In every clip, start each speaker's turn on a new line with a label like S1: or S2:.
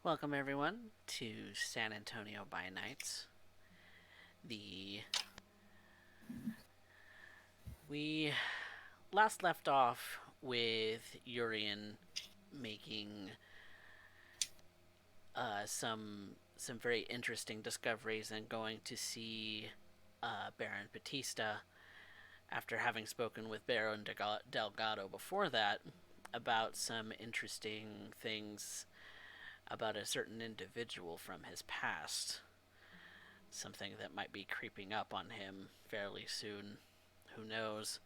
S1: Welcome everyone to San Antonio by Night. The we last left off with Urien making some very interesting discoveries and going to see Baron Batista after having spoken with Baron Delgado before that about some interesting things about a certain individual from his past. Something that might be creeping up on him fairly soon. Who knows?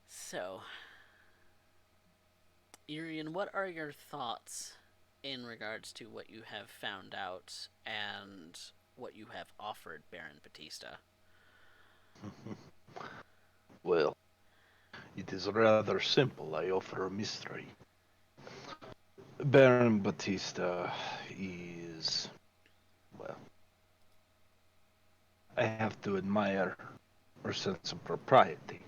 S1: So, Urien, what are your thoughts in regards to what you have found out and what you have offered Baron Batista?
S2: Well, it is rather simple. I offer a mystery. Baron Batista is, well, I have to admire her sense of propriety.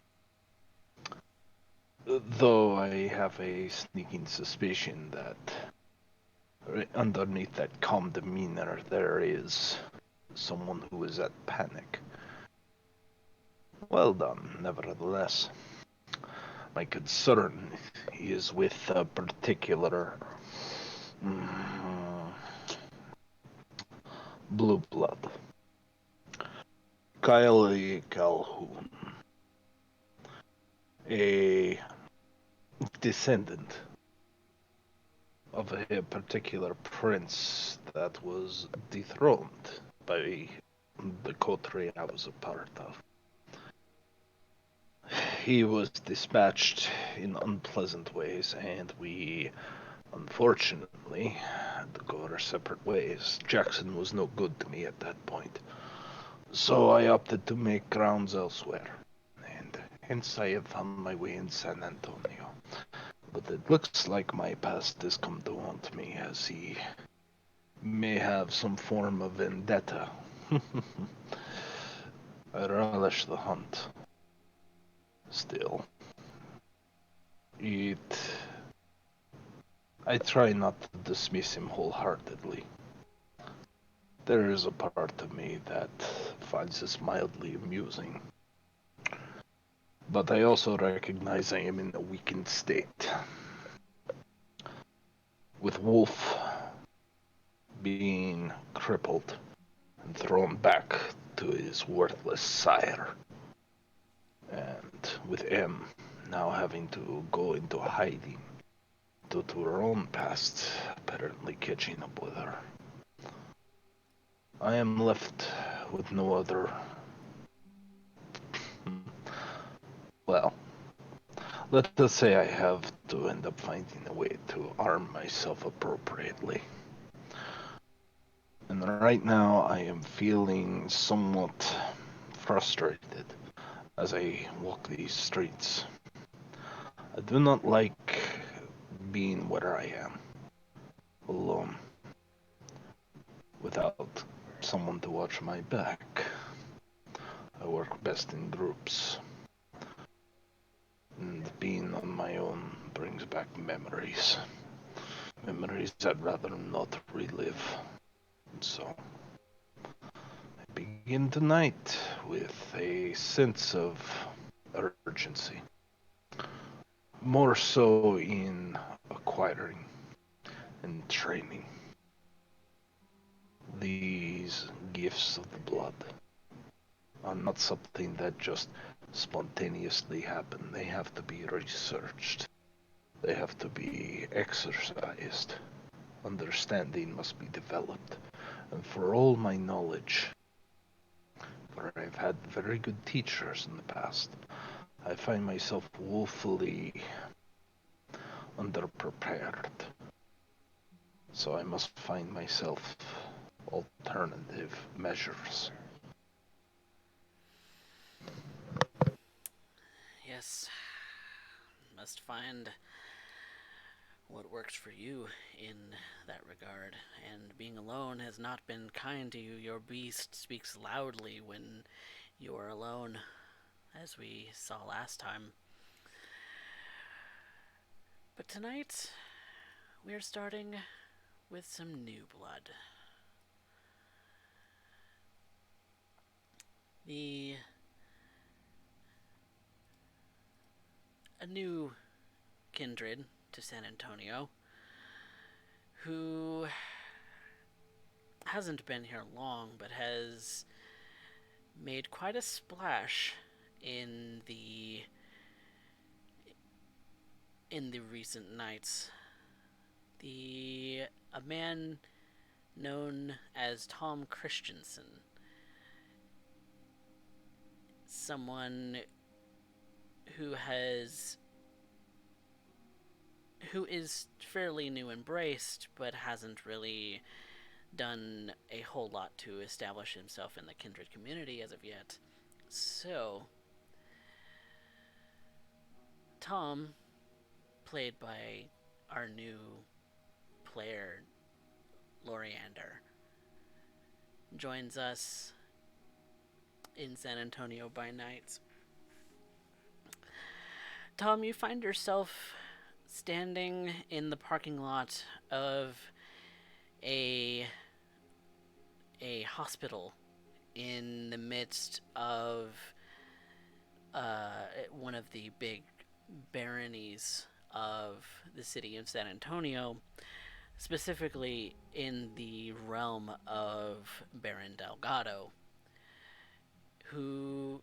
S2: Though I have a sneaking suspicion that underneath that calm demeanor there is someone who is at panic. Well done, nevertheless. My concern is with a particular mm, blue blood. Kylie Calhoun, a descendant of a particular prince that was dethroned by the coterie I was a part of. He was dispatched in unpleasant ways, and we unfortunately had to go our separate ways. Jackson was no good to me at that point, so I opted to make grounds elsewhere, and hence I have found my way in San Antonio. But it looks like my past has come to haunt me, as he may have some form of vendetta. I relish the hunt. Still, it. I try not to dismiss him wholeheartedly. There is a part of me that finds this mildly amusing. But I also recognize I am in a weakened state. With Wolf being crippled and thrown back to his worthless sire, and with M now having to go into hiding due to her own past apparently catching up with her, I am left with no other. Well, let us say I have to end up finding a way to arm myself appropriately. And right now I am feeling somewhat frustrated as I walk these streets. I do not like being where I am, alone, without someone to watch my back. I work best in groups, and being on my own brings back memories. Memories I'd rather not relive. So, I begin tonight with a sense of urgency. More so in acquiring and training these gifts of the blood are not something that just spontaneously happen. They have to be researched. They have to be exercised. Understanding must be developed. And for all my knowledge, where I've had very good teachers in the past, I find myself woefully underprepared. So I must find myself alternative measures.
S1: Yes, must find what works for you in that regard. And being alone has not been kind to you. Your beast speaks loudly when you are alone, as we saw last time. But tonight, we are starting with some new blood. The a new kindred to San Antonio who hasn't been here long but has made quite a splash in the recent nights. The a man known as Tom Christiansen, someone who has who is fairly new embraced but hasn't really done a whole lot to establish himself in the kindred community as of yet. So, Tom, played by our new player, Loriander, joins us in San Antonio by night. Tom, you find yourself standing in the parking lot of a hospital in the midst of one of the big baronies of the city of San Antonio, specifically in the realm of Baron Delgado, who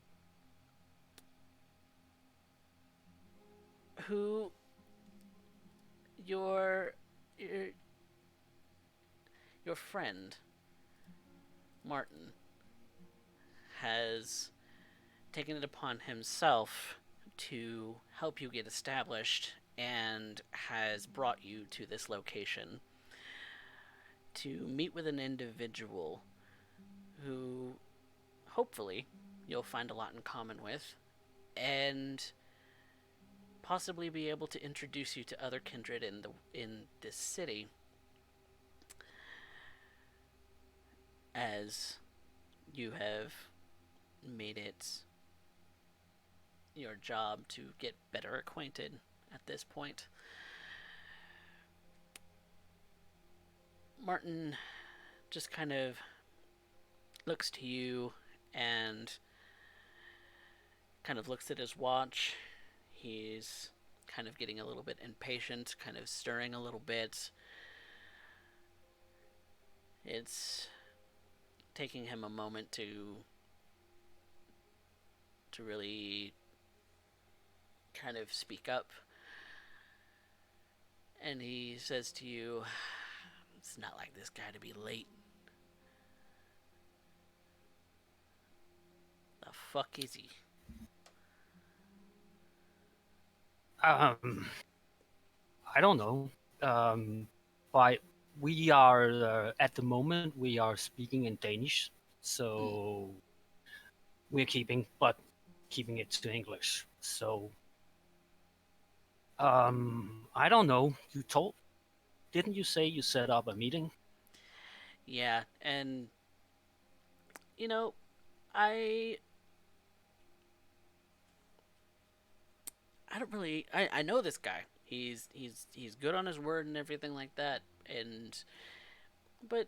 S1: who your your, your friend Martin has taken it upon himself to help you get established and has brought you to this location to meet with an individual who hopefully you'll find a lot in common with and possibly be able to introduce you to other kindred in this city as you have made it your job to get better acquainted at this point. Martin just kind of looks to you and kind of looks at his watch. He's kind of getting a little bit impatient, kind of stirring a little bit. It's taking him a moment to really kind of speak up. And he says to you, "It's not like this guy to be late. The fuck is he?"
S3: Um, I don't know. Um, but we are at the moment we are speaking in Danish,
S1: Hmm.
S3: so we're keeping it to English. So I don't know. Didn't you say you set up a meeting?
S1: Yeah, and you know, I I don't really I know this guy. He's good on his word and everything like that, and but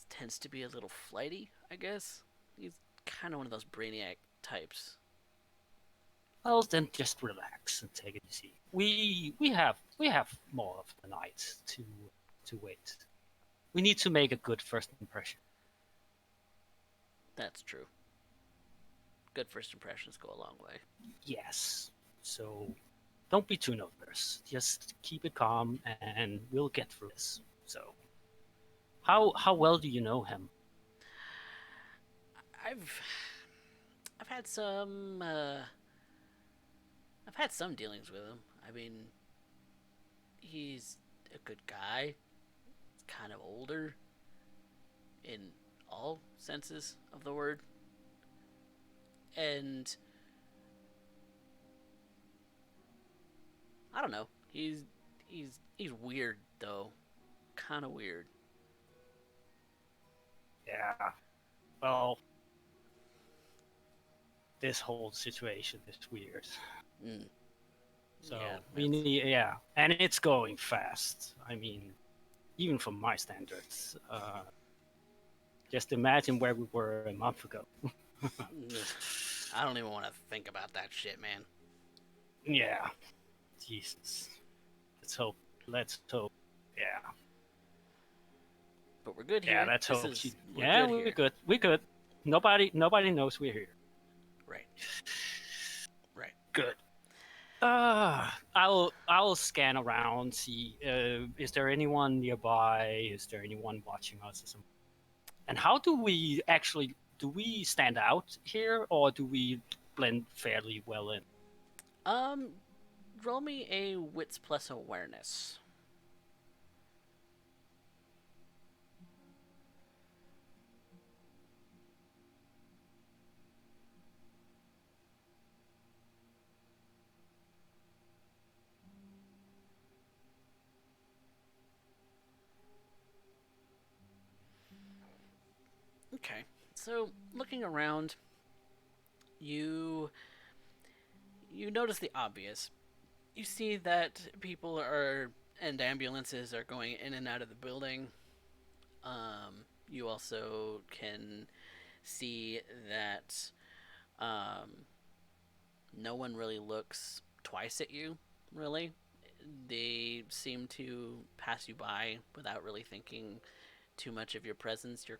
S1: tends to be a little flighty, I guess. He's kind of one of those brainiac types.
S3: Well, then just relax and take it easy. We have more of the night to wait. We need to make a good first impression.
S1: That's true. Good first impressions go a long way.
S3: Yes. So don't be too nervous. Just keep it calm, and we'll get through this. So, how well do you know him?
S1: I've I've had some I've had some dealings with him. I mean, he's a good guy. He's kind of older in all senses of the word, and I don't know. He's weird though, kind of weird.
S3: Yeah. Well, this whole situation is weird.
S1: Mm.
S3: So we
S1: that's
S3: need, yeah, and it's going fast. I mean, even from my standards, just imagine where we were a month ago.
S1: I don't even want to think about that shit, man.
S3: Yeah, Jesus. Let's hope. Let's hope. Yeah,
S1: But we're good
S3: yeah.
S1: here.
S3: Let's hope. She,
S1: We're
S3: yeah,
S1: good
S3: we're
S1: here.
S3: good. We're good. Nobody knows we're here.
S1: Right. Right.
S3: Good. I'll scan around, see is there anyone nearby? Is there anyone watching us or something? And how do we actually do we stand out here or do we blend fairly well in?
S1: Um, roll me a wits plus awareness. Okay. So, looking around, you you notice the obvious. You see that people are and ambulances are going in and out of the building. You also can see that um, no one really looks twice at you. Really, they seem to pass you by without really thinking too much of your presence. You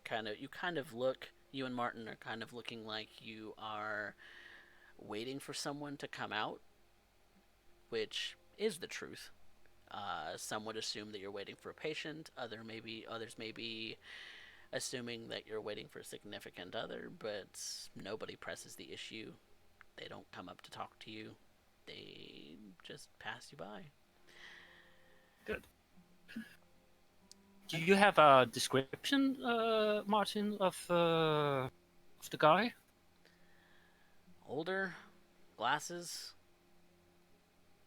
S1: kind of look. You and Martin are kind of looking like you are waiting for someone to come out, which is the truth. Some would assume that you're waiting for a patient. Others may be assuming that you're waiting for a significant other, but nobody presses the issue. They don't come up to talk to you. They just pass you by.
S3: Good. Do you have a description, Martin, of the guy?
S1: Older, glasses.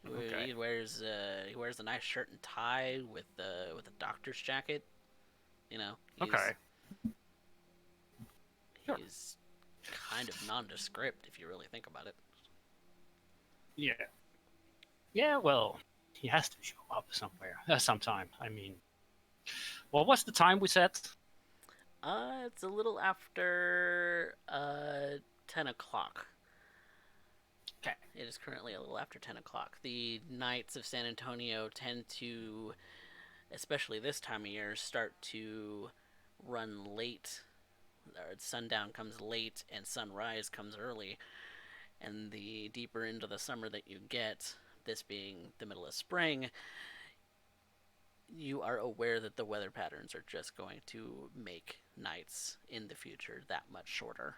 S3: Okay.
S1: He wears a nice shirt and tie with a doctor's jacket. You know,
S3: Okay. Sure.
S1: he's kind of nondescript if you really think about it.
S3: Yeah. Yeah. Well, he has to show up somewhere, sometime. I mean, well, what's the time we set?
S1: It's a little after 10 o'clock.
S3: Okay.
S1: It is currently a little after 10 o'clock. The nights of San Antonio tend to, especially this time of year, start to run late. Sundown comes late and sunrise comes early. And the deeper into the summer that you get, this being the middle of spring, you are aware that the weather patterns are just going to make nights in the future that much shorter.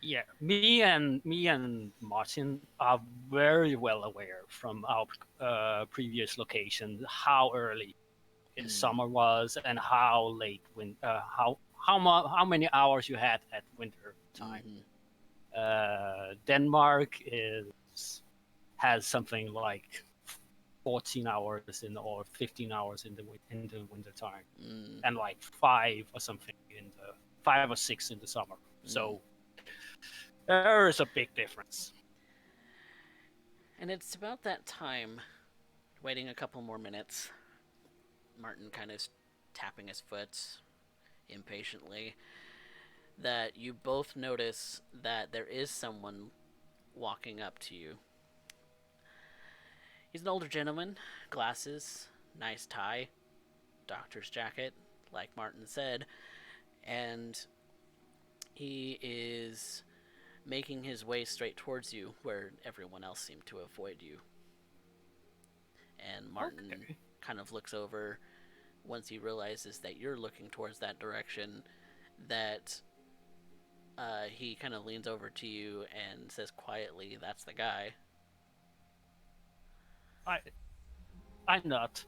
S3: Yeah, me and Martin are very well aware from our previous location how early
S1: Mm.
S3: summer was and how late how many hours you had at winter time.
S1: Mm-hmm.
S3: Denmark is has something like 14 hours in or 15 hours in the winter time,
S1: Mm.
S3: and like 5 or 6 in the summer.
S1: Mm.
S3: So there is a big difference.
S1: And it's about that time, waiting a couple more minutes. Martin kind of tapping his foot impatiently, that you both notice that there is someone walking up to you. He's an older gentleman, glasses, nice tie, doctor's jacket, like Martin said, and he is making his way straight towards you where everyone else seemed to avoid you. And Martin
S3: Okay.
S1: kind of looks over once he realizes that you're looking towards that direction, that he kind of leans over to you and says quietly, "That's the guy."
S3: I I nod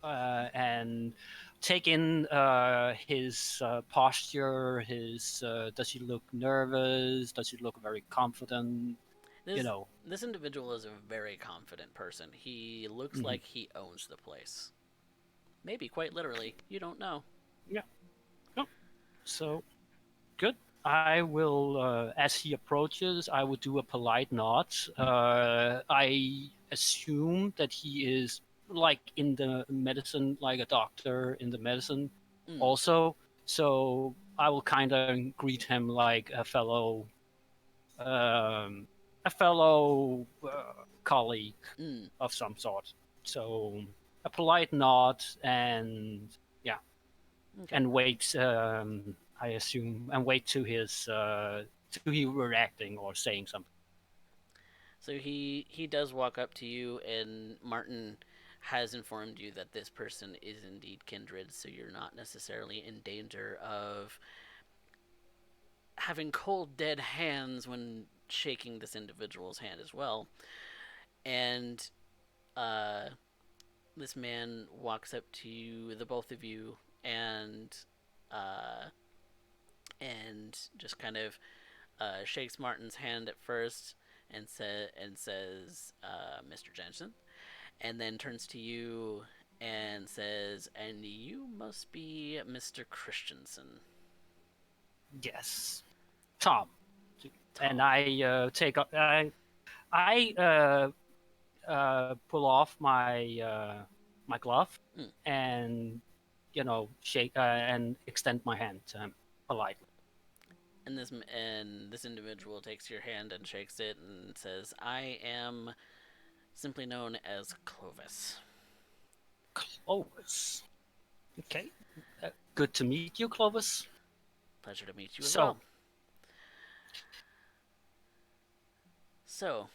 S3: and take in his posture. His does he look nervous? Does he look very confident? You
S1: This
S3: know.
S1: this individual is a very confident person. He looks
S3: Mm-hmm.
S1: like he owns the place. Maybe quite literally. You don't know.
S3: Yeah. Oh, so good. I will, as he approaches, I will do a polite nod. I assume that he is like in the medicine, like a doctor in the medicine,
S1: Mm,
S3: also. So I will kind of greet him like um, a fellow colleague
S1: mm.
S3: of some sort. So a polite nod and yeah,
S1: Okay.
S3: and wait. I assume and wait to his to he reacting or saying something.
S1: So he does walk up to you, and Martin has informed you that this person is indeed kindred, so you're not necessarily in danger of having cold dead hands when shaking this individual's hand as well. And uh, this man walks up to you, the both of you, and uh, just kind of shakes Martin's hand at first, and says, "Mr. Jensen," and then turns to you and says, "And you must be Mr. Christiansen."
S3: Yes, Tom. And
S1: Tom.
S3: I I pull off my glove
S1: Mm.
S3: and shake and extend my hand to him politely.
S1: And this individual takes your hand and shakes it and says, "I am simply known as Clovis.
S3: Clovis. Okay. Good to meet you, Clovis.
S1: Pleasure to meet you as
S3: So,
S1: well." So,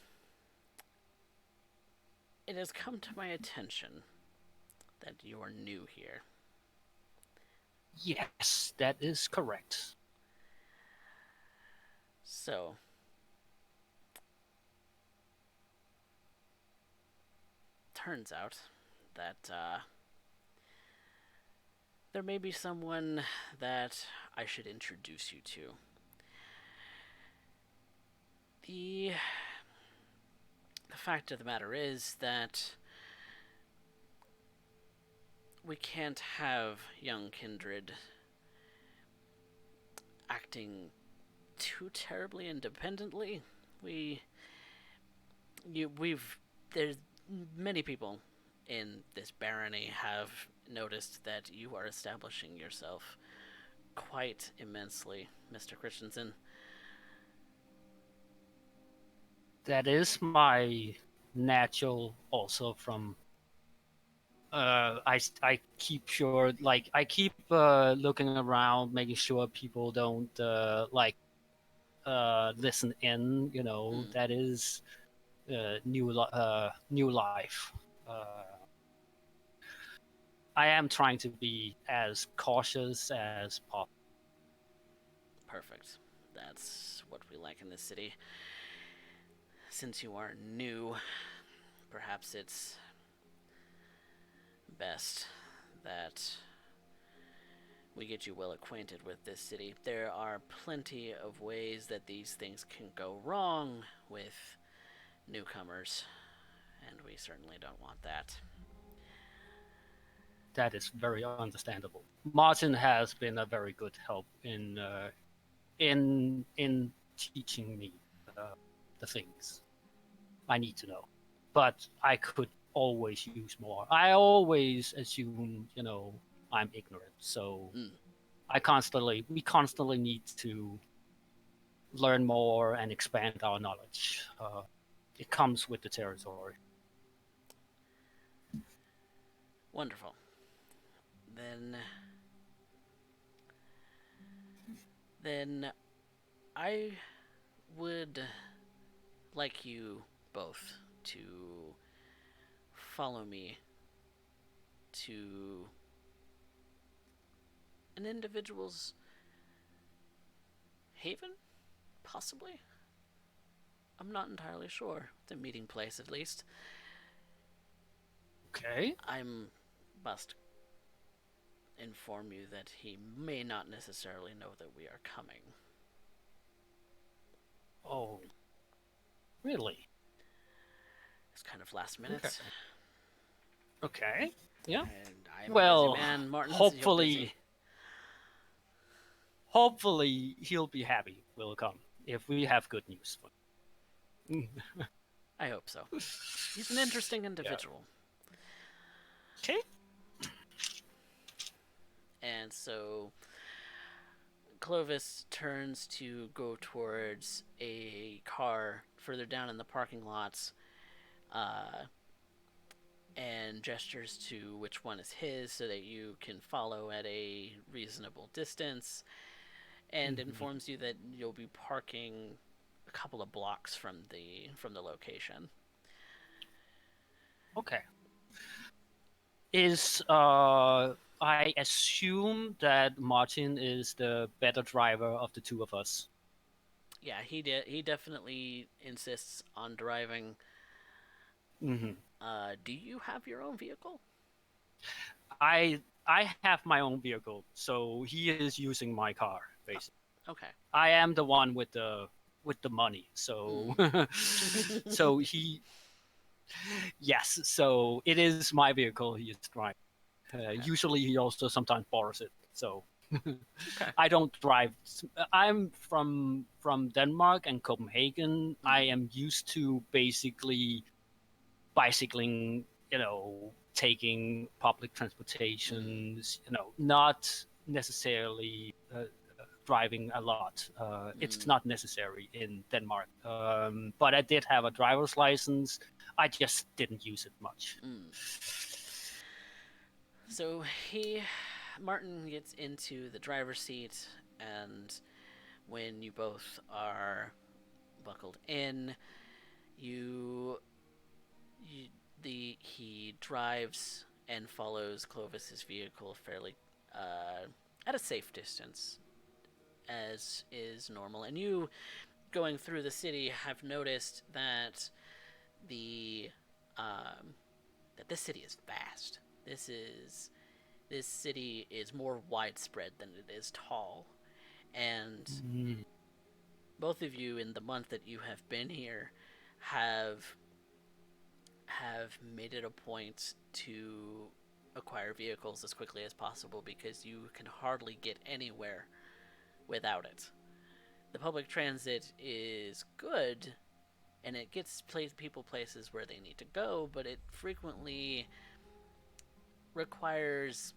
S1: it has come to my attention that you are new here.
S3: yes, that is correct.
S1: So, turns out that there may be someone that I should introduce you to. The fact of the matter is that we can't have young kindred acting too terribly independently. We we've there's many people in this barony have noticed that you are establishing yourself quite immensely, Mr. Christensen.
S3: That is my natural also from I keep sure like I keep looking around making sure people don't listen in,
S1: Mm,
S3: that is new life. I am trying to be as cautious as possible.
S1: perfect. That's what we like in this city. Since you are new, perhaps it's best that we get you well acquainted with this city. There are plenty of ways that these things can go wrong with newcomers, and we certainly don't want that.
S3: That is very understandable. Martin has been a very good help in teaching me the things I need to know. But I could always use more. I always assume, I'm ignorant. So
S1: Mm,
S3: we constantly need to learn more and expand our knowledge. It comes with the territory.
S1: wonderful. Then, then I would like you both to follow me to an individual's haven, possibly. I'm not entirely sure. The meeting place, at least.
S3: Okay.
S1: I must inform you that he may not necessarily know that we are coming.
S3: Oh, really?
S1: It's kind of last
S3: Okay.
S1: minute,
S3: Okay. Yeah.
S1: and I am a busy
S3: Well,
S1: man. Martin's, you're busy.
S3: hopefully, hopefully he'll be happy. Will come if we have good news for him.
S1: I hope so. He's an interesting
S3: Yeah.
S1: individual.
S3: Okay.
S1: And so Clovis turns to go towards a car further down in the parking lots, uh, and gestures to which one is his so that you can follow at a reasonable distance, and informs you that you'll be parking a couple of blocks from the location.
S3: Okay. I assume that Martin is the better driver of the two of us.
S1: Yeah, he definitely insists on driving.
S3: Mm-hmm.
S1: Do you have your own vehicle?
S3: I have my own vehicle, so he is using my car basically.
S1: Okay.
S3: I am the one with the money, so so he yes, so it is my vehicle he is driving.
S1: Okay.
S3: Usually he also sometimes borrows it, so
S1: Okay.
S3: I don't drive. I'm from Denmark and Copenhagen. I am used to basically bicycling, taking public transportations, not necessarily driving a lot. It's not necessary in Denmark. But I did have a driver's license. I just didn't use it much.
S1: So Martin gets into the driver's seat, and when you both are buckled in, you, you he drives and follows Clovis's vehicle fairly at a safe distance, as is normal. And you, going through the city, have noticed that the that this city is vast. This city is more widespread than it is tall, and both of you, in the month that you have been here, have made it a point to acquire vehicles as quickly as possible because you can hardly get anywhere without it. The public transit is good, and it gets people places where they need to go, but it frequently requires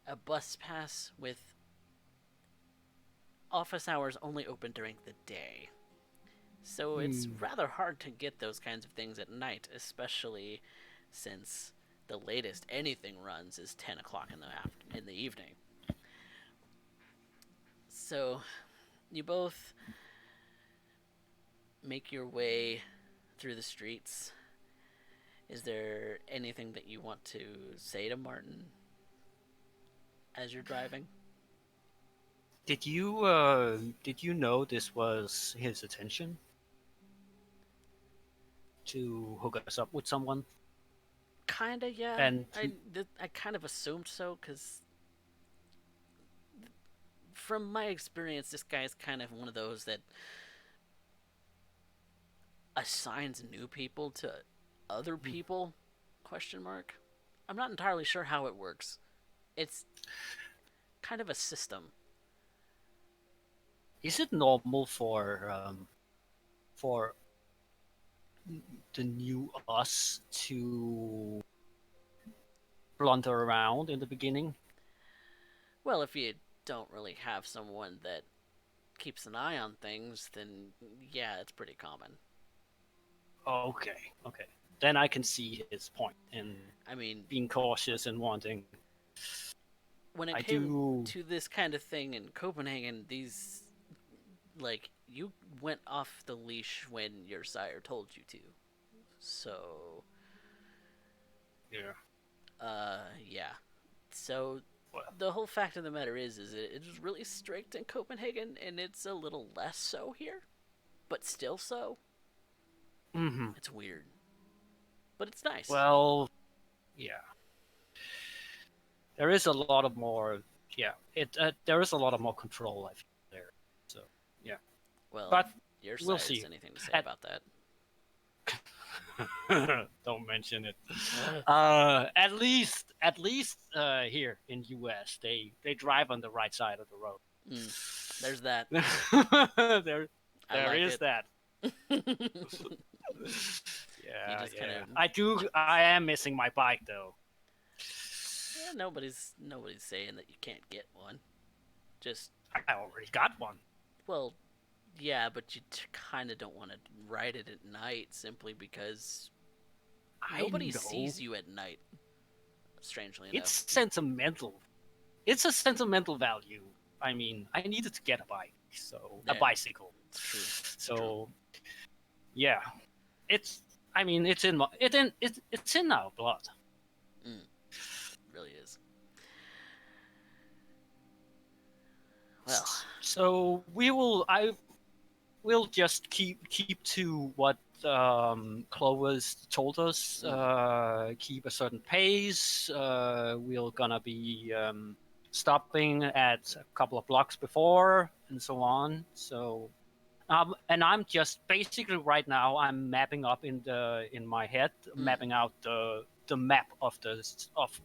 S1: a bus pass with office hours only open during the day. So it's rather hard to get those kinds of things at night, especially since the latest anything runs is 10 o'clock in the evening. So you both make your way through the streets. Is there anything that you want to say to Martin as you're driving?
S3: Did you know this was his intention to hook us up with someone?
S1: Kinda, yeah.
S3: And
S1: I kind of assumed so, because from my experience, this guy's kind of one of those that assigns new people to other people? Question mark. I'm not entirely sure how it works. It's kind of a system.
S3: is it normal for the new us to blunder around in the beginning?
S1: Well, if you don't really have someone that keeps an eye on things, then yeah, it's pretty common.
S3: Okay, okay. Then I can see his point in
S1: I mean,
S3: being cautious and wanting.
S1: when it
S3: I
S1: came
S3: do.
S1: to this kind of thing in Copenhagen, you went off the leash when your sire told you to. So,
S3: Yeah.
S1: yeah. So
S3: Well.
S1: the whole fact of the matter is it's really strict in Copenhagen, and it's a little less so here, but still so.
S3: Mm-hmm.
S1: It's weird, but it's nice.
S3: Well, yeah. There is a lot of more. Yeah. There is a lot of more control, I feel there. So yeah.
S1: Well,
S3: But
S1: if your
S3: we'll
S1: sire
S3: see.
S1: has anything to say
S3: At,
S1: about that.
S3: Don't mention it.
S1: Ugh.
S3: At least here in US, they drive on the right side of the road.
S1: There's that.
S3: there,
S1: I
S3: there
S1: like
S3: is
S1: it.
S3: that.
S1: You
S3: Yeah,
S1: just kind
S3: yeah.
S1: of.
S3: I do. I am missing my bike though.
S1: Yeah, nobody's saying that you can't get one. Just
S3: I already got one.
S1: well, yeah, but you kind of don't want to ride it at night simply because
S3: I
S1: nobody
S3: know.
S1: sees you at night. Strangely
S3: It's
S1: enough.
S3: sentimental. It's a sentimental value. I mean, I needed to get a bike, so a
S1: Yeah,
S3: bicycle.
S1: it's true.
S3: So yeah, it's. I mean, it's in my it's in our blood.
S1: Really is. Well,
S3: So I will just keep to what Clovis told us. Keep a certain pace. We're gonna be stopping at a couple of blocks before, and so on. So, and I'm just basically right now I'm mapping up in my head, mapping out the map of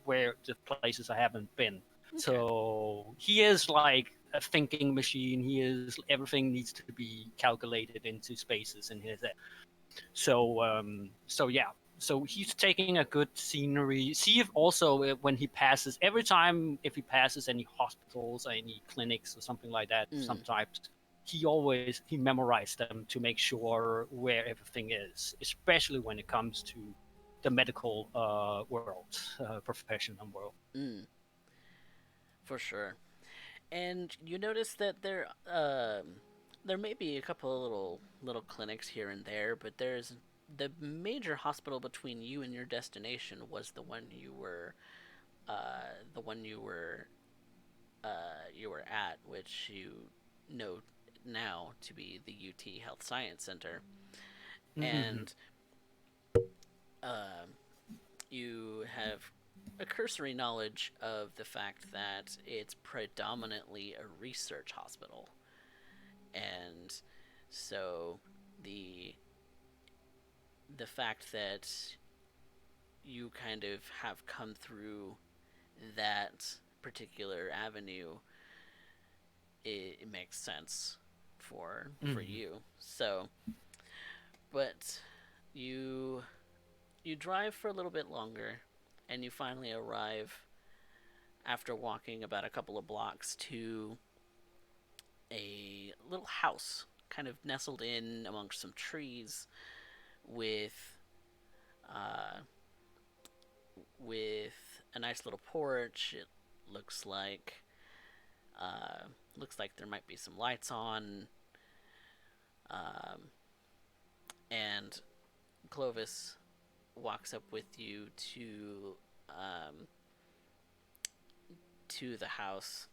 S3: where the places I haven't been.
S1: okay.
S3: So he is like a thinking machine. Everything needs to be calculated into spaces in his head. So yeah. So he's taking a good scenery. See if also when he passes every time if he passes any hospitals or any clinics or something like that. Sometimes he memorized them to make sure where everything is, especially when it comes to the medical world, profession and world.
S1: For sure. And you notice that there may be a couple of little clinics here and there, but there's the major hospital between you and your destination was the one you were at, which you know now to be the UT Health Science Center,
S3: Mm-hmm.
S1: and um, you have a cursory knowledge of the fact that it's predominantly a research hospital, and so the the fact that you kind of have come through that particular avenue, it makes sense for
S3: Mm-hmm.
S1: you. So, but you you drive for a little bit longer, and you finally arrive after walking about a couple of blocks to a little house, kind of nestled in amongst some trees, with uh, with a nice little porch. It looks like looks like there might be some lights on, um, and Clovis walks up with you um, to the house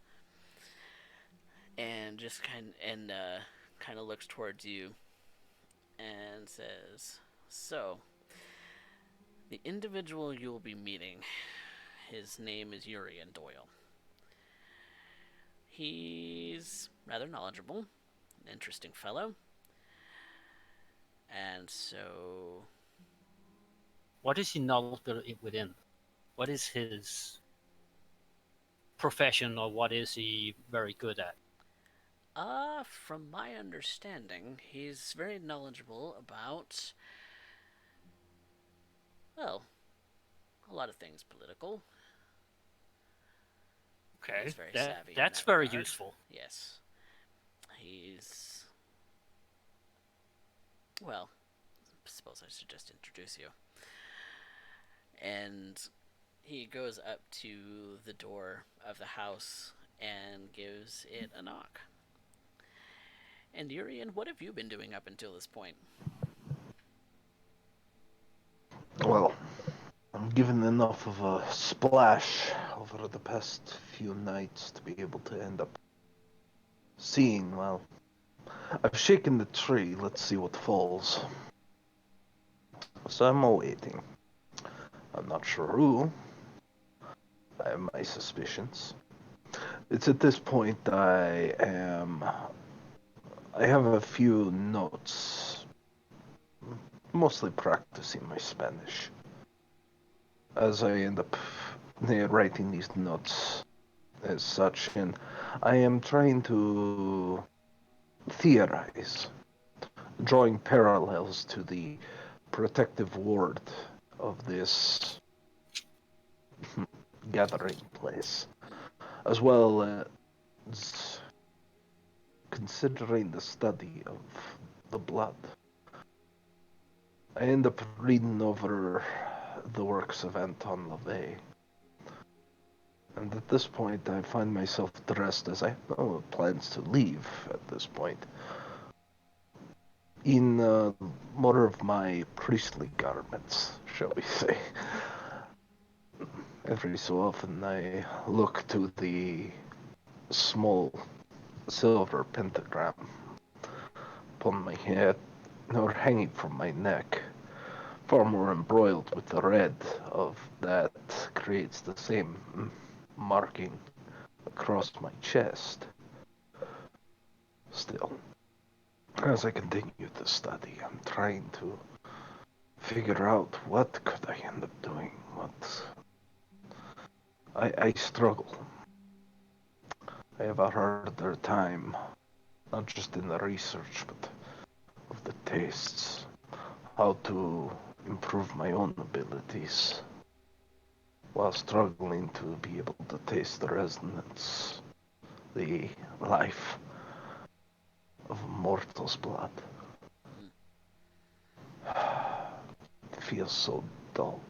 S1: and just kind of looks towards you and says, "So, the individual you will be meeting, his name is Urien Doyle. He's rather knowledgeable, an interesting fellow, and so
S3: What is he knowledgeable within? What is his profession, or what is he very good at?
S1: from my understanding, he's very knowledgeable about, well, a lot of things political. He's
S3: Okay,
S1: very
S3: that
S1: savvy in
S3: that's
S1: that
S3: very
S1: regard.
S3: useful.
S1: Yes. He's, well, I suppose I should just introduce you. And he goes up to the door of the house and gives it a knock. And Urien, what have you been doing up until this point?
S2: Well, I'm given enough of a splash over the past few nights to be able to end up seeing, well, I've shaken the tree, let's see what falls. So I'm awaiting. I'm not sure who. I have my suspicions. It's at this point I have a few notes mostly practicing my Spanish. As I end up writing these notes as such, and I am trying to theorize, drawing parallels to the protective ward of this gathering place, as well as considering the study of the blood. I end up reading over the works of Anton LaVey, and at this point I find myself dressed as I have no plans to leave at this point, in more of my priestly garments, shall we say. Every so often I look to the small silver pentagram upon my head, or hanging from my neck, far more embroiled with the red of that creates the same marking across my chest. Still, as I continue to study, I'm trying to figure out what could I end up doing. I struggle. I have a harder time, not just in the research, but of the tastes, how to improve my own abilities, while struggling to be able to taste the resonance, the life of a mortal's blood. It feels so dull.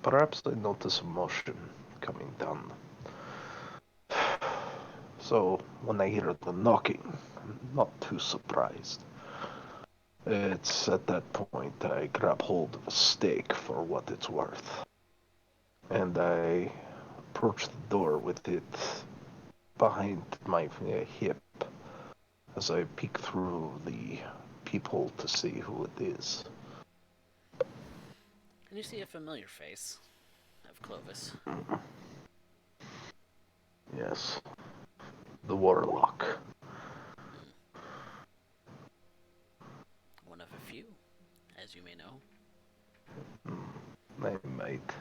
S2: Perhaps I notice emotion coming down. So when I hear the knocking, I'm not too surprised. It's at that point I grab hold of a stake for what it's worth, and I approach the door with it behind my hip as I peek through the peephole to see who it is.
S1: And you see a familiar face of Clovis.
S2: Yes, the warlock.
S1: One of a few, as you may know.
S2: I might.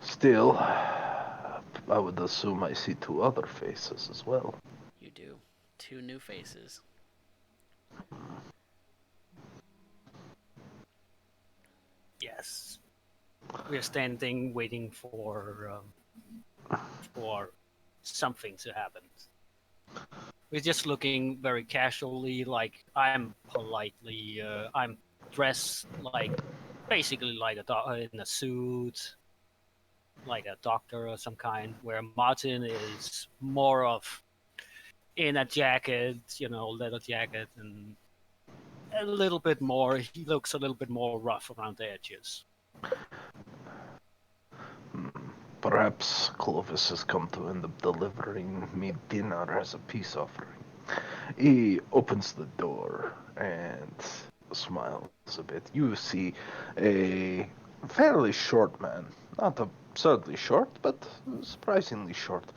S2: Still, I would assume I see two other faces as well.
S1: You do. Two new faces.
S3: Yes. We are standing waiting for something to happen. We're just looking very casually, like I'm dressed like basically like in a suit, like a doctor of some kind, where Martin is more of in a jacket, leather jacket, and a little bit more. He looks a little bit more rough around the edges.
S2: Perhaps Clovis has come to end up delivering me dinner as a peace offering. He opens the door and smiles a bit. You see a fairly short man. Not absurdly short, but surprisingly short.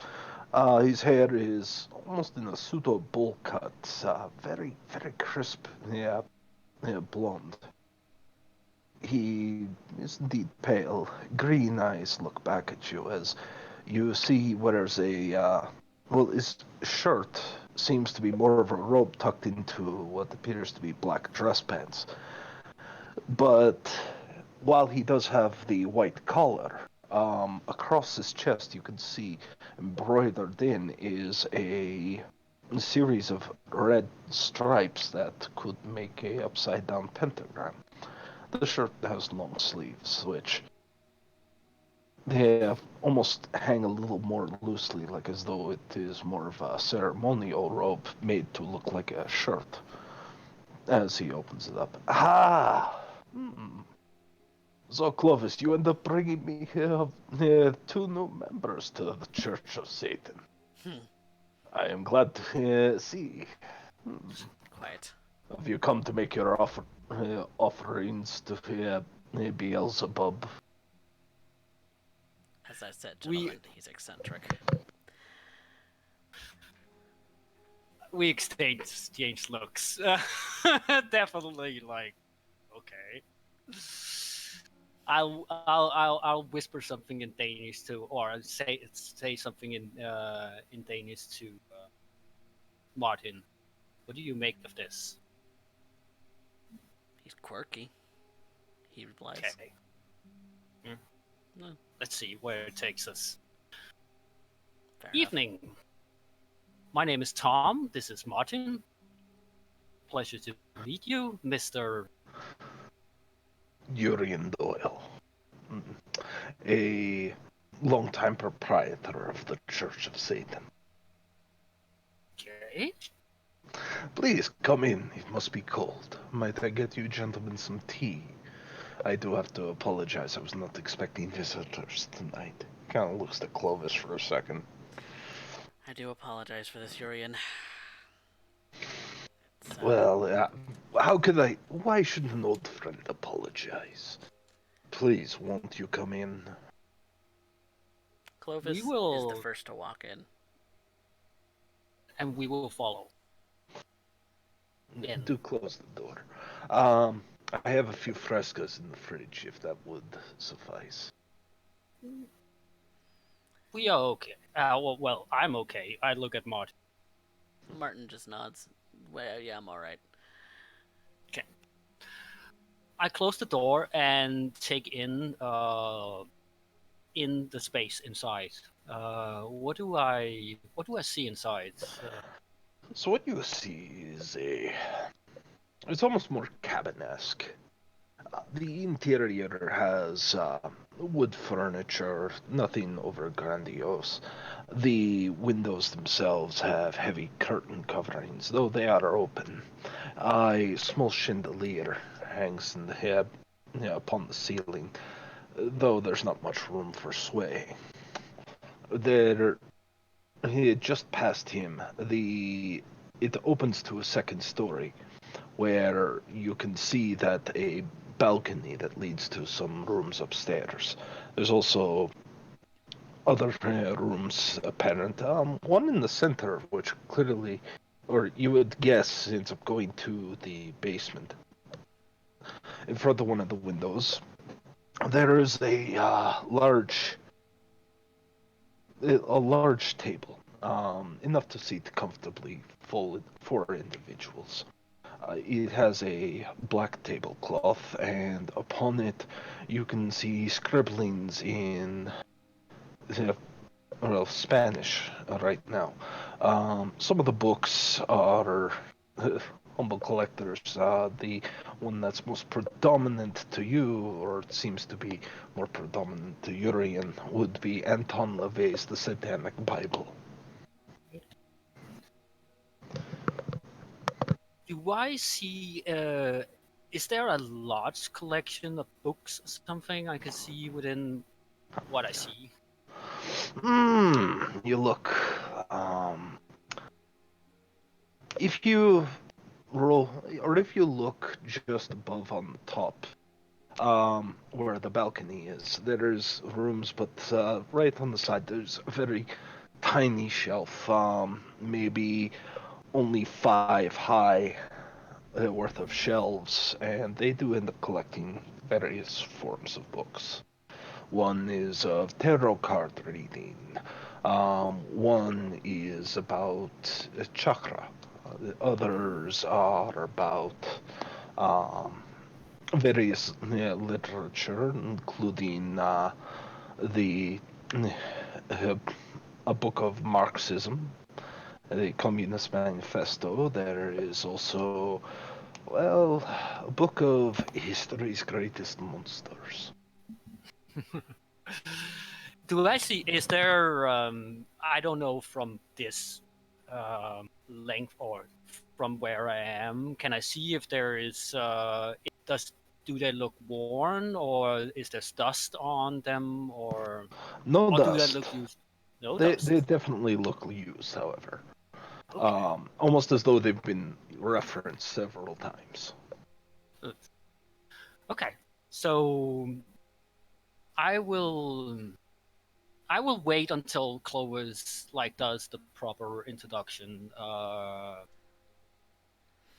S2: His hair is almost in a pseudo bowl cut. Very, very crisp. Yeah, blonde. He is indeed pale. Green eyes look back at you as you see he wears his shirt seems to be more of a robe tucked into what appears to be black dress pants. But while he does have the white collar, across his chest you can see embroidered in is a series of red stripes that could make a upside down pentagram. The shirt has long sleeves, which they almost hang a little more loosely, like as though it is more of a ceremonial robe made to look like a shirt. As he opens it up, So Clovis, you end up bringing me two new members to the Church of Satan.
S1: Hmm.
S2: I am glad to see.
S1: Quiet.
S2: Have you come to make your offerings to Beelzebub?
S1: As I said,
S3: We
S1: gentlemen, he's eccentric.
S3: We exchange looks. Definitely, like, okay. I'll whisper something in Danish to, or say something in Danish to Martin. What do you make of this?
S1: He's quirky. He replies.
S3: Okay. Hmm.
S1: No,
S3: Let's see where it takes us.
S1: fair enough.
S3: Evening. My name is Tom. This is Martin. Pleasure to meet you, Mr.
S2: Urien Doyle, a longtime proprietor of the Church of Satan.
S3: Okay.
S2: Please come in. It must be cold. Might I get you gentlemen some tea? I do have to apologize. I was not expecting visitors tonight. Kind of looks to Clovis for a second.
S1: I do apologize for this, Urien.
S2: Well, how could I? Why should an old friend apologize? Please, won't you come in?
S3: We
S1: Clovis is the
S3: will,
S1: first to walk in.
S3: and we will follow. In.
S2: Do close the door. I have a few frescoes in the fridge, if that would suffice.
S3: We are okay. Well, I'm okay. I look at Martin.
S1: Martin just nods. Well, yeah, I'm alright.
S3: Okay. I close the door and take in the space inside. What do I see inside?
S2: So what you see is it's almost more cabin-esque. The interior has wood furniture, nothing over grandiose. The windows themselves have heavy curtain coverings, though they are open. A small chandelier hangs in the head, upon the ceiling, though there's not much room for sway. There, just past him, it opens to a second story, where you can see that a balcony that leads to some rooms upstairs. There's also other rooms apparent. One in the center, which clearly, or you would guess, ends up going to the basement. In front of one of the windows, there is a large table, enough to seat comfortably full four individuals. It has a black tablecloth, and upon it you can see scribblings in well, Spanish right now. Some of the books are humble collectors. The one that's most predominant to you, or it seems to be more predominant to Urien, would be Anton LaVey's The Satanic Bible.
S3: Do I see? Is there a large collection of books or something I can see within what I see?
S2: You look. If you roll, or if you look just above on the top, where the balcony is, there's rooms, but right on the side there's a very tiny shelf, maybe only 5 high, worth of shelves, and they do end up collecting various forms of books. One is of tarot card reading. One is about chakra. The others are about um, various literature, including the a book of Marxism, the Communist Manifesto. There is also, well, a book of history's greatest monsters.
S3: Do I see? Is there? I don't know from this length or from where I am. Can I see if there is? Do they look worn, or is there dust on them,
S2: No
S3: or do they
S2: dust.
S3: look used? No
S2: They
S3: dust.
S2: definitely look used, however.
S3: Okay.
S2: Almost as though they've been referenced several times.
S3: Okay. So I will I will wait until Clovis does the proper introduction.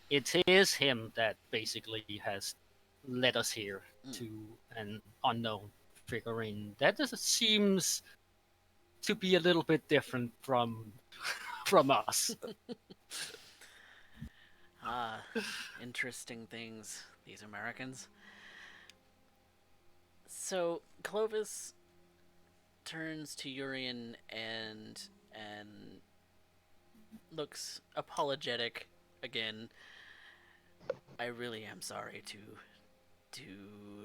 S3: It is him that basically has led us here to an unknown figurine. That seems to be a little bit different from us.
S1: Ah, interesting things, these Americans. So Clovis turns to Urien and looks apologetic again. I really am sorry to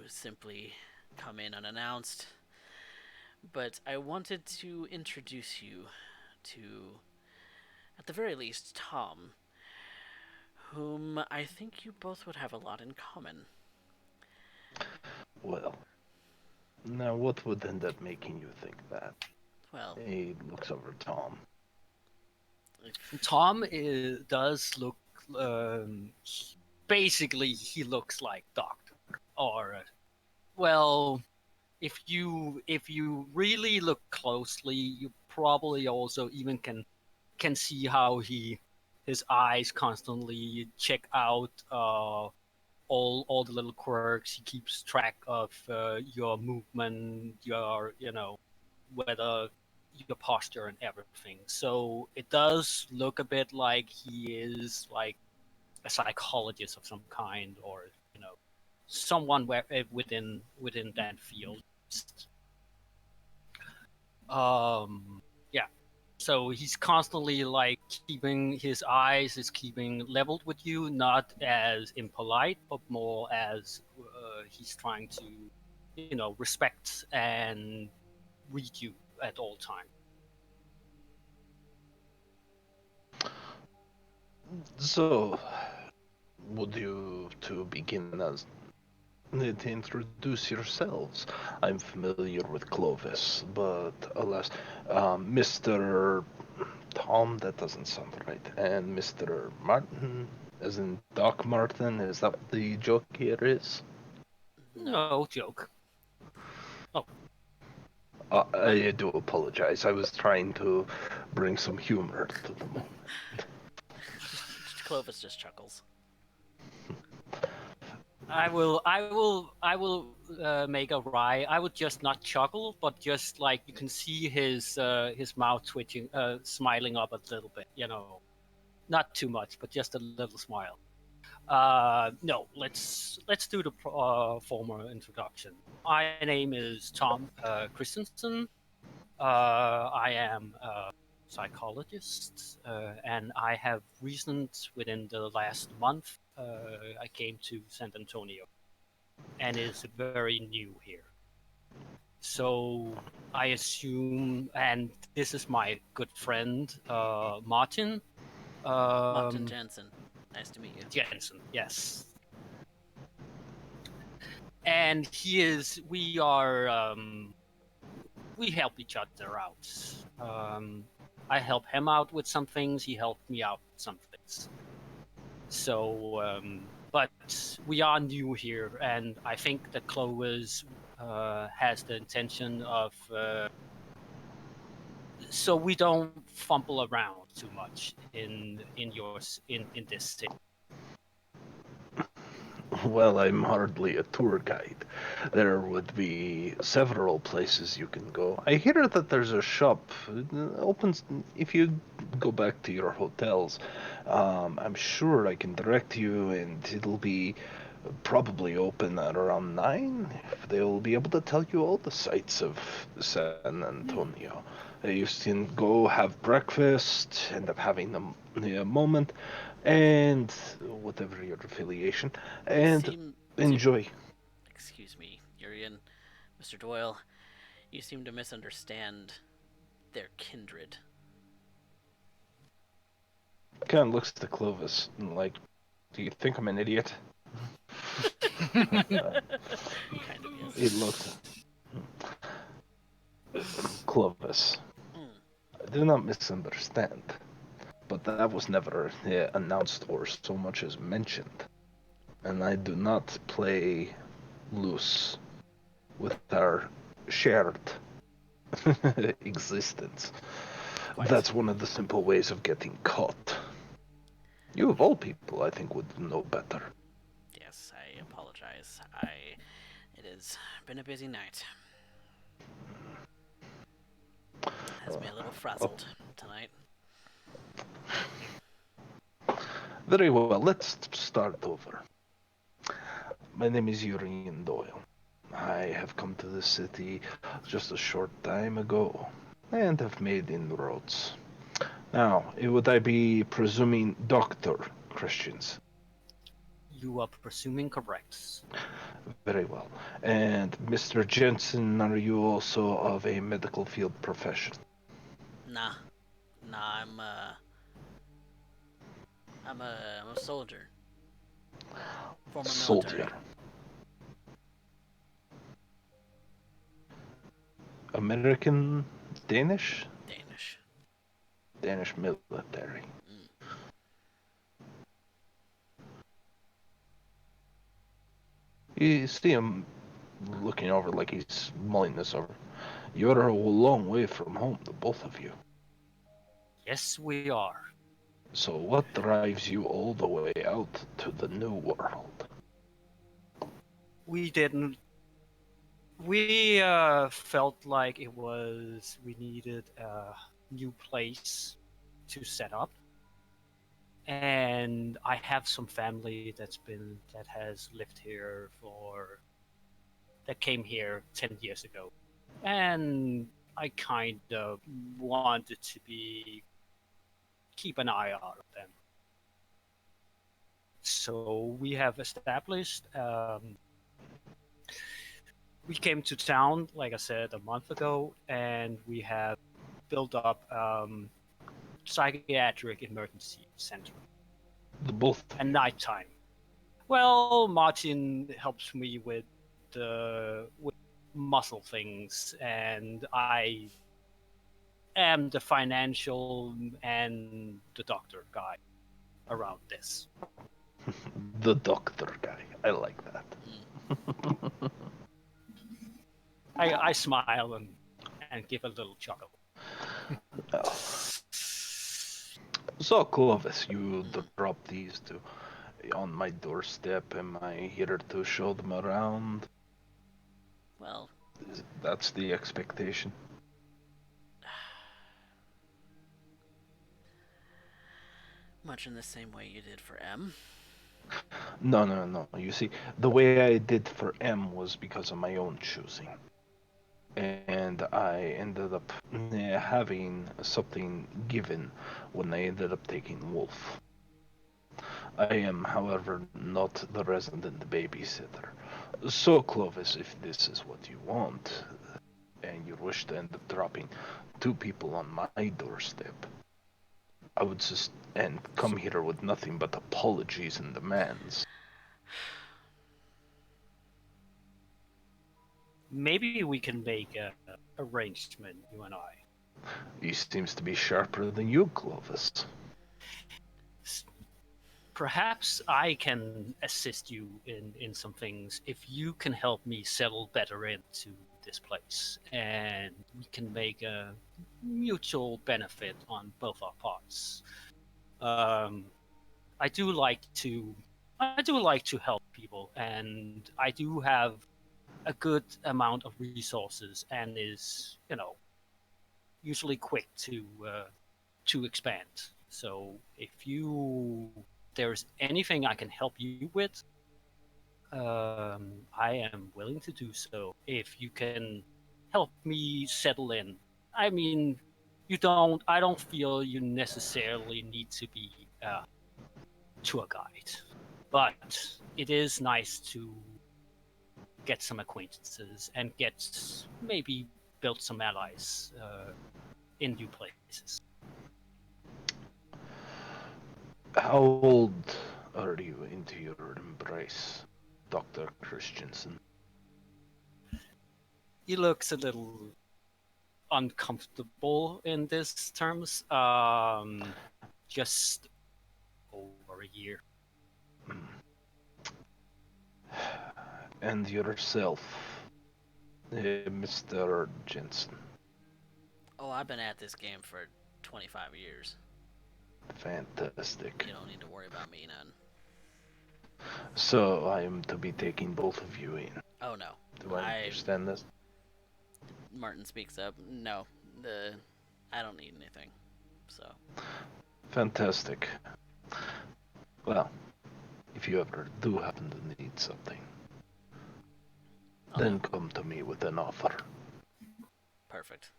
S1: simply come in unannounced, but I wanted to introduce you to, at the very least, Tom, whom I think you both would have a lot in common.
S2: Well, now what would end up making you think that?
S1: Well,
S2: He looks over Tom.
S3: Tom does look. Basically, he looks like Doctor, or well, if you really look closely, you probably also even can see how his eyes constantly check out all the little quirks. He keeps track of your movement, your whether your posture and everything. So it does look a bit like he is like a psychologist of some kind, or someone within that field. Yeah. So he's constantly keeping his eyes is keeping leveled with you, not as impolite, but more as he's trying to, respect and read you at all times.
S2: So, would you to begin as to introduce yourselves? I'm familiar with Clovis, but alas, Mr. Tom, that doesn't sound right. And Mr. Martin, as in Doc Martin, is that what the joke here is?
S3: No joke. Oh,
S2: I do apologize. I was trying to bring some humor to the moment.
S1: Clovis just chuckles.
S3: I will make a wry. I would just not chuckle, but just you can see his mouth twitching, smiling up a little bit. Not too much, but just a little smile. No, let's do the formal introduction. My name is Tom Christiansen. I am a psychologist, and I have recent within the last month. I came to San Antonio, and is very new here. So I assume, and this is my good friend Martin.
S1: Martin Jensen. Nice to meet you.
S3: Jensen, yes. And we are, we help each other out. I help him out with some things, he helped me out with some things. So, but we are new here, and I think that Clovis has the intention of, so we don't fumble around too much in this city.
S2: Well, I'm hardly a tour guide. There would be several places you can go. I hear that there's a shop opens if you go back to your hotels. I'm sure I can direct you, and it'll be probably open at around 9. They'll be able to tell you all the sights of San Antonio. You can go have breakfast, end up having the moment, and whatever your affiliation, and enjoy.
S1: Excuse me, Urien, Mr. Doyle. You seem to misunderstand their kindred.
S2: Kind of looks to Clovis and like, do you think I'm an idiot?
S1: Kind of, yes.
S2: He looks. Clovis. Do not misunderstand, but that was never announced or so much as mentioned. And I do not play loose with our shared existence.
S1: Quite.
S2: That's one of the simple ways of getting caught. You of all people, I think, would know better.
S1: Yes, I apologize. It has been a busy night. Has me a little
S2: Oh,
S1: frazzled tonight.
S2: very well, let's start over. My name is Urien Doyle. I have come to the city just a short time ago and have made inroads. Now, would I be presuming Dr. Christians?
S3: You are presuming correct.
S2: Very well. And Mr. Jensen, are you also of a medical field profession?
S1: Nah, nah, I'm a soldier. Former
S2: Soldier.
S1: military.
S2: American? Danish?
S1: Danish.
S2: Danish military.
S1: Mm.
S2: You see him looking over like he's mulling this over. You're a long way from home, the both of you.
S3: Yes, we are.
S2: So what drives you all the way out to the new world?
S3: We didn't. We felt like we needed a new place to set up, and I have some family that has lived here that came here 10 years ago, and I kind of wanted to be keep an eye out of them. So we have established. We came to town, like I said, a month ago, and we have built up psychiatric emergency center
S2: The both of
S3: at
S2: you.
S3: nighttime. Well, Martin helps me with muscle things, and I am the financial and the doctor guy around this.
S2: The doctor guy. I like that.
S1: Mm.
S3: I smile and give a little chuckle.
S2: Oh. So, Clovis, you
S1: Mm.
S2: drop these two on my doorstep. Am I here to show them around?
S1: Well,
S2: That's the expectation.
S1: much in the same way you did for M.
S2: No, no, no. You see, the way I did for M was because of my own choosing. And I ended up having something given when I ended up taking Wolf. I am, however, not the resident babysitter. So, Clovis, if this is what you want, and you wish to end up dropping two people on my doorstep, I would just and come here with nothing but apologies and demands.
S3: Maybe we can make a arrangement, you and I.
S2: He seems to be sharper than you, Clovis.
S3: Perhaps I can assist you in some things if you can help me settle better into this place, and we can make a mutual benefit on both our parts. Um, I do like to I do like to help people, and I do have a good amount of resources, and is usually quick to expand. So if there's anything I can help you with, I am willing to do so. If you can help me settle in, I mean, I don't feel you necessarily need to be a tour guide, but it is nice to get some acquaintances and get maybe build some allies in new places.
S2: How old are you into your embrace, Dr. Christiansen?
S3: He looks a little uncomfortable in these terms. Just over a year.
S2: And yourself, Mr. Jensen.
S1: Oh, I've been at this game for 25 years.
S2: Fantastic.
S1: You don't need to worry about me none.
S2: So I am to be taking both of you in.
S1: Oh no.
S2: Do I understand this?
S1: Martin speaks up. No, I don't need anything. So.
S2: Fantastic. Well, if you ever do happen to need something, then come to me with an offer.
S1: Perfect.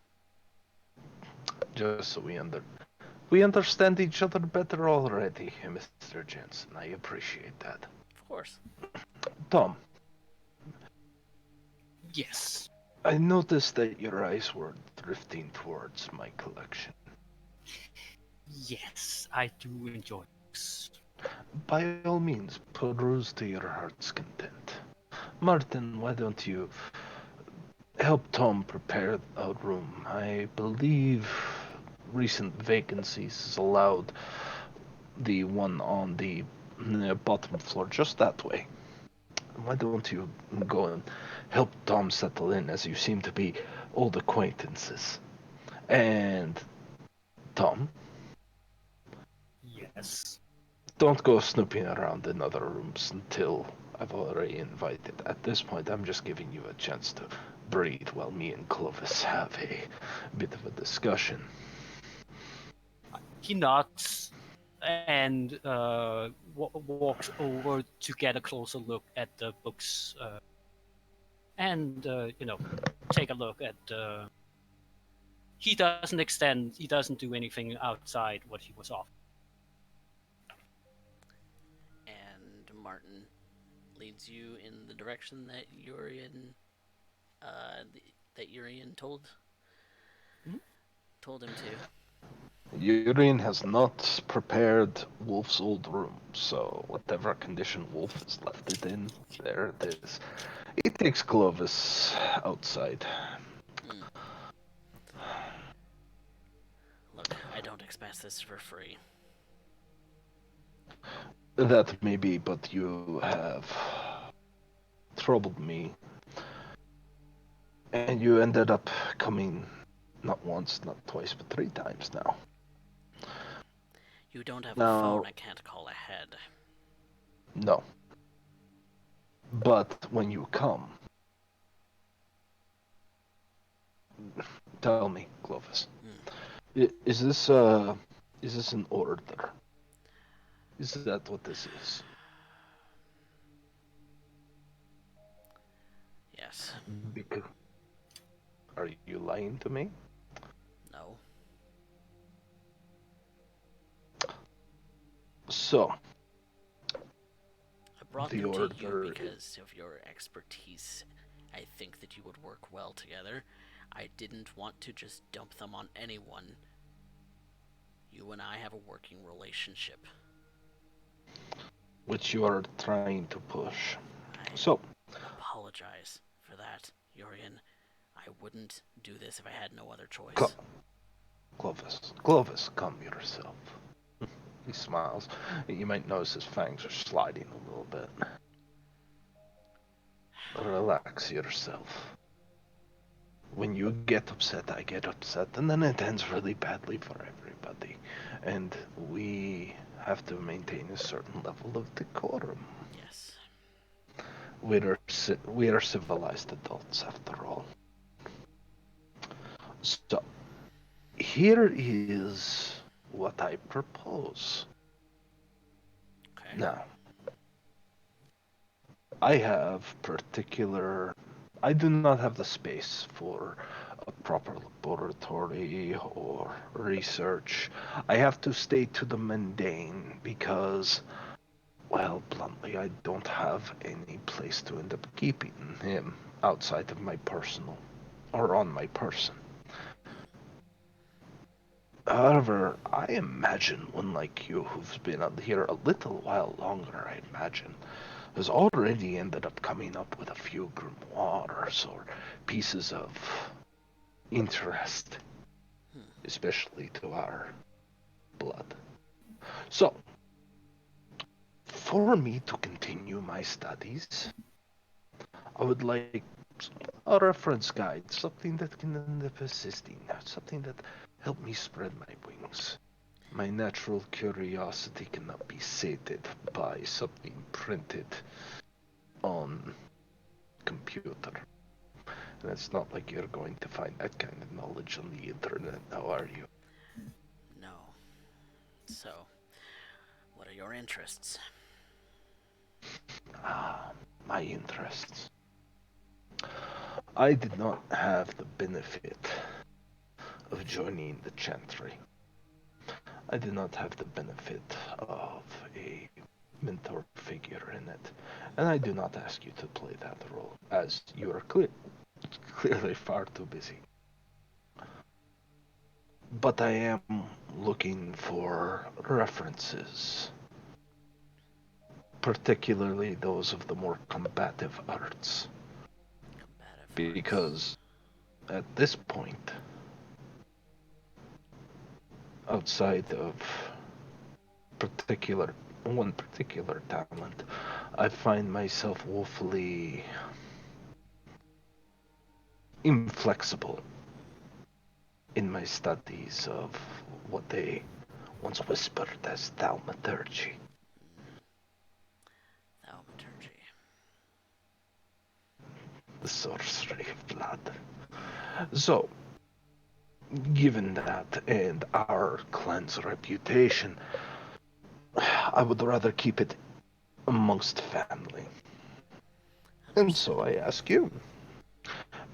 S2: Just so we understand each other better already, Mr. Jensen. I appreciate that.
S1: Of course.
S2: Tom,
S3: Yes.
S2: I noticed that your eyes were drifting towards my collection.
S3: Yes, I do enjoy books.
S2: By all means, peruse to your heart's content. Martin, why don't you help Tom prepare a room? I believe recent vacancies has allowed the one on the bottom floor just that way. Why don't you go and help Tom settle in, as you seem to be old acquaintances? And Tom,
S3: Yes.
S2: don't go snooping around in other rooms until I've already invited. At this point, I'm just giving you a chance to breathe while me and Clovis have a bit of a discussion.
S3: He nods and walks over to get a closer look at the books and take a look at. He doesn't extend. He doesn't do anything outside what he was off.
S1: And Martin leads you in the direction that Urien,
S3: Mhm.
S1: told him to.
S2: Urien has not prepared Wolf's old room, so whatever condition Wolf has left it in, there it is. He takes Clovis outside.
S1: Mm. Look, I don't expect this for free.
S2: That may be, but you have troubled me. And you ended up coming not once, not twice, but 3 times now.
S1: You don't have a phone.
S2: Now,
S1: I can't call ahead.
S2: no. But when you come, tell me, Clovis, is this an order? Is that what this is?
S1: Yes.
S2: Because are you lying to me?
S1: No.
S2: So,
S1: I brought
S2: the
S1: them to you
S2: order
S1: because of your expertise. I think that you would work well together. I didn't want to just dump them on anyone. You and I have a working relationship.
S2: which you are trying to push.
S1: I
S2: So,
S1: apologize for that, Urien. I wouldn't do this if I had no other
S2: come,
S1: choice.
S2: Clovis, come yourself. He smiles. You might notice his fangs are sliding a little bit. Relax yourself. When you get upset, I get upset, and then it ends really badly for everybody. And we have to maintain a certain level of decorum.
S1: Yes.
S2: We are civilized adults, after all. So, here is what I propose.
S1: Okay.
S2: Now, I have particular. I do not have the space for a proper laboratory or research. I have to stay to the mundane because, well, bluntly, I don't have any place to end up keeping him outside of my personal or on my person. However, I imagine one like you who's been out here a little while longer, I imagine, has already ended up coming up with a few grimoires or pieces of interest, especially to our blood. So, for me to continue my studies, I would like A reference guide, something that can end up assisting, something that helped me spread my wings. My natural curiosity cannot be sated by something printed on computer. And it's not like you're going to find that kind of knowledge on the internet now, are you?
S1: No. So, what are your interests?
S2: My interests. I did not have the benefit of joining the Chantry. I did not have the benefit of a mentor figure in it, and I do not ask you to play that role, as you are clearly far too busy. But I am looking for references, particularly those of the more combative arts,
S1: Combative arts.
S2: because at this point, outside of one particular talent, I find myself woefully inflexible in my studies of what they once whispered as thaumaturgy.
S1: Thaumaturgy.
S2: The sorcery of blood. So, given that and our clan's reputation, I would rather keep it amongst family. And so I
S1: Understandable.
S2: ask you,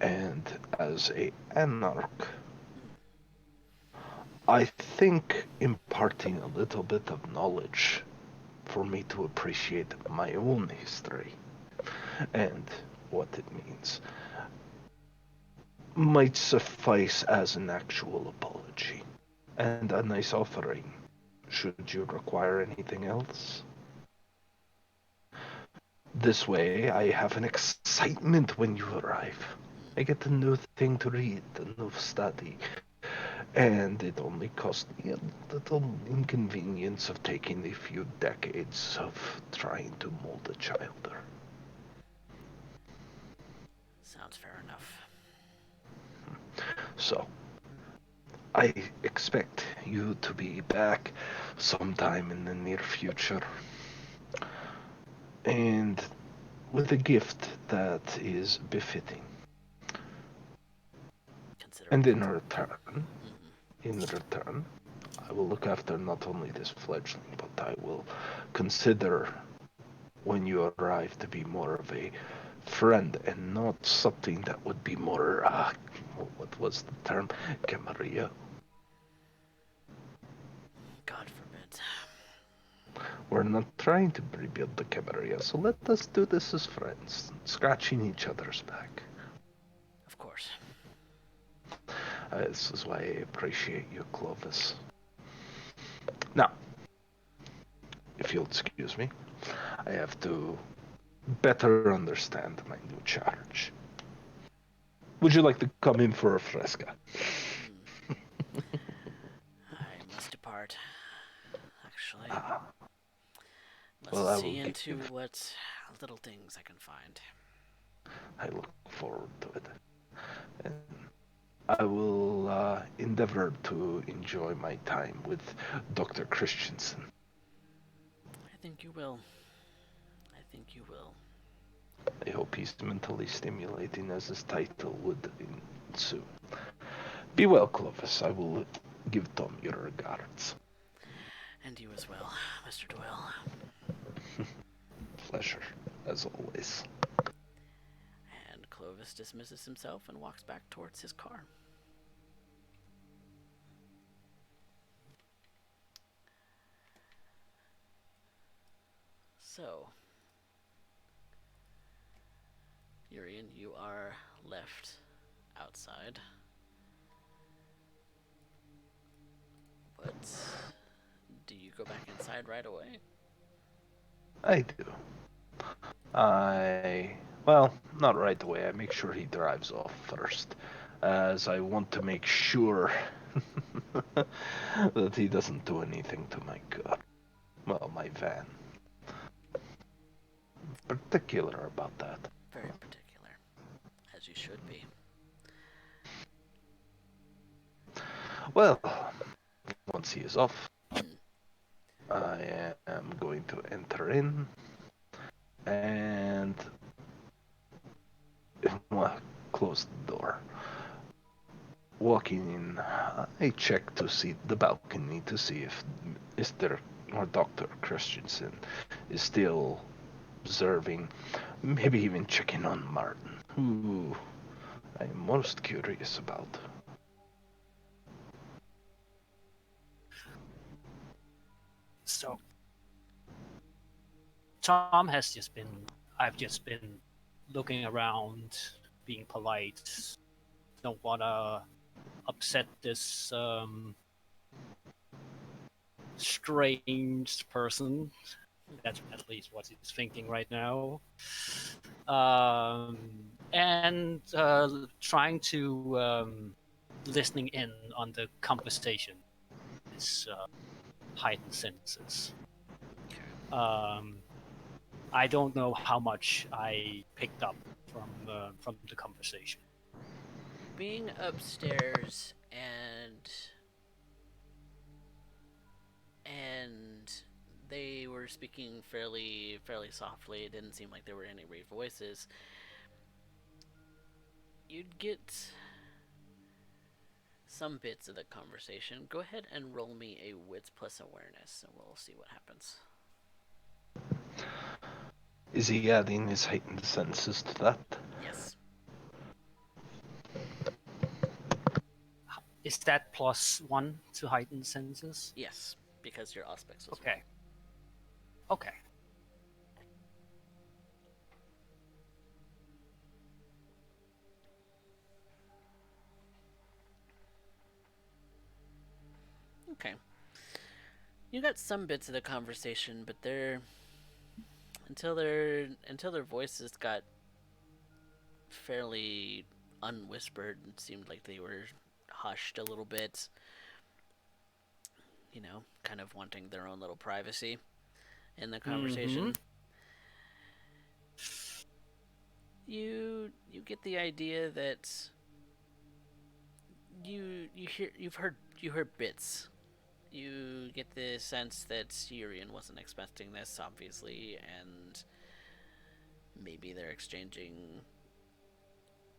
S2: and as a anarch, I think imparting a little bit of knowledge for me to appreciate my own history and what it means might suffice as an actual apology and a nice offering, should you require anything else. This way, I have an excitement when you arrive. I get a new thing to read, a new study, and it only cost me a little inconvenience of taking a few decades of trying to mold a child.
S1: Sounds fair enough.
S2: So, I expect you to be back sometime in the near future, and with a gift that is befitting. And
S1: Considerably.
S2: in return, I will look after not only this fledgling, but I will consider when you arrive to be more of a friend and not something that would be more, what was the term? Camarilla.
S1: God forbid.
S2: We're not trying to rebuild the Camarilla, so let us do this as friends, scratching each other's back.
S1: Of course.
S2: This is why I appreciate you, Clovis. Now, if you'll excuse me, I have to better understand my new charge. Would you like to come in for a fresca?
S1: I must depart. Actually,
S2: Well,
S1: must
S2: I
S1: see
S2: will
S1: into
S2: give.
S1: what little things I can find.
S2: I look forward to it. And I will endeavor to enjoy my time with Dr. Christiansen.
S1: I think you will. I think you will.
S2: I hope he's mentally stimulating as his title would ensue. Be well, Clovis. I will give Tom your regards.
S1: And you as well, Mr. Doyle.
S2: Pleasure, as always.
S1: And Clovis dismisses himself and walks back towards his car. So, Urien, you are left outside. But do you go back inside right away?
S2: I do. Not right away. I make sure he drives off first, as I want to make sure that he doesn't do anything to my car. Well, my van. Particular about that.
S1: Very particular, As you should be.
S2: Well, once he is off,
S1: Hmm.
S2: I am going to enter in and well, close the door. Walking in, I check to see the balcony to see if Mr. or Dr. Christiansen is still observing, maybe even checking on Martin, who I am most curious about.
S3: So Tom has just been. I've just been looking around, being polite. Don't wanna upset this strange person. That's at least what he's thinking right now. Um, and trying to listening in on the conversation. His heightened senses. Um, I don't know how much I picked up from the conversation.
S1: Being upstairs and they were speaking fairly softly. It didn't seem like there were any real voices. You'd get some bits of the conversation. Go ahead and roll me a wits plus awareness, and we'll see what happens.
S2: Is he adding his heightened senses to that?
S1: Yes.
S3: Is that +1 to heightened senses?
S1: Yes, because your aspects was
S3: Okay. Okay.
S1: okay. You got some bits of the conversation, but they're until their voices got fairly unwhispered. It seemed like they were hushed a little bit. Kind of wanting their own little privacy in the conversation.
S3: Mm-hmm.
S1: You get the idea that you heard bits. You get the sense that Urien wasn't expecting this, obviously, and maybe they're exchanging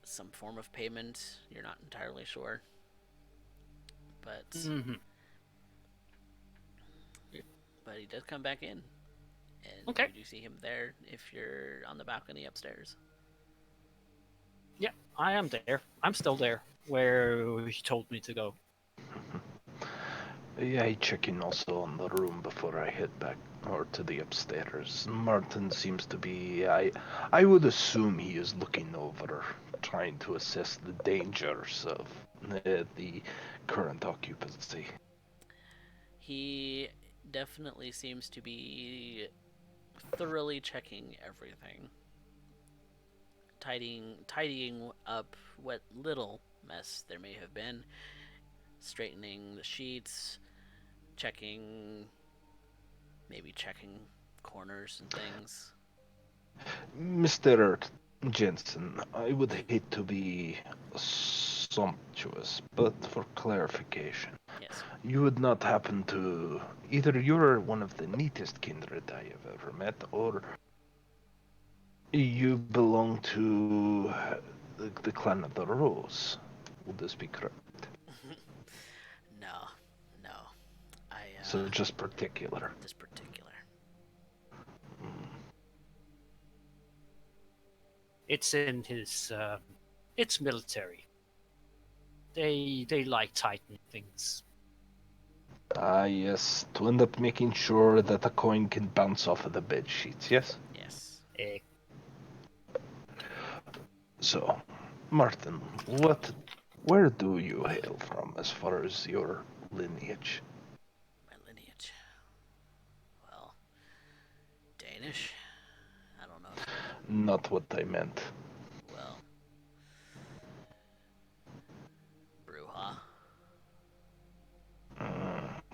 S1: some form of payment. You're not entirely sure, but
S3: Mm-hmm.
S1: but he does come back in, and
S3: Okay.
S1: you do see him there if you're on the balcony upstairs.
S3: Yeah, I am there. I'm still there where he told me to go.
S2: Yeah, I check in also on the room before I head back or to the upstairs. Martin seems to be. I would assume he is looking over, trying to assess the dangers of the current occupancy.
S1: He definitely seems to be thoroughly checking everything, tidying up what little mess there may have been, straightening the sheets, maybe checking corners and things.
S2: Mr. Jensen, I would hate to be sumptuous, but for clarification,
S1: Yes.
S2: you would not happen to. Either you're one of the neatest kindred I have ever met, or you belong to the clan of the Rose. Would this be correct?
S1: No, no. I
S2: So just particular.
S1: this particular.
S3: It's in his. It's military. They like tightening things.
S2: Ah, yes, to end up making sure that a coin can bounce off of the bed sheets, yes?
S1: Yes.
S3: Eh,
S2: So, Martin, where do you hail from as far as your lineage?
S1: My lineage. Well, Danish. I don't know if
S2: Not what I meant.
S1: well, Bruja.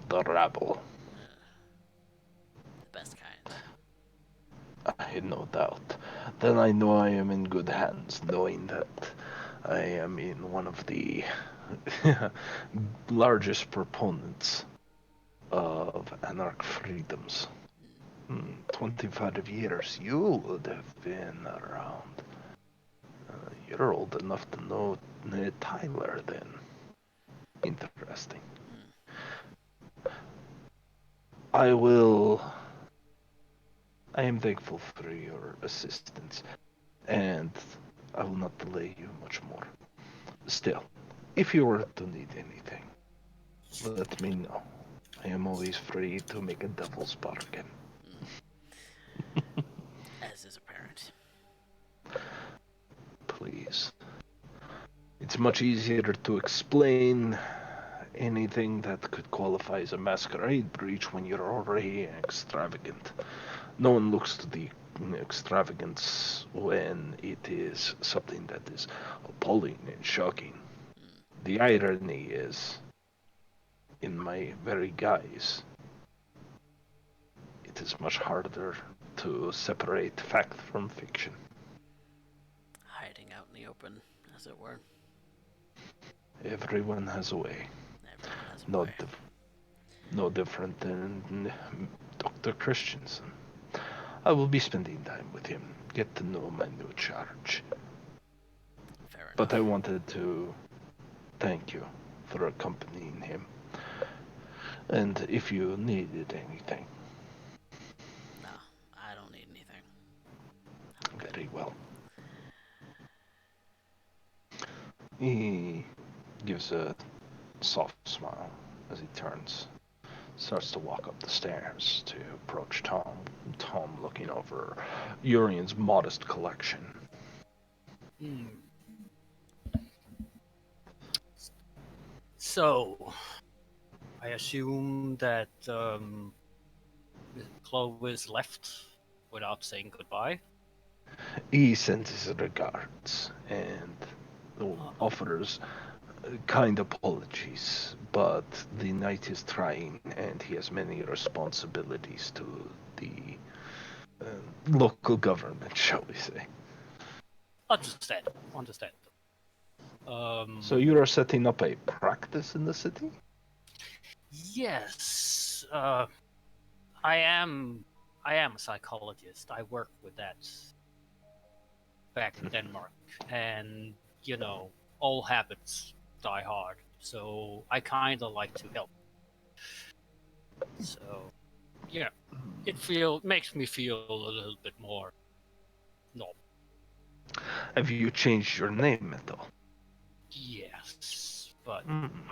S2: The rabble.
S1: The best kind.
S2: I had no doubt. Then I know I am in good hands, knowing that I am in one of the largest proponents of anarch freedoms. 25 years, you would have been around. You're old enough to know Tyler then. Interesting. I will. I am thankful for your assistance, and I will not delay you much more. Still, if you were to need anything, let me know. I am always free to make a devil's bargain.
S1: As is apparent.
S2: Please. It's much easier to explain anything that could qualify as a masquerade breach when you're already extravagant. No one looks to the extravagance when it is something that is appalling and shocking. The irony is, in my very guise, it is much harder to separate fact from fiction.
S1: Hiding out in the open, as it were.
S2: Everyone has a way.
S1: Everyone has a
S2: No,
S1: way.
S2: no different than Dr. Christiansen. I will be spending time with him, get to know my new charge.
S1: Fair enough.
S2: But I wanted to thank you for accompanying him. And if you needed anything.
S1: No, I don't need anything.
S2: Very well. He gives a soft smile as he starts to walk up the stairs to approach Tom. Tom looking over Urien's modest collection.
S3: Hmm. So, I assume that Clovis left without saying goodbye.
S2: He sends his regards and offers kind apologies, but the night is trying and he has many responsibilities to the uh, local government, shall we say.
S3: Understand.
S2: So you are setting up a practice in the city?
S3: Yes. I am a psychologist. I work with that back in Denmark, and all habits die hard. So I kind of like to help. So yeah, makes me feel a little bit more normal.
S2: Have you changed your name at all?
S3: Yes, but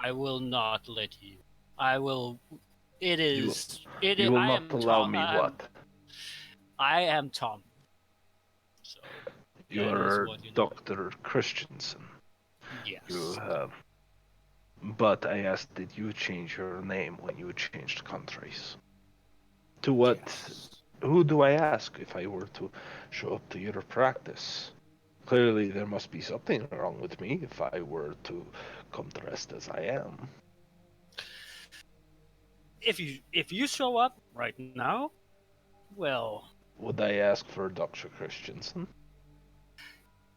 S3: I will not let you. I will. It
S2: You
S3: is. It.
S2: you will
S3: I
S2: not
S3: am
S2: allow
S3: Tom.
S2: me what?
S3: I am Tom. So
S2: You
S3: that is
S2: are
S3: what you know.
S2: Dr. Christiansen. You
S3: Yes.
S2: have. But I asked, did you change your name when you changed countries? To what?
S3: Yes.
S2: Who do I ask if I were to show up to your practice? Clearly, there must be something wrong with me if I were to come dressed as I am.
S3: If you show up right now, well,
S2: Would I ask for Dr. Christiansen?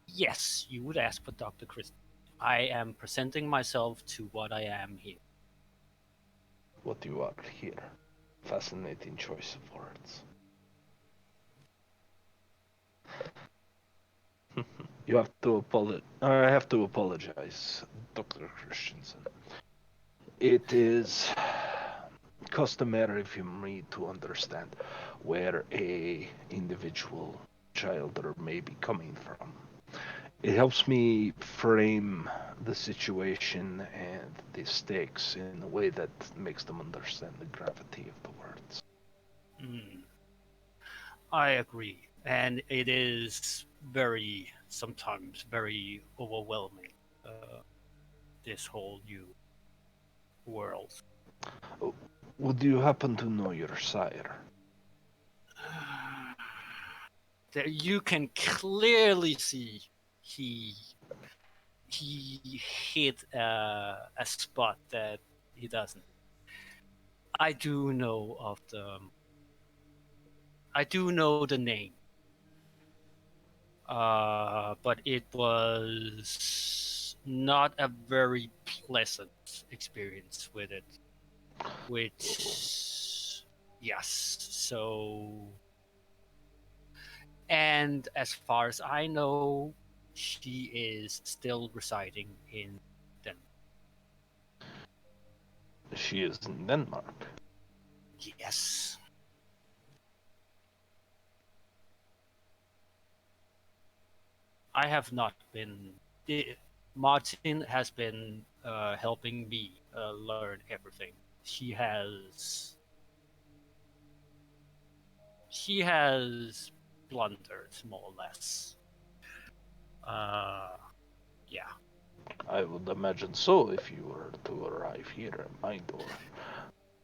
S3: yes, you would ask for Dr. Chris. I am presenting myself to what I am here.
S2: What you are here. Fascinating choice of words. You have to apologize. I have to apologize, Dr. Christensen. It is customary for me to understand where a individual child may be coming from. It helps me frame the situation and the stakes in a way that makes them understand the gravity of the words.
S3: Mm, I agree, and it is sometimes very overwhelming. Uh, this whole new world.
S2: Would you happen to know your sire?
S3: There you can clearly see he he hit a spot that he doesn't. I do know I do know the name. but it was not a very pleasant experience with it. Which, yes, so, and as far as I know, she is still residing in Denmark.
S2: She is in Denmark.
S3: Yes. I have not been. Martin has been helping me learn everything. She has blundered more or less. Uh, yeah.
S2: I would imagine so if you were to arrive here at my door.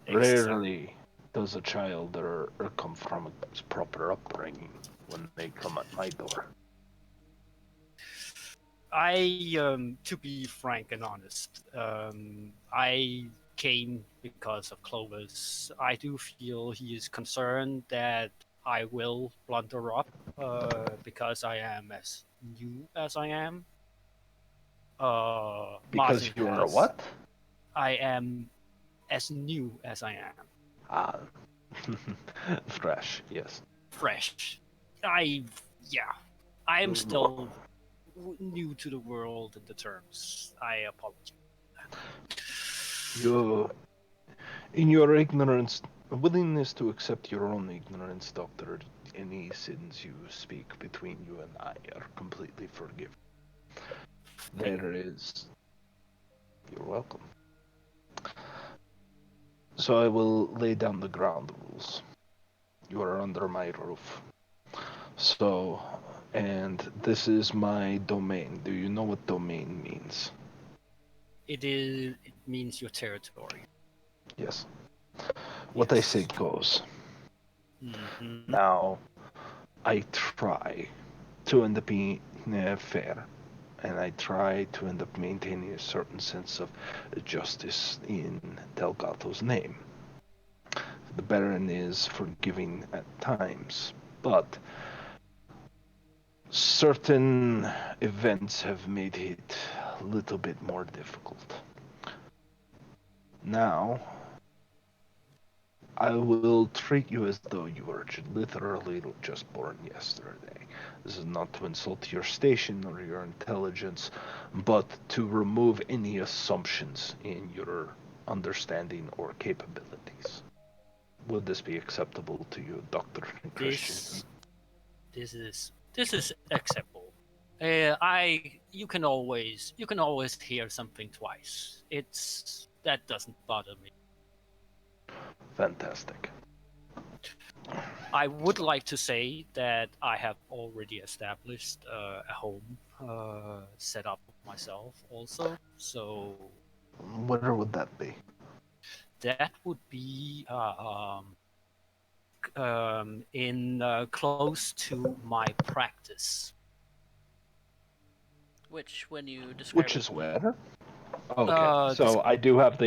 S3: Exactly.
S2: Rarely does a child or come from a proper upbringing when they come at my door.
S3: To be frank and honest, I came because of Clovis. I do feel he is concerned that I will blunder up because I am as new as I am.
S2: Because
S3: Martin
S2: you are a
S3: has.
S2: what?
S3: I am as new as I am.
S2: Ah, fresh, yes.
S3: Fresh. Yeah. I am still new to the world and the terms. I apologize.
S2: You, in your ignorance, willingness to accept your own ignorance, Doctor, any sins you speak between you and I are completely forgiven.
S3: Thank
S2: There is. You're welcome. So I will lay down the ground rules. You are under my roof. So, and this is my domain. Do you know what domain means?
S3: It means your territory.
S2: Yes. What I say
S3: Yes.
S2: goes.
S3: Mm-hmm.
S2: Now, I try to end up being fair, and I try to end up maintaining a certain sense of justice in Delgato's name. The Baron is forgiving at times, but certain events have made it a little bit more difficult. Now, I will treat you as though you were literally just born yesterday. This is not to insult your station or your intelligence, but to remove any assumptions in your understanding or capabilities. Would this be acceptable to you, Dr. Christiansen?
S3: This this is acceptable. I you can always hear something twice. That doesn't bother me.
S2: Fantastic.
S3: I would like to say that I have already established a home set up myself also. So
S2: Where would that be?
S3: that would be in close to my practice.
S1: Which, when you describe
S2: Which
S1: it,
S2: is where? Okay,
S3: This
S2: so I do have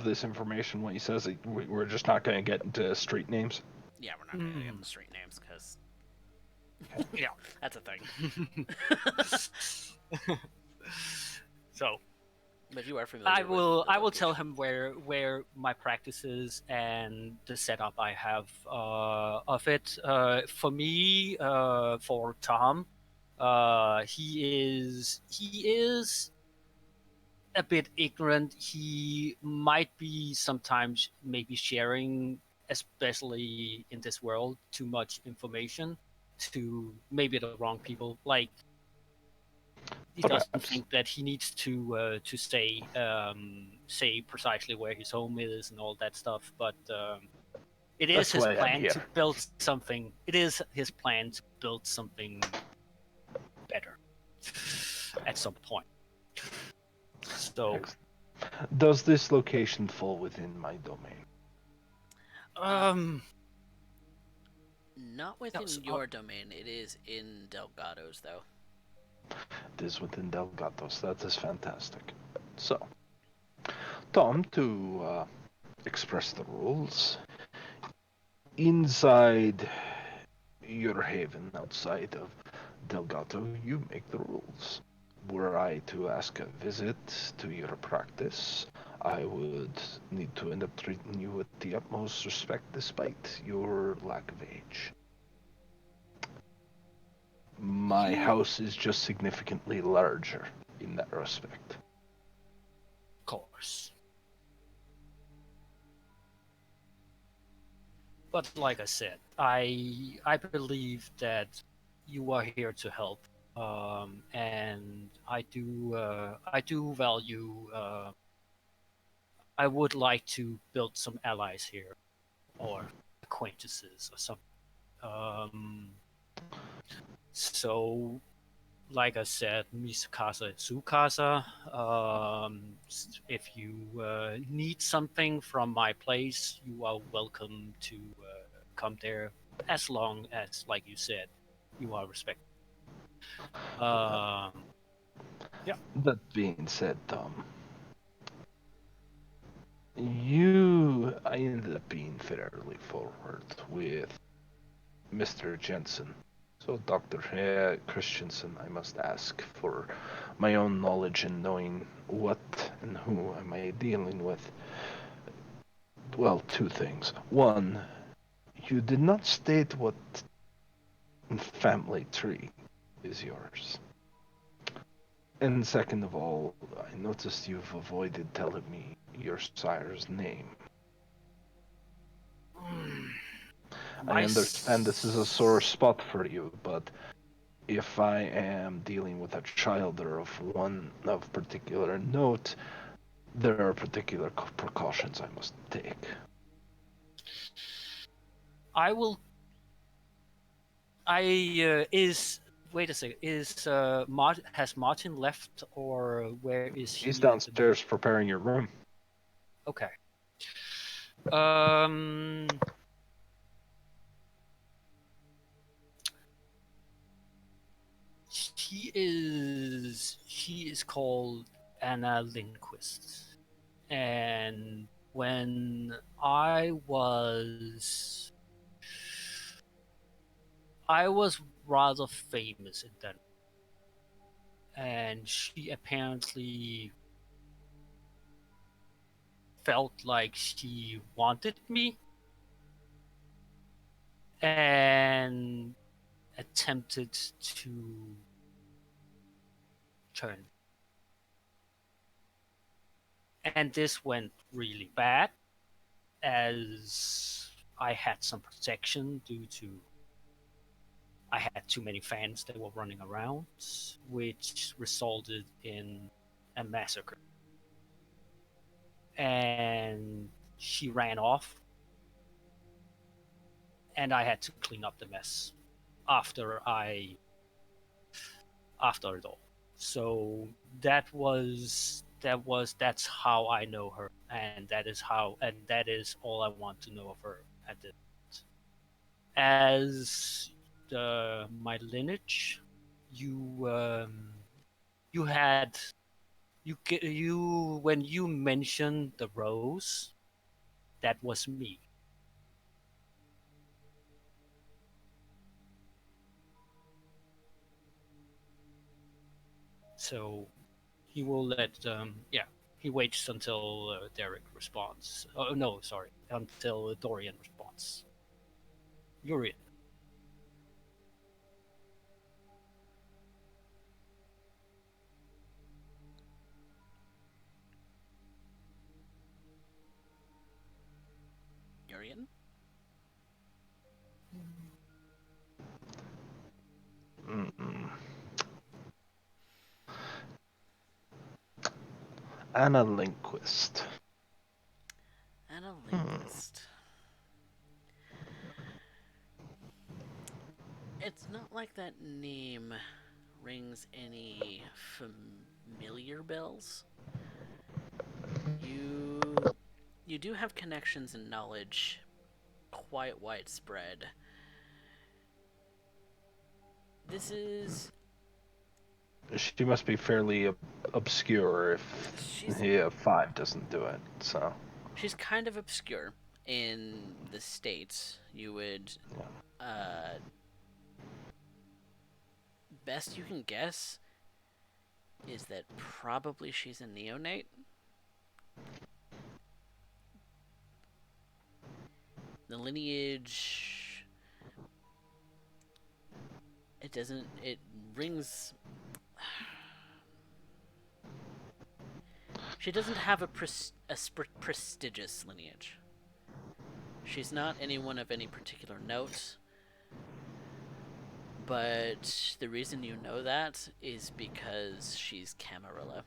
S2: this information when he says it. We're just not going to get into street names.
S1: yeah, we're not gonna get into street names because
S3: yeah.
S1: that's a thing.
S3: So
S1: But you are familiar with the
S3: I will tell
S1: location.
S3: him where my practice is and the setup I have of it. For me, for Tom, he is a bit ignorant. He might be sometimes maybe sharing, especially in this world, too much information to maybe the wrong people. Like he doesn't
S2: Perhaps.
S3: think that he needs to say precisely where his home is and all that stuff. But it is
S2: That's
S3: his
S2: why I'm
S3: plan
S2: here.
S3: to build something. It is his plan to build something better at some point. So
S2: Does this location fall within my domain?
S1: Uh,
S3: um
S1: Not
S3: no, so,
S1: within your domain. It is in Delgado's, though.
S2: It is within Delgatos. That is fantastic. So, Tom, to express the rules, inside your haven, outside of Delgado, you make the rules. Were I to ask a visit to your practice, I would need to end up treating you with the utmost respect despite your lack of age. My
S3: You,
S2: house is just significantly larger in that respect.
S3: of course. But like I said, I believe that you are here to help, and I do value. I would like to build some allies here, or acquaintances, or something. Um, so, like I said, Misakasa is Sukasa. If you need something from my place, you are welcome to come there, as long as, like you said, you are respected. Um, yeah.
S2: That being said, Tom, I ended up being fairly forward with Mr. Jensen. So, Dr. Christiansen, I must ask for my own knowledge in knowing what and who am I dealing with. Well, two things. One, you did not state what family tree is yours. And second of all, I noticed you've avoided telling me your sire's name. I
S3: My
S2: understand this is a sore spot for you, but if I am dealing with a child or of one of particular note, there are particular precautions I must take.
S3: I will. I is. Wait a second. Has Martin left, or where is
S2: He's
S3: he at the moment?
S2: downstairs preparing your room.
S3: Okay. Um. She is called Anna Lindquist, and when I was rather famous in Denmark, and she apparently felt like she wanted me and attempted to turn. And this went really bad, as I had some protection due to I had too many fans that were running around, which resulted in a massacre. And she ran off, and I had to clean up the mess after after it all. So that's how I know her, and that is all I want to know of her at this point. As my lineage, you you had you when you mentioned the rose, that was me. So he will let yeah, he waits until Derek responds. Oh no, sorry, until Dorian responds. Urien.
S1: Urien?
S2: Mm-mm. Anna Lindquist.
S1: Anna
S2: Hmm.
S1: Lindquist. It's not like that name rings any familiar bells. You you do have connections and knowledge quite widespread. This is
S2: She must be fairly obscure if
S1: she's
S2: yeah, 5 doesn't do it, so.
S1: she's kind of obscure in the states. You would
S2: Yeah.
S1: uh best you can guess is that probably she's a neonate. The lineage, it doesn't, it rings. She doesn't have a prestigious lineage. She's not anyone of any particular note, but the reason you know that is because she's Camarilla.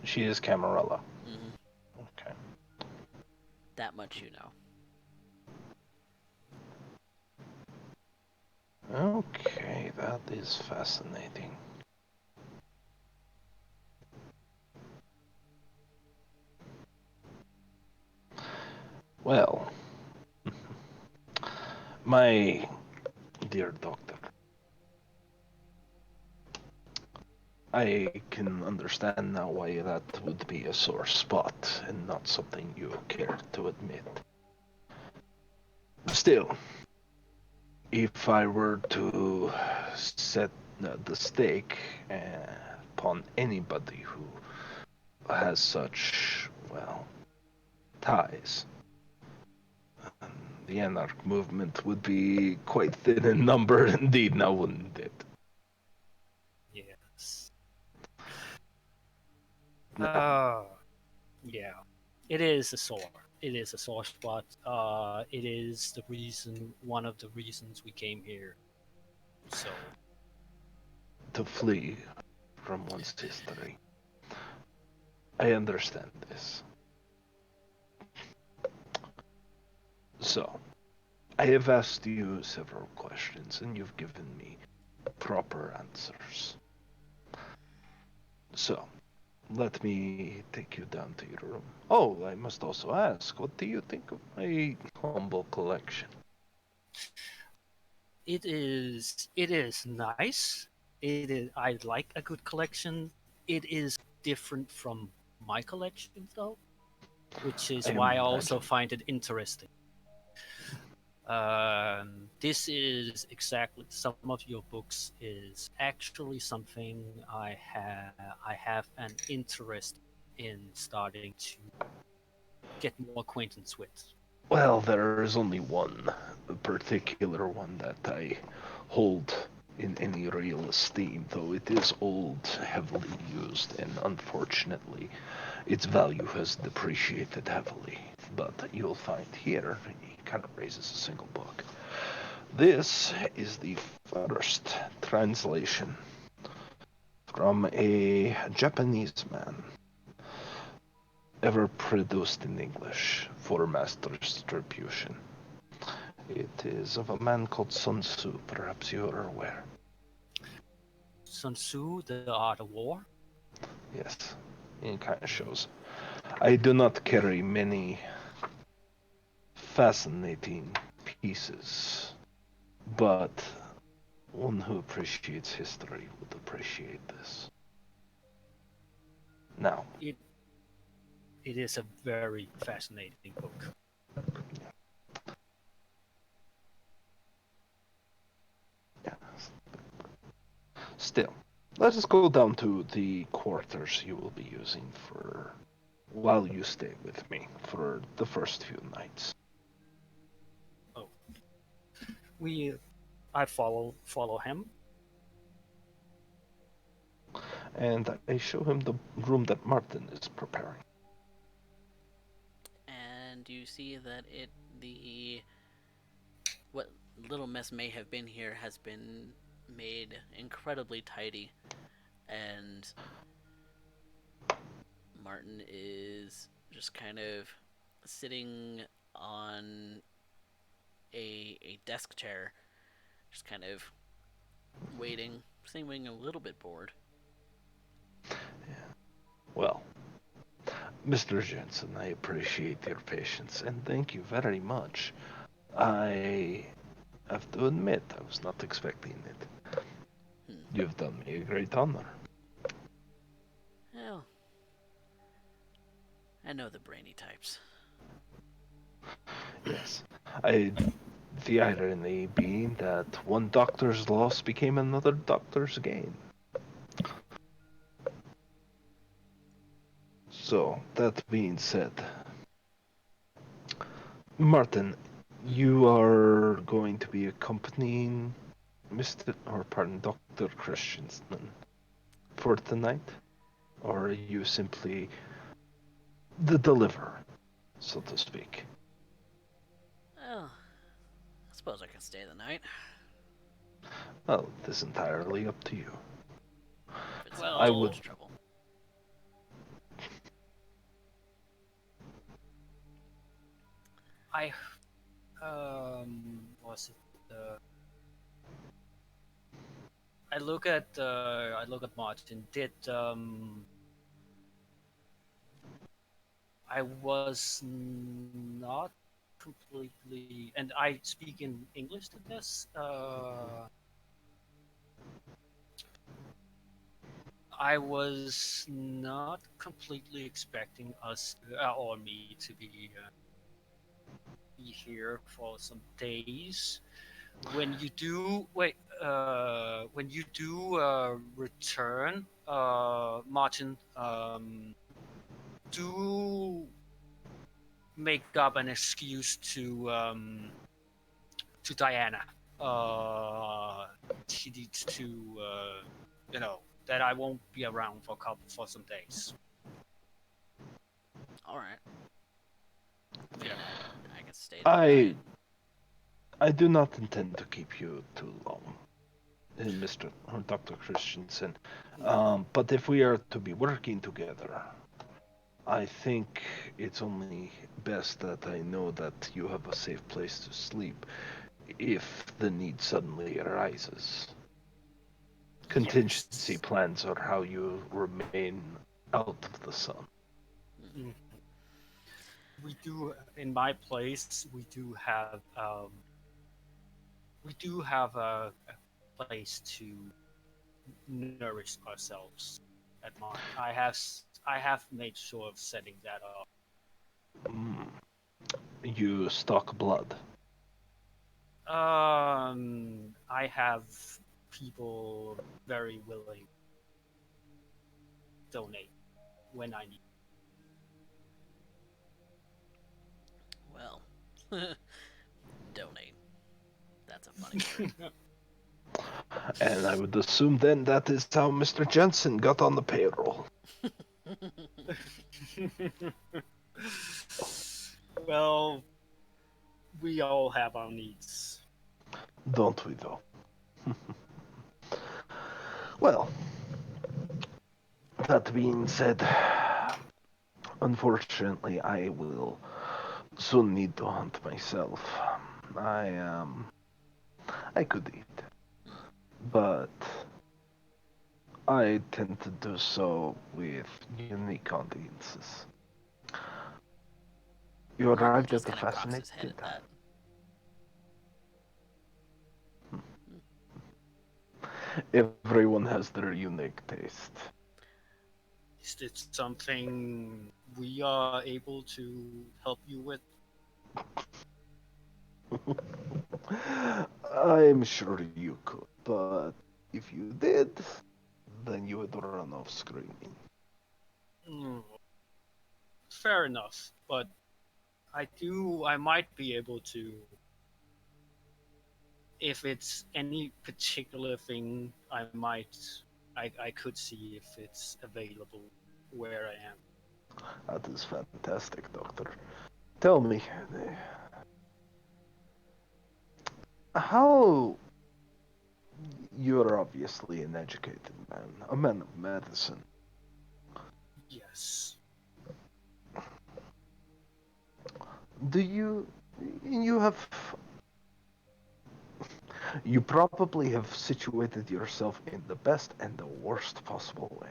S2: She is Camarilla.
S1: Mm-hmm.
S2: Okay.
S1: That much you know.
S2: Okay, that is fascinating. Well, my dear doctor, I can understand now why that would be a sore spot and not something you care to admit. Still, if I were to set the stake upon anybody who has such, well, ties, the anarch movement would be quite thin in number indeed, now wouldn't it?
S3: Yes.
S2: Now,
S3: Yeah. It is a sore. It is a sore spot. It is the reason, one of the reasons we came here. So,
S2: to flee from one's history. I understand this. So, I have asked you several questions, and you've given me proper answers. So, let me take you down to your room. Oh, I must also ask, what do you think of my humble collection?
S3: it is nice. It is. I like a good collection. It is different from my collection, though, which
S2: I
S3: is why I also
S2: imagine.
S3: find it interesting. This is exactly, some of your books is actually something I have an interest in starting to get more acquaintance with.
S2: Well, there is only one particular one that I hold in any real esteem, though it is old, heavily used, and unfortunately, its value has depreciated heavily. But you'll find here, he kind of raises a single book. This is the first translation from a Japanese man ever produced in English for mass distribution. It is of a man called Sun Tzu, perhaps you are aware.
S3: Sun Tzu, The Art of War.
S2: Yes, it kind of shows. I do not carry many fascinating pieces, but one who appreciates history would appreciate this. Now,
S3: It it is a very fascinating book.
S2: yeah, still, let us go down to the quarters you will be using for while you stay with me for the first few nights.
S3: Oh, we I follow him.
S2: And I show him the room that Martin is preparing.
S1: And you see that the what little mess may have been here has been made incredibly tidy, and Martin is just kind of sitting on a desk chair, just kind of waiting, seeming a little bit bored.
S2: Well, Mr. Jensen, I appreciate your patience and thank you very much. I have to admit, I was not expecting it.
S1: Hmm.
S2: You've done me a great honor.
S1: Well, I know the brainy types.
S2: Yes, I The irony being that one doctor's loss became another doctor's gain. So, that being said, Martin, you are going to be accompanying Dr. Christiansen for tonight? Or are you simply the deliverer, so to speak?
S1: Well, I suppose I can stay the night.
S2: Well, it is entirely up to you.
S1: If it saves
S2: I
S1: too
S2: would.
S3: Well,
S1: much trouble.
S3: I was it? I look at Martin. Did I was not completely, and I speak in English to this. I was not completely expecting us or me to be here for some days. When you do wait, when you do return, Martin, do make up an excuse to Diana. Uh, she needs to, that I won't be around for some days.
S1: All right. I mean,
S3: Yeah.
S1: I can stay
S2: I
S1: tonight.
S2: I do not intend to keep you too long, Mr. or Dr. Christensen. But if we are to be working together, I think it's only best that I know that you have a safe place to sleep if the need suddenly arises. Contingency
S3: Yes.
S2: plans are how you remain out of the sun.
S3: Mm. We do in my place. We do have a place to nourish ourselves at mine. I have made sure of setting that up.
S2: Mm. You stock blood.
S3: I have people very willing to donate when I need.
S1: Well, donate. That's a funny word.
S2: And I would assume then that is how Mr. Jensen got on the payroll.
S3: Well, we all have our needs.
S2: Don't we though? Well, that being said, unfortunately I will soon need to hunt myself. I I could eat, but I tend to do so with unique audiences. You
S1: Martin
S2: arrived
S1: just
S2: at a
S1: kind of cocks his head
S2: fascinating
S1: at
S2: time.
S1: that.
S2: Everyone has their unique taste.
S3: Is it something we are able to help you with?
S2: I'm sure you could, but if you did, then you would run off screaming.
S3: Mm, fair enough, but I might be able to, if it's any particular thing, I could see if it's available where I am.
S2: That is fantastic, Doctor. Tell me, how you're obviously an educated man, a man of medicine.
S3: Yes.
S2: Do you have you probably have situated yourself in the best and the worst possible way,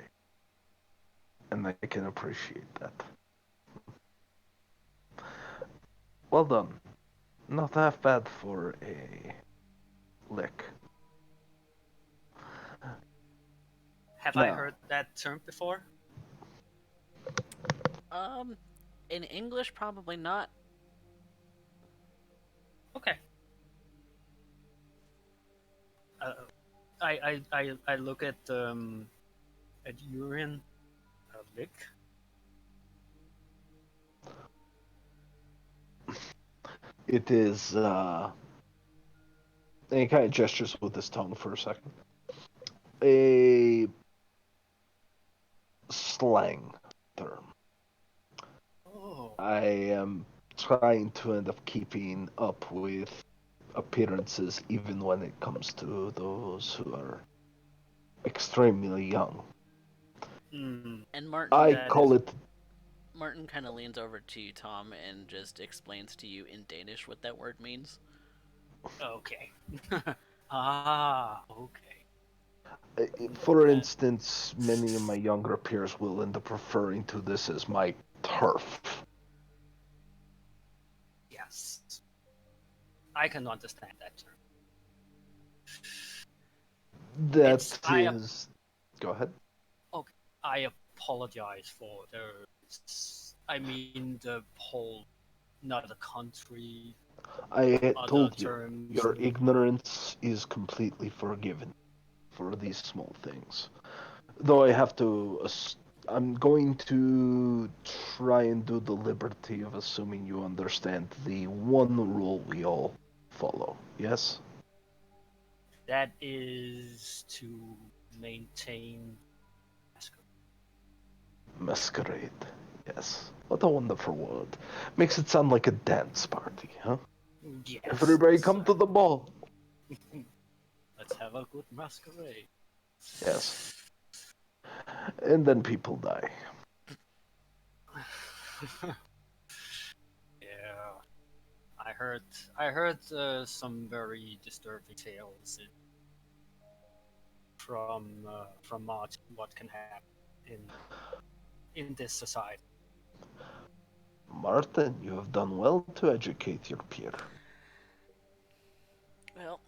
S2: and I can appreciate that. Well done. Not half bad for a lick.
S3: Have I
S2: Now,
S3: heard that term before?
S1: Um, in English, probably not.
S3: Okay. uh, I look at Urien, Vic.
S2: It is, and he kind of gestures with his tongue for a second. A slang term.
S3: Oh.
S2: I am trying to end up keeping up with appearances even when it comes to those who are extremely young.
S3: Hmm.
S1: And Martin
S2: I
S3: That
S2: call
S3: is
S2: it
S1: Martin kind of leans over to you, Tom, and just explains to you in Danish what that word means.
S3: okay. Ah, okay.
S2: for
S3: That
S2: instance, many of my younger peers will end up referring to this as my turf.
S3: yes, I can understand that term.
S2: That
S3: It's
S2: is. Go ahead.
S3: okay. I apologize for the. I mean the whole, not the country,
S2: I
S3: other
S2: told you,
S3: terms.
S2: your ignorance is completely forgiven for these small things. Though I have to. I'm going to try and do the liberty of assuming you understand the one rule we all follow. Yes?
S3: That is to maintain.
S2: Masquerade. Yes. What a wonderful word. Makes it sound like a dance party, huh?
S3: Yes,
S2: Everybody come to the ball.
S3: let's have a good masquerade.
S2: Yes. And then people die.
S3: Yeah, I heard. I heard some very disturbing tales from Martin. What can happen in in this society?
S2: Martin, you have done well to educate your peer.
S1: Well,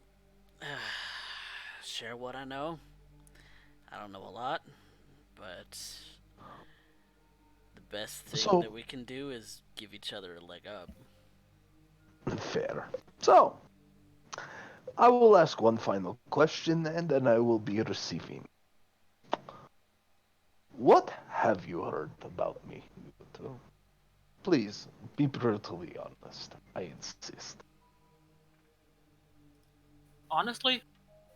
S1: share what I know. I don't know a lot, but the best thing
S2: So,
S1: that we can do is give each other a leg up.
S2: fair. So, I will ask one final question and then I will be receiving. What have you heard about me, Yuto? Please, be brutally honest. I insist.
S3: Honestly,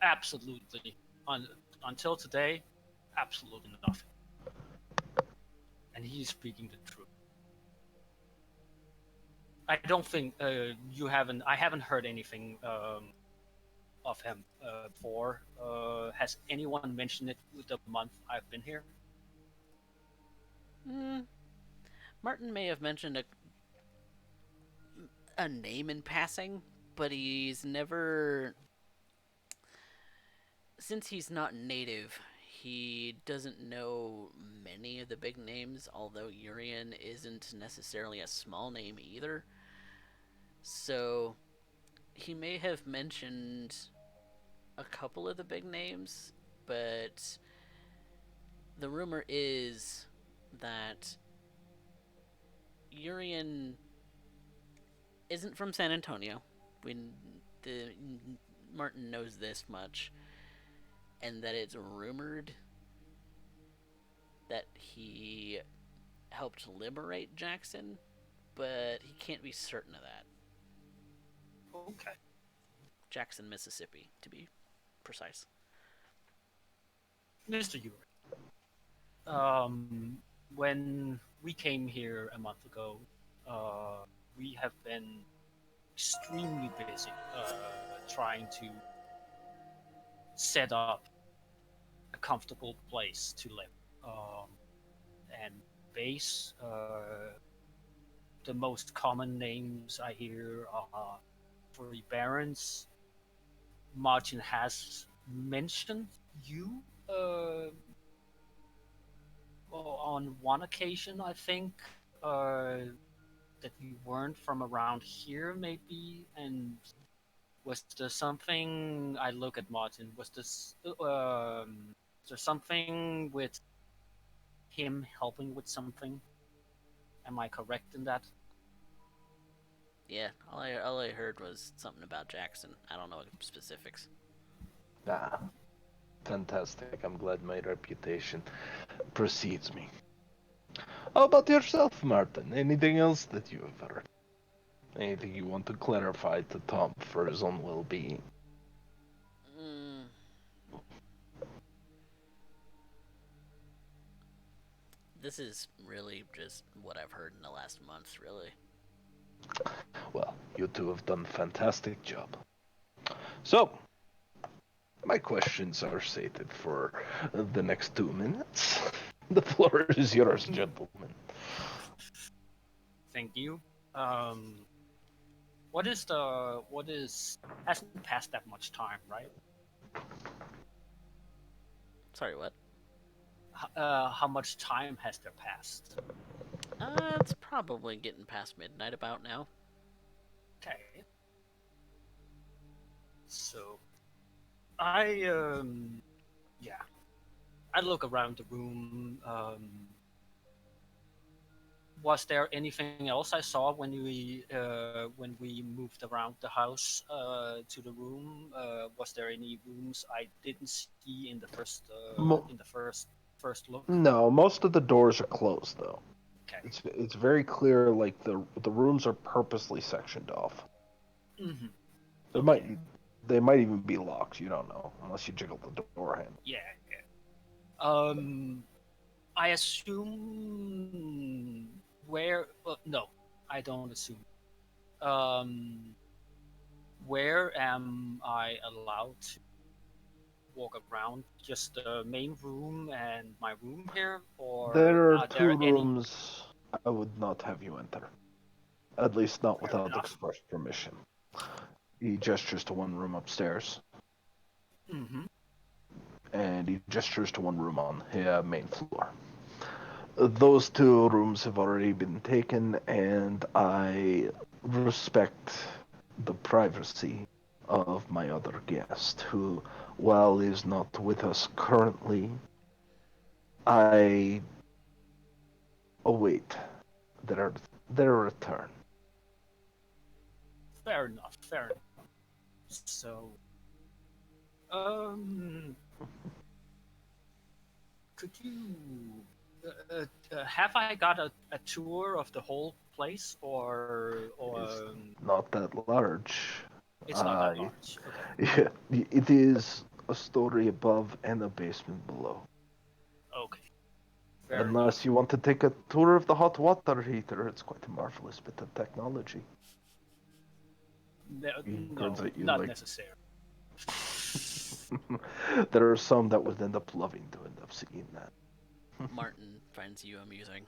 S3: absolutely. Un- until today, absolutely nothing. And he's speaking the truth. I don't think you haven't. I haven't heard anything of him before. Has anyone mentioned it with the month I've been here?
S1: Mm, Martin may have mentioned a name in passing, but he's never. Since he's not native, he doesn't know many of the big names, although Urien isn't necessarily a small name either. So he may have mentioned a couple of the big names, but the rumor is that Urien isn't from San Antonio. We the Martin knows this much, and that it's rumored that he helped liberate Jackson, but he can't be certain of that.
S3: Okay.
S1: Jackson, Mississippi, to be precise.
S3: Mr. Uri, when we came here a month ago, we have been extremely busy trying to set up a comfortable place to live. Um, and base, the most common names I hear are three barons. Martin has mentioned you uh, on one occasion, I think, that you weren't from around here, maybe. And was there something? I look at Martin. Was there something with him helping with something? Am I correct in that?
S1: Yeah, all I heard was something about Jackson. I don't know specifics.
S2: Ah, fantastic. I'm glad my reputation precedes me. How about yourself, Martin? Anything else that you have heard? Anything you want to clarify to Tom for his own well-being?
S1: Mm, this is really just what I've heard in the last month, really.
S2: Well, you two have done a fantastic job. So, my questions are sated for the next 2 minutes. The floor is yours, gentlemen.
S3: Thank you. Um, what is hasn't passed that much time, right?
S1: Sorry, what?
S3: How much time has there passed?
S1: It's probably getting past midnight about now.
S3: Okay. So I yeah, I look around the room. Was there anything else I saw when we moved around the house to the room? Was there any rooms I didn't see
S2: Mo-
S3: in the first look?
S2: no, most of the doors are closed though.
S3: Okay.
S2: It's very clear like the rooms are purposely sectioned off.
S3: Hmm.
S2: There might
S3: Okay.
S2: they might even be locked. You don't know unless you jiggle the door handle.
S3: Yeah. Yeah. Um, I assume where. No, I don't assume. Um, where am I allowed to walk around? Just the main room and my room here, or
S2: There are
S3: are
S2: two
S3: there any?
S2: rooms I would not have you enter. At least not
S3: Fair
S2: without
S3: enough.
S2: express permission. He gestures to one room upstairs,
S3: Mm-hmm.
S2: and he gestures to one room on the main floor. Those two rooms have already been taken, and I respect the privacy of my other guest, who, while is not with us currently, I await their their return.
S3: Fair enough. Fair enough. So, um, could you? Have I got a tour of the whole place, or
S2: It's not that large.
S3: it's not that
S2: Uh,
S3: large? Okay.
S2: yeah, it is a story above and a basement below.
S3: Okay. Fair enough.
S2: Unless you want to take a tour of the hot water heater, it's quite a marvelous bit of technology.
S3: No,
S2: He grins
S3: no,
S2: at you
S3: not
S2: like
S3: necessary.
S2: there are some that would end up loving to end up seeing that.
S1: Martin finds you amusing.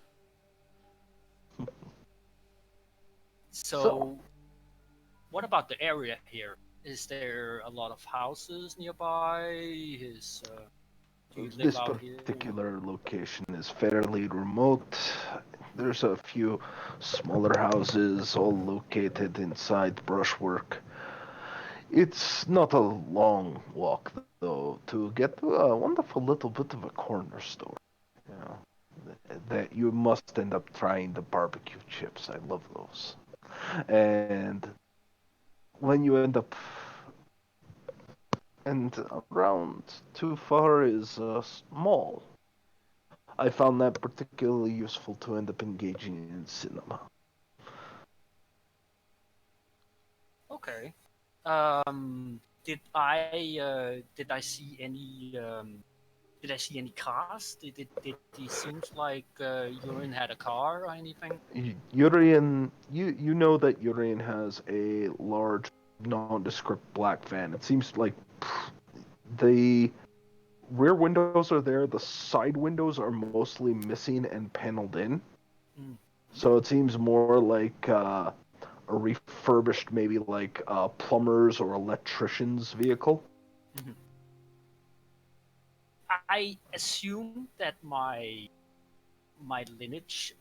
S2: So,
S3: So, what about the area here? Is there a lot of houses nearby? Do you live
S2: this
S3: out here?
S2: particular location is fairly remote. There's a few smaller houses, all located inside brushwork. It's not a long walk, though, to get to a wonderful little bit of a corner store. You know, that you must end up trying the barbecue chips. I love those. And when you end up, and around too far is a mall. I found that particularly useful to end up engaging in cinema.
S3: Okay. Did I see any cars? Did it seems like Urine had a car or anything?
S2: Urien, you know that Urien has a large, nondescript black van. It seems like the rear windows are there. The side windows are mostly missing and paneled in.
S3: Mm.
S2: So it seems more like a refurbished, maybe like plumber's or electrician's vehicle.
S3: Mhm. I assume that my lineage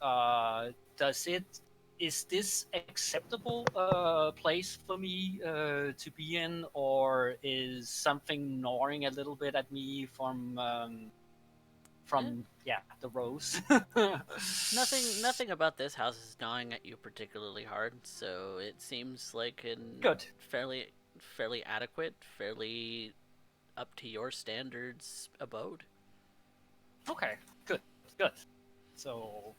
S3: does it is this acceptable place for me to be in, or is something gnawing a little bit at me
S1: Eh,
S3: from yeah, the rose?
S1: nothing about this house is gnawing at you particularly hard, so it seems like an
S3: Good.
S1: fairly adequate, fairly up to your standards abode.
S3: Okay, good. So,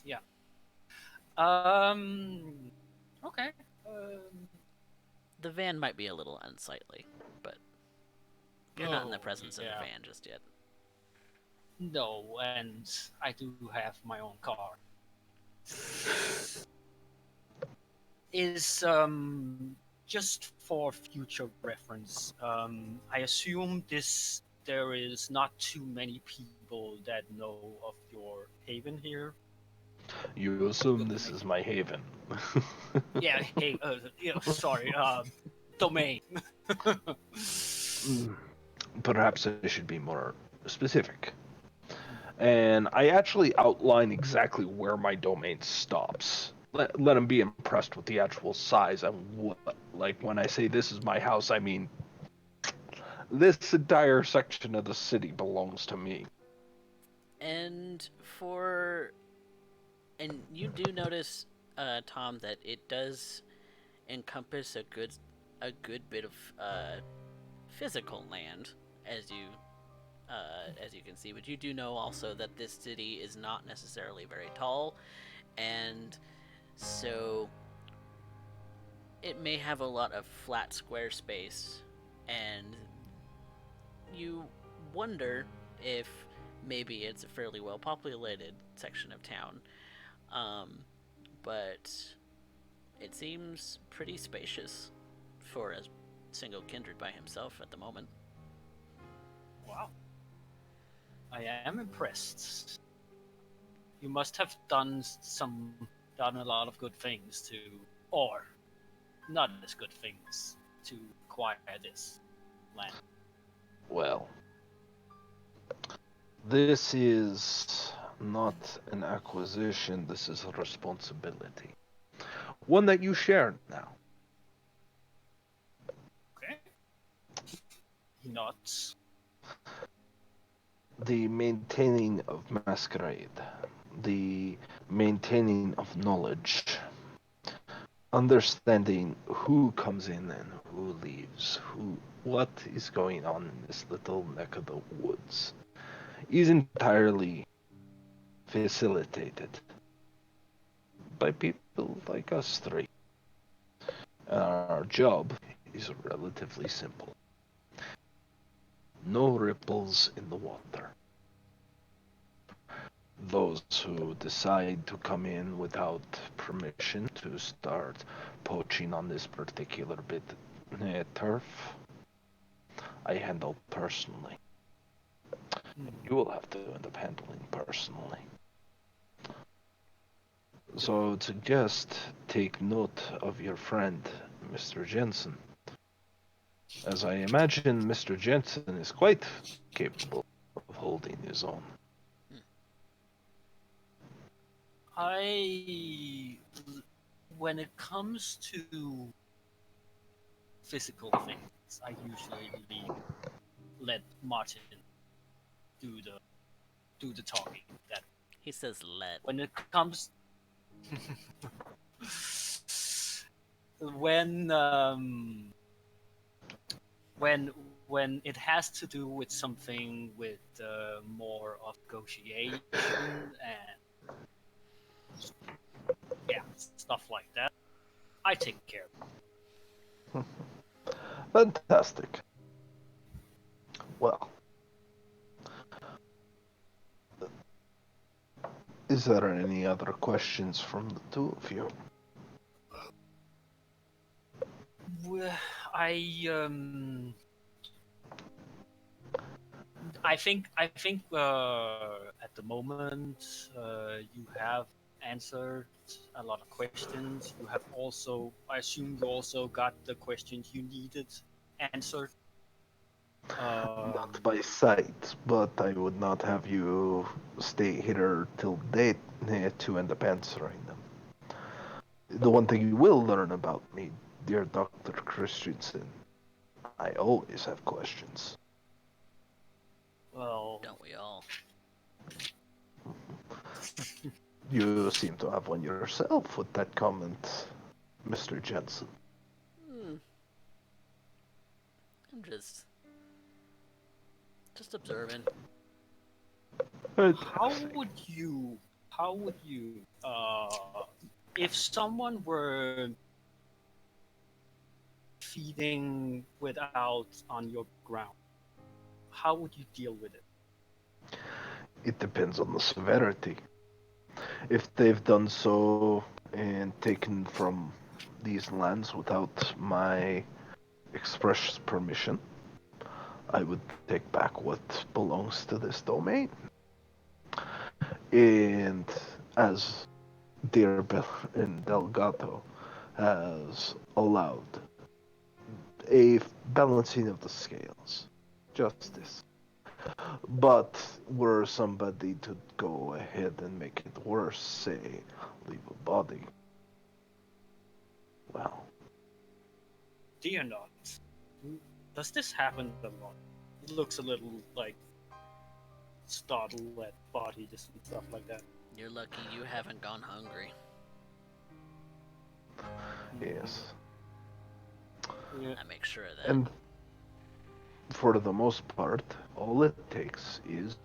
S3: yeah. Um. Okay.
S1: The van might be a little unsightly, but you're not in the presence of a
S3: Yeah.
S1: van just yet.
S3: No, and I do have my own car. Is just for future reference. I assume there is not too many people that know of your haven here.
S2: You assume this is my haven.
S3: Yeah. Hey. Yeah. Sorry. Domain.
S2: Perhaps I should be more specific. And I actually outline exactly where my domain stops. Let him be impressed with the actual size and what. Like, when I say this is my house, I mean this entire section of the city belongs to me.
S1: And you do notice, Tom, that it does encompass a good bit of physical land, as you can see. But you do know also that this city is not necessarily very tall, and so it may have a lot of flat square space, and you wonder if maybe it's a fairly well populated section of town. Um, but it seems pretty spacious for a single kindred by himself at the moment.
S3: Wow. I am impressed. You must have done a lot of good things to, or not as good things to acquire this land.
S2: Well, this is not an acquisition, this is a responsibility. One that you share now.
S3: Okay. Not.
S2: The maintaining of masquerade, the maintaining of knowledge, understanding who comes in and who leaves, what is going on in this little neck of the woods, is entirely facilitated by people like us three. Our job is relatively simple. No ripples in the water. Those who decide to come in without permission to start poaching on this particular bit of turf, I handle personally. You will have to end up handling personally. So I would suggest take note of your friend, Mr. Jensen, as I imagine Mr. Jensen is quite capable of holding his own.
S3: When it comes to physical things, I usually let Martin do the talking. That
S1: He says let.
S3: when it comes when when when it has to do with something with more of negotiation and yeah, stuff like that, I take care of
S2: Fantastic. Well, is there any other questions from the two of you?
S3: it. I think at the moment you have answered a lot of questions. You have also, I assume, you also got the questions you needed answered.
S2: Not by sight, but I would not have you stay here till date to end up answering them. The one thing you will learn about me, dear Dr. Christiansen, I always have questions.
S3: Well,
S1: Don't we all?
S2: You seem to have one yourself with that comment, Mr. Jensen.
S1: Hmm. I'm just Just observing.
S3: How would you, if someone were feeding without on your ground, how would you deal with it?
S2: It depends on the severity. If they've done so and taken from these lands without my express permission, I would take back what belongs to this domain. And as Dear and Delgado has allowed a balancing of the scales, justice. But were somebody to go ahead and make it worse, say, leave a body, well,
S3: Dear not. Does this happen a lot? It looks a little like startled at bodies and stuff like that.
S1: You're lucky you haven't gone hungry.
S2: yes.
S3: Yeah.
S1: I make sure of that.
S2: And for the most part, all it takes is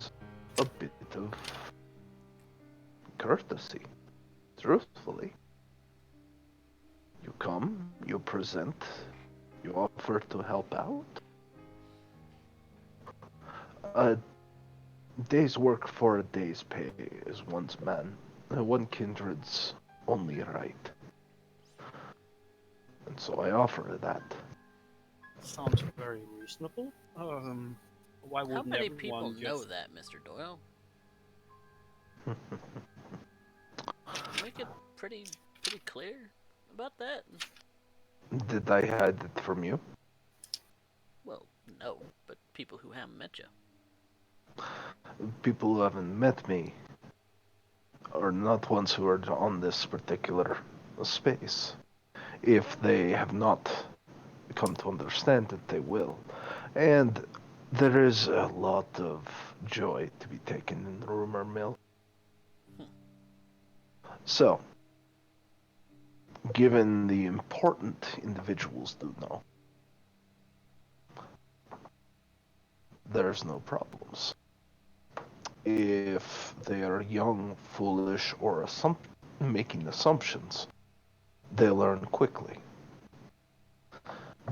S2: a bit of courtesy, truthfully. You come, you present, you offer to help out. A day's work for a day's pay is one kindred's only right. And so I offer that.
S3: Sounds very reasonable. Why
S1: How
S3: wouldn't
S1: many people
S3: everyone
S1: know
S3: just...
S1: that, Mr. Doyle? Make it pretty clear about that.
S2: Did I hide it from you?
S1: Well, no, but people who haven't met you.
S2: People who haven't met me are not ones who are on this particular space. If they have not come to understand it, they will. And there is a lot of joy to be taken in the rumor mill. So, given the important individuals do know, there's no problems. If they are young, foolish, or making assumptions, they learn quickly.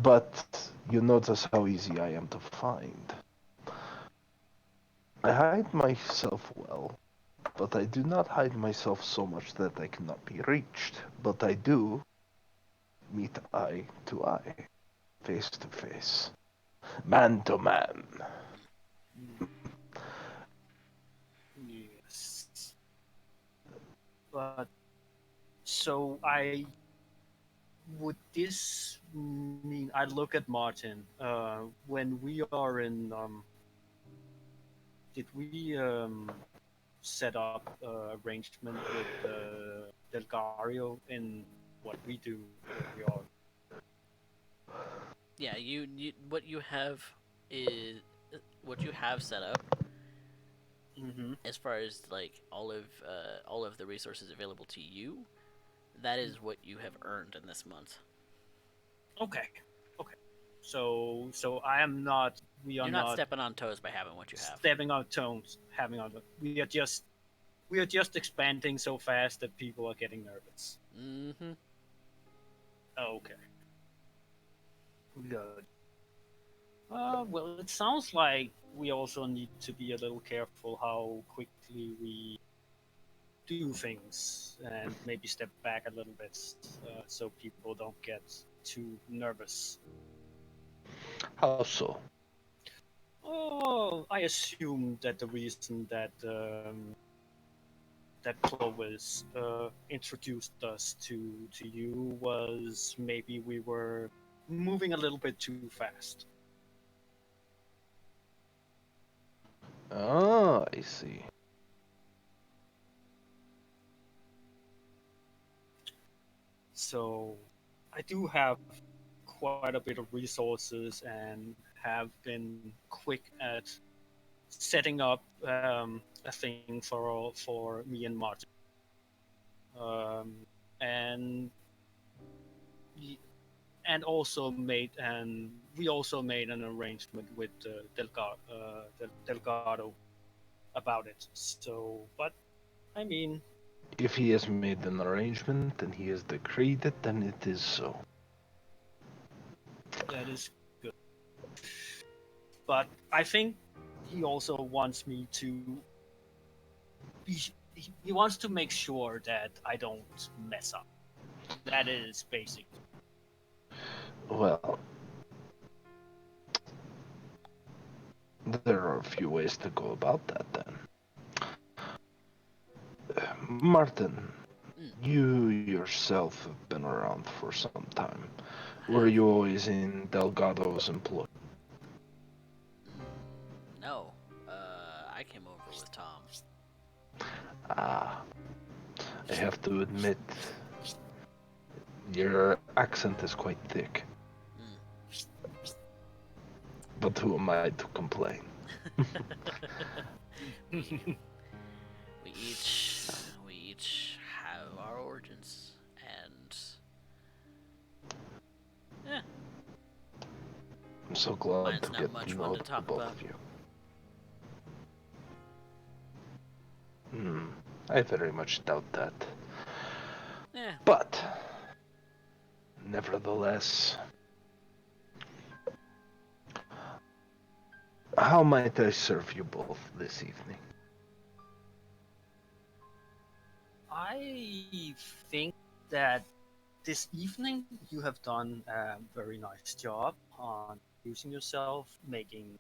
S2: But you notice how easy I am to find. I hide myself well, but I do not hide myself so much that I cannot be reached. But I do meet eye to eye, face to face, man to man.
S3: Yes. But so I would this mean I look at Martin when we are in did we set up arrangement with Delgario in what we do when we are...
S1: Yeah, you what you have is what you have set up
S3: Mm-hmm.
S1: as far as like all of the resources available to you. That is what you have earned in this month.
S3: Okay. Okay. So I am not. We are
S1: You're not
S3: not
S1: stepping on toes by having what you have.
S3: stepping on toes. Having on. We are just expanding so fast that people are getting nervous.
S1: Mm-hmm.
S3: Okay. Good. Well, it sounds like we also need to be a little careful how quickly we do things and maybe step back a little bit so people don't get too nervous.
S2: How so?
S3: Oh, I assume that the reason that that Clovis introduced us to you was maybe we were moving a little bit too fast.
S2: Ah, I see.
S3: So I do have quite a bit of resources and have been quick at setting up a thing for me and Martin. Um, and and also we also made an arrangement with Delgado about it. So, but I mean,
S2: If he has made an arrangement and he has decreed it, then it is so.
S3: that is good. But I think he also wants me to. He wants to make sure that I don't mess up. That is basic.
S2: Well, there are a few ways to go about that then. Martin,
S1: Mm,
S2: you yourself have been around for some time. Were
S1: have.
S2: you always in Delgado's employ?
S1: No. I came over with Tom.
S2: Ah, I have to admit, your accent is quite thick.
S1: Mm.
S2: But who am I to complain?
S1: we each we each have our origins, and yeah,
S2: I'm so glad
S1: mine's
S2: to
S1: not
S2: get to
S1: much one
S2: know
S1: to
S2: the
S1: talk
S2: both
S1: about.
S2: of you. I very much doubt that.
S1: Yeah.
S2: But, nevertheless, how might I serve you both this evening?
S3: I think that this evening you have done a very nice job on using yourself, making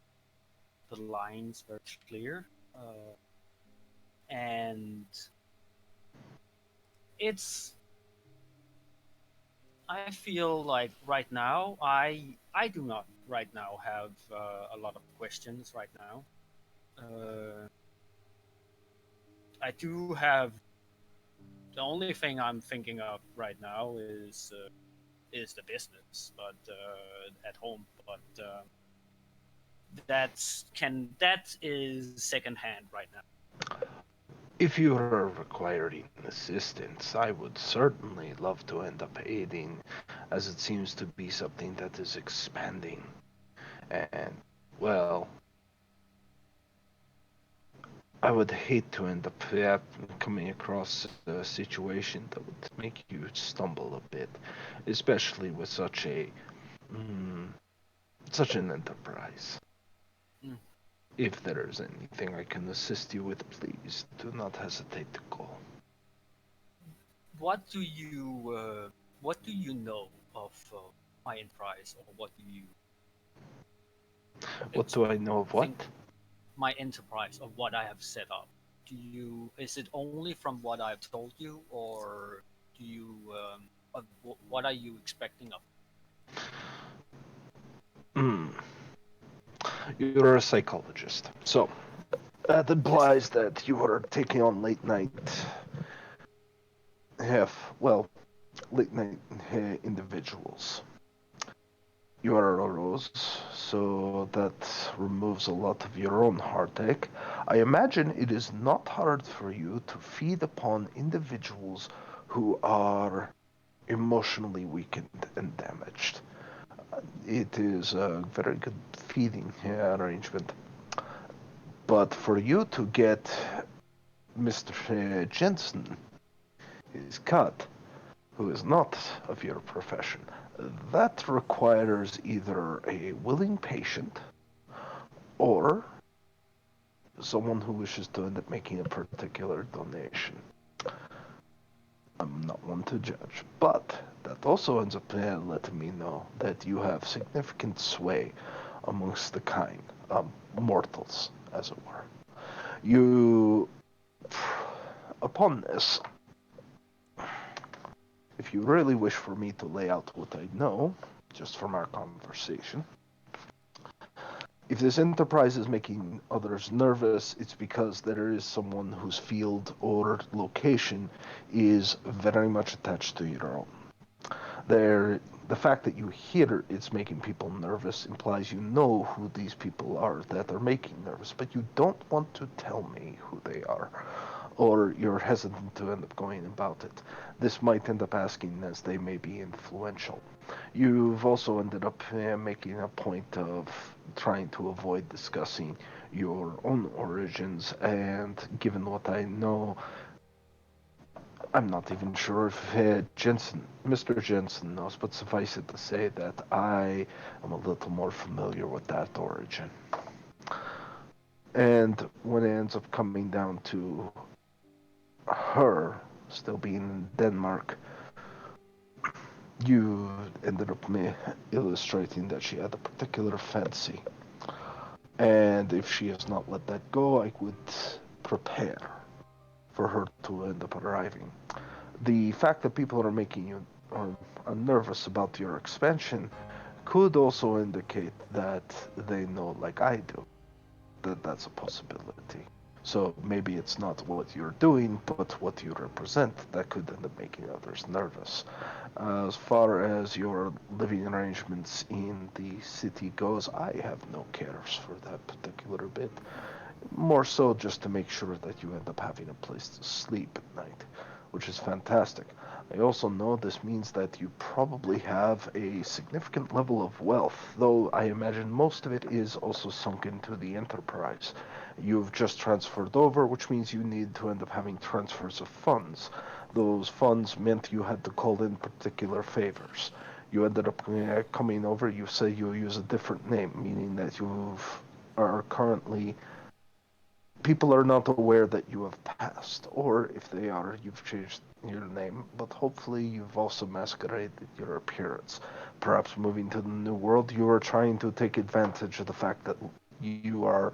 S3: the lines very clear, and it's. I feel like right now I do not right now have a lot of questions right now. Uh, I do have the only thing I'm thinking of right now is the business, but at home. But that is secondhand right now.
S2: If you are requiring assistance, I would certainly love to end up aiding, as it seems to be something that is expanding. And, well, I would hate to end up coming across a situation that would make you stumble a bit, especially with mm, such an enterprise.
S3: Mm.
S2: If there is anything I can assist you with, please do not hesitate to call.
S3: What do you know of my enterprise, or what do you
S2: What do I know of what?
S3: think my enterprise of what I have set up? Is it only from what I've told you, or do you what are you expecting of?
S2: Hmm. You're a psychologist, so that
S3: Yes.
S2: implies that you are taking on well, late night individuals. You are a rose, so that removes a lot of your own heartache. I imagine it is not hard for you to feed upon individuals who are emotionally weakened and damaged. It is a very good feeding arrangement. But for you to get Mr. Jensen his cut, who is not of your profession, that requires either a willing patient or someone who wishes to end up making a particular donation. I'm not one to judge, but that also ends up letting me know that you have significant sway amongst the kind, mortals, as it were. You, upon this, if you really wish for me to lay out what I know, just from our conversation, if this enterprise is making others nervous, it's because there is someone whose field or location is very much attached to your own. The fact that you hear it's making people nervous implies you know who these people are that are making nervous, but you don't want to tell me who they are, or you're hesitant to end up going about it. This might end up asking as they may be influential. You've also ended up making a point of trying to avoid discussing your own origins, and given what I know, I'm not even sure if Mr. Jensen knows, but suffice it to say that I am a little more familiar with that origin. And when it ends up coming down to her still being in Denmark, you ended up illustrating that she had a particular fancy. And if she has not let that go, I would prepare for her to end up arriving. The fact that people are making you nervous about your expansion could also indicate that they know, like I do, that that's a possibility. So maybe it's not what you're doing, but what you represent that could end up making others nervous. As far as your living arrangements in the city goes, I have no cares for that particular bit. More so just to make sure that you end up having a place to sleep at night, which is fantastic. I also know this means that you probably have a significant level of wealth, though I imagine most of it is also sunk into the enterprise. You've just transferred over, which means you need to end up having transfers of funds. Those funds meant you had to call in particular favors. You ended up coming over, you say you use a different name, meaning that you are currently people are not aware that you have passed, or if they are, you've changed your name, but hopefully you've also masqueraded your appearance. Perhaps moving to the new world, you are trying to take advantage of the fact that you are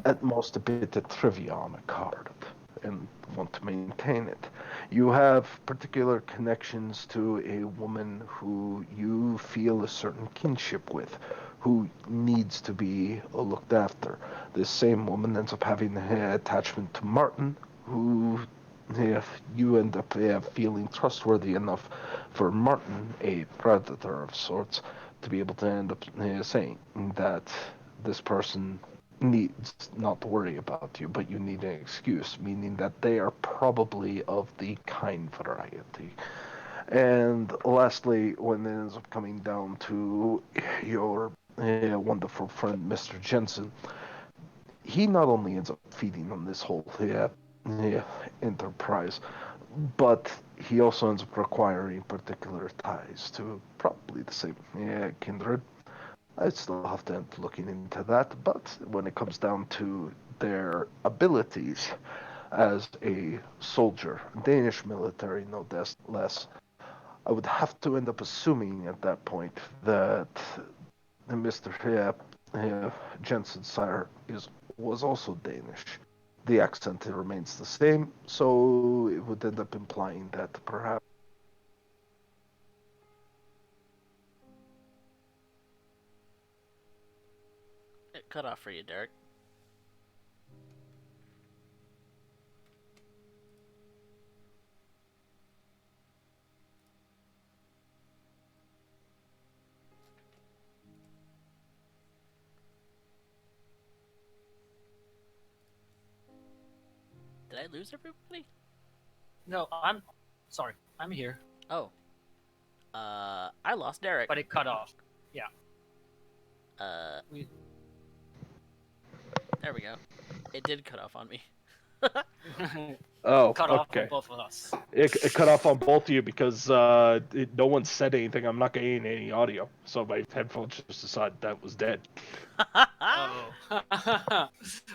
S2: at most a bit of trivia on a card and want to maintain it. You have particular connections to a woman who you feel a certain kinship with, who needs to be looked after. This same woman ends up having an attachment to Martin, who you end up feeling trustworthy enough for Martin, a predator of sorts, to be able to end up saying that this person needs not to worry about you, but you need an excuse, meaning that they are probably of the kind variety. And lastly, when it ends up coming down to your wonderful friend, Mr. Jensen, he not only ends up feeding on this whole enterprise, but he also ends up requiring particular ties to probably the same kindred. I still have to end looking into that, but when it comes down to their abilities as a soldier, Danish military no less, I would have to end up assuming at that point that Mr. Jensen's sire was also Danish. The accent remains the same, so it would end up implying that perhaps.
S1: It cut off for you, Derek. Did I lose everybody?
S3: No, I'm sorry. I'm here.
S1: Oh. I lost Derek.
S3: But it cut off. Yeah.
S1: There we go. It did cut off on me.
S2: Oh,
S3: cut off
S2: okay.
S3: on both of us.
S2: It cut off on both of you because no one said anything. I'm not getting any audio, so my headphones just decided that was dead.
S3: Oh.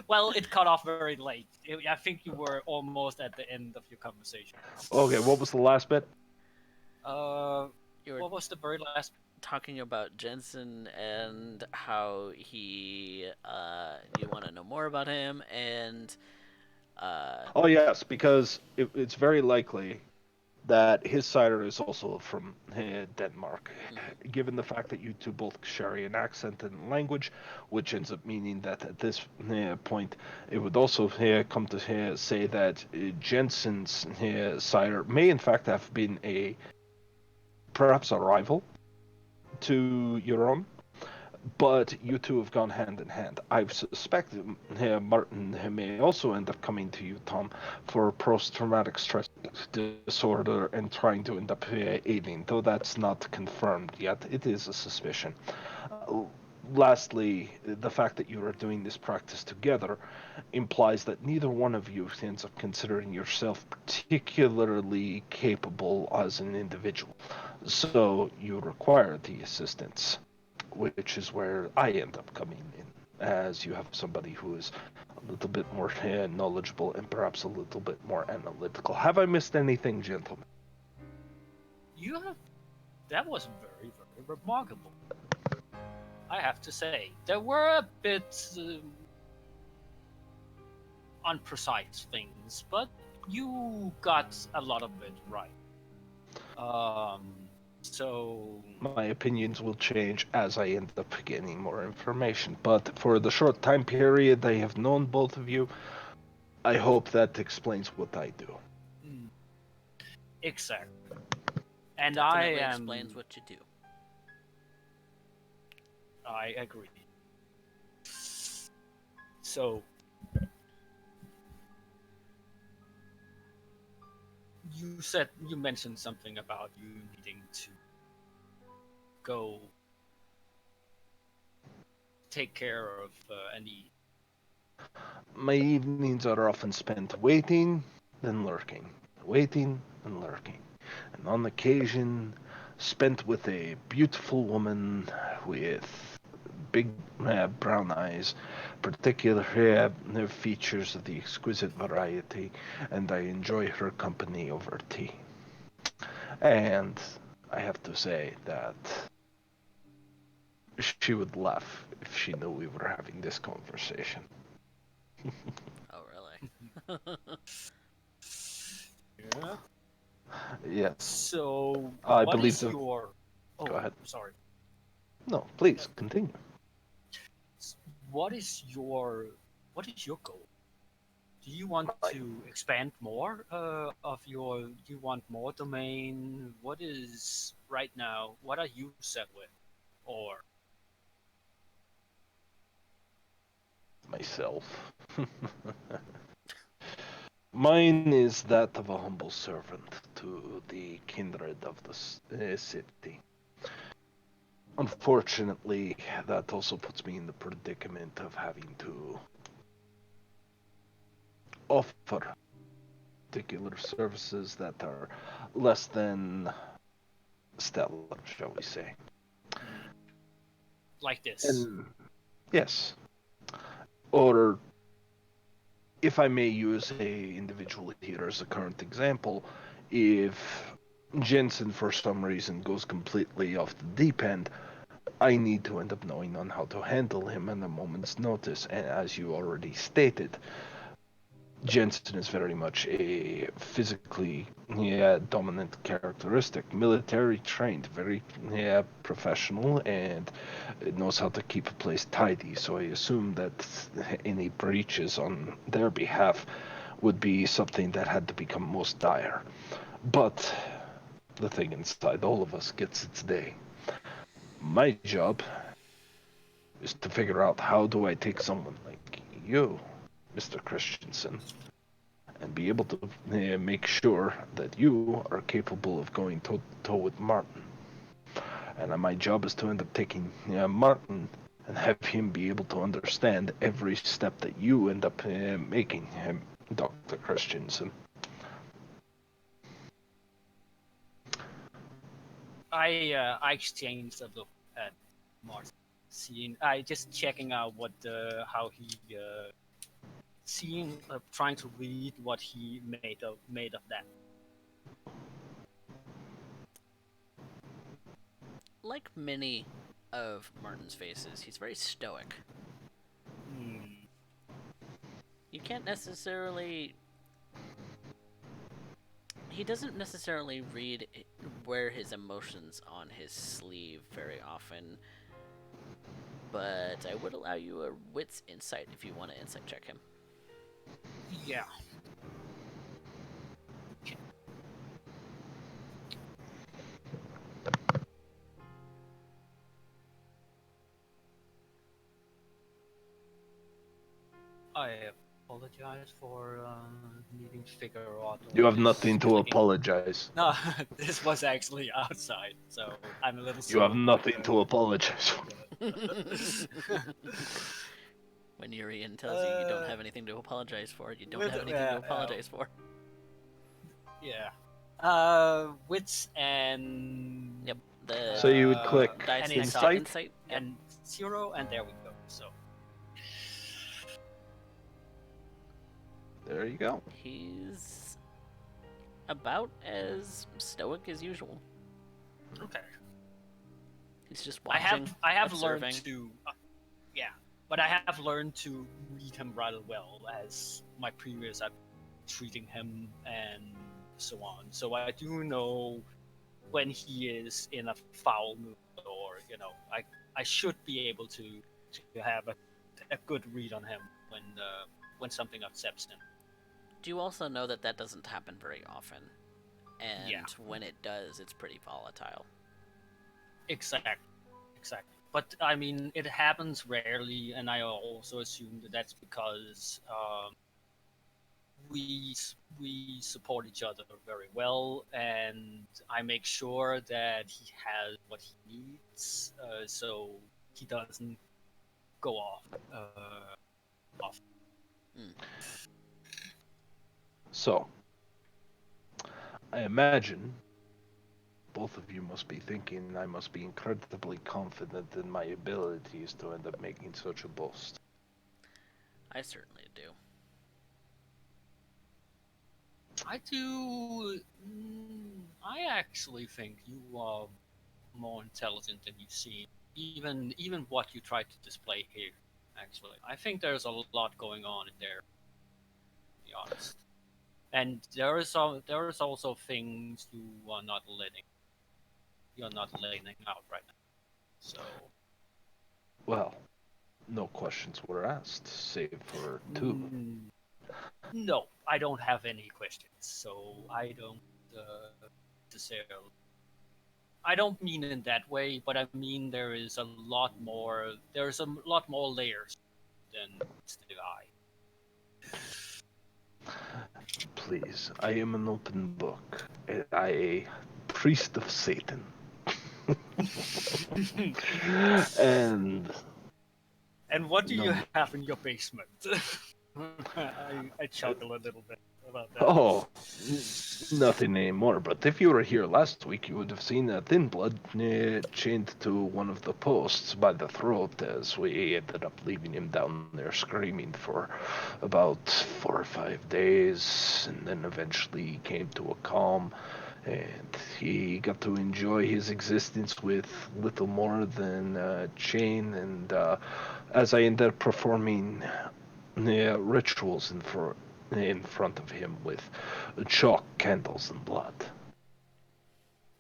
S3: Well, it cut off very late. I think you were almost at the end of your conversation.
S2: Okay, what was the last bit?
S1: You were
S3: What was the very last?
S1: talking about Jensen and how he. You want to know more about him, and.
S2: Oh yes, because it's very likely that his cider is also from Denmark, given the fact that you two both share an accent and language, which ends up meaning that at this point it would also come to say that Jensen's cider may in fact have been a perhaps a rival to your own, but you two have gone hand in hand. I suspect Martin may also end up coming to you, Tom, for post-traumatic stress disorder and trying to end up aiding, though that's not confirmed yet. It is a suspicion. Lastly, the fact that you are doing this practice together implies that neither one of you ends up considering yourself particularly capable as an individual. So you require the assistance, which is where I end up coming in, as you have somebody who is a little bit more knowledgeable and perhaps a little bit more analytical. Have I missed anything, gentlemen?
S3: You have. That was very, very remarkable. I have to say, there were a bit unprecise things, but you got a lot of it right. So
S2: My opinions will change as I end up getting more information, but for the short time period I have known both of you, I hope that explains what I do.
S3: exactly. And
S1: Definitely explains what you do.
S3: I agree. So you mentioned something about you needing to go take care of any.
S2: My evenings are often spent waiting, then lurking, waiting and lurking, and on occasion spent with a beautiful woman with big brown eyes, particular features of the exquisite variety, and I enjoy her company over tea. And I have to say that she would laugh if she knew we were having this conversation.
S1: Oh, really?
S3: Yeah.
S2: Yes,
S3: So
S2: I
S3: what
S2: believe
S3: is
S2: the.
S3: your? Oh,
S2: Go ahead.
S3: sorry.
S2: No, please continue.
S3: What is your what is your goal? Do you want to expand more of your? Do you want more domain? What is right now? What are you set with? Or
S2: Myself. Mine is that of a humble servant to the kindred of the city. Unfortunately, that also puts me in the predicament of having to offer particular services that are less than stellar, shall we say.
S3: like this?
S2: And yes, or if I may use a individual here as a current example, if Jensen for some reason goes completely off the deep end, I need to end up knowing on how to handle him at a moment's notice. And as you already stated, Jensen is very much a physically dominant characteristic, military trained, very professional, and knows how to keep a place tidy. So I assume that any breaches on their behalf would be something that had to become most dire. But the thing inside all of us gets its day. My job is to figure out how do I take someone like you, Mr. Christiansen, and be able to make sure that you are capable of going toe to toe with Martin. And my job is to end up taking Martin and have him be able to understand every step that you end up making, Dr. Christiansen.
S3: I exchanged a look at Martin, seeing I just checking out what how he seeing trying to read what he made of that.
S1: Like many of Martin's faces, he's very stoic.
S3: Hmm.
S1: You can't necessarily. He doesn't necessarily read wear his emotions on his sleeve very often, but I would allow you a wits insight if you want to insight check him.
S3: Yeah. Okay. apologize for needing to figure out
S2: You
S3: all
S2: have
S3: this
S2: nothing to
S3: clicking.
S2: apologize.
S3: No, this was actually outside, so I'm a little
S2: You have
S3: slow.
S2: nothing to apologize for.
S1: When Urien tells you you don't have anything to apologize for, you don't have anything to apologize for.
S3: Yeah. Wits and.
S1: Yep.
S2: So you would click
S1: dice
S3: and
S1: next to
S2: insight?
S1: insight. Yep.
S3: And 0, and there we go. So.
S2: There you go.
S1: He's about as stoic as usual.
S3: Okay.
S1: He's just watching.
S3: I have
S1: observing.
S3: learned to. Yeah, but I have learned to read him rather well, as my previous I've treating him and so on. So I do know when he is in a foul mood, or I should be able to have a good read on him when something upsets him.
S1: Do you also know that that doesn't happen very often? And
S3: Yeah.
S1: when it does, it's pretty volatile.
S3: Exactly. But I mean, it happens rarely, and I also assume that that's because we support each other very well, and I make sure that he has what he needs, so he doesn't go off.
S2: So, I imagine both of you must be thinking I must be incredibly confident in my abilities to end up making such a boast.
S1: I certainly do.
S3: I do. I actually think you are more intelligent than you seem. Even what you try to display here. Actually, I think there's a lot going on in there. To be honest, and there is also things you're not letting out right now. So
S2: Well, no questions were asked, save for two.
S3: no, I don't have any questions. So I don't necessarily. I don't mean in that way, but I mean there's a lot more layers than meets the eye.
S2: Please, I am an open book. I a priest of Satan. And
S3: what do you
S2: no,
S3: have in your basement? I chuckle a little bit about that.
S2: oh, nothing anymore. But if you were here last week, you would have seen a Thin Blood chained to one of the posts by the throat as we ended up leaving him down there screaming for about 4 or 5 days, and then eventually came to a calm. And he got to enjoy his existence with little more than chain, and as I ended up performing rituals in front of him with chalk, candles, and blood.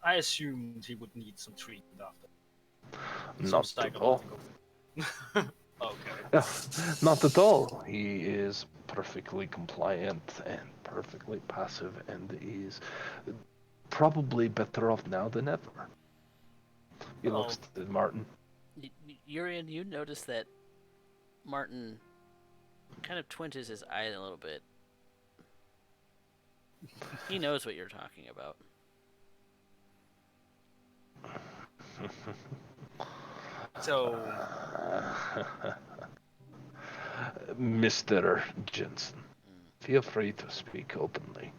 S3: I assumed he would need some treatment after.
S2: Not
S3: Some
S2: at all.
S3: psychological. Okay.
S2: Yeah, not at all. He is perfectly compliant and perfectly passive, and is probably better off now than ever. He looks at Martin.
S1: Urien, you notice that Martin kind of twinges his eye a little bit. He knows what you're talking about.
S3: So,
S2: Mr. Jensen, feel free to speak openly.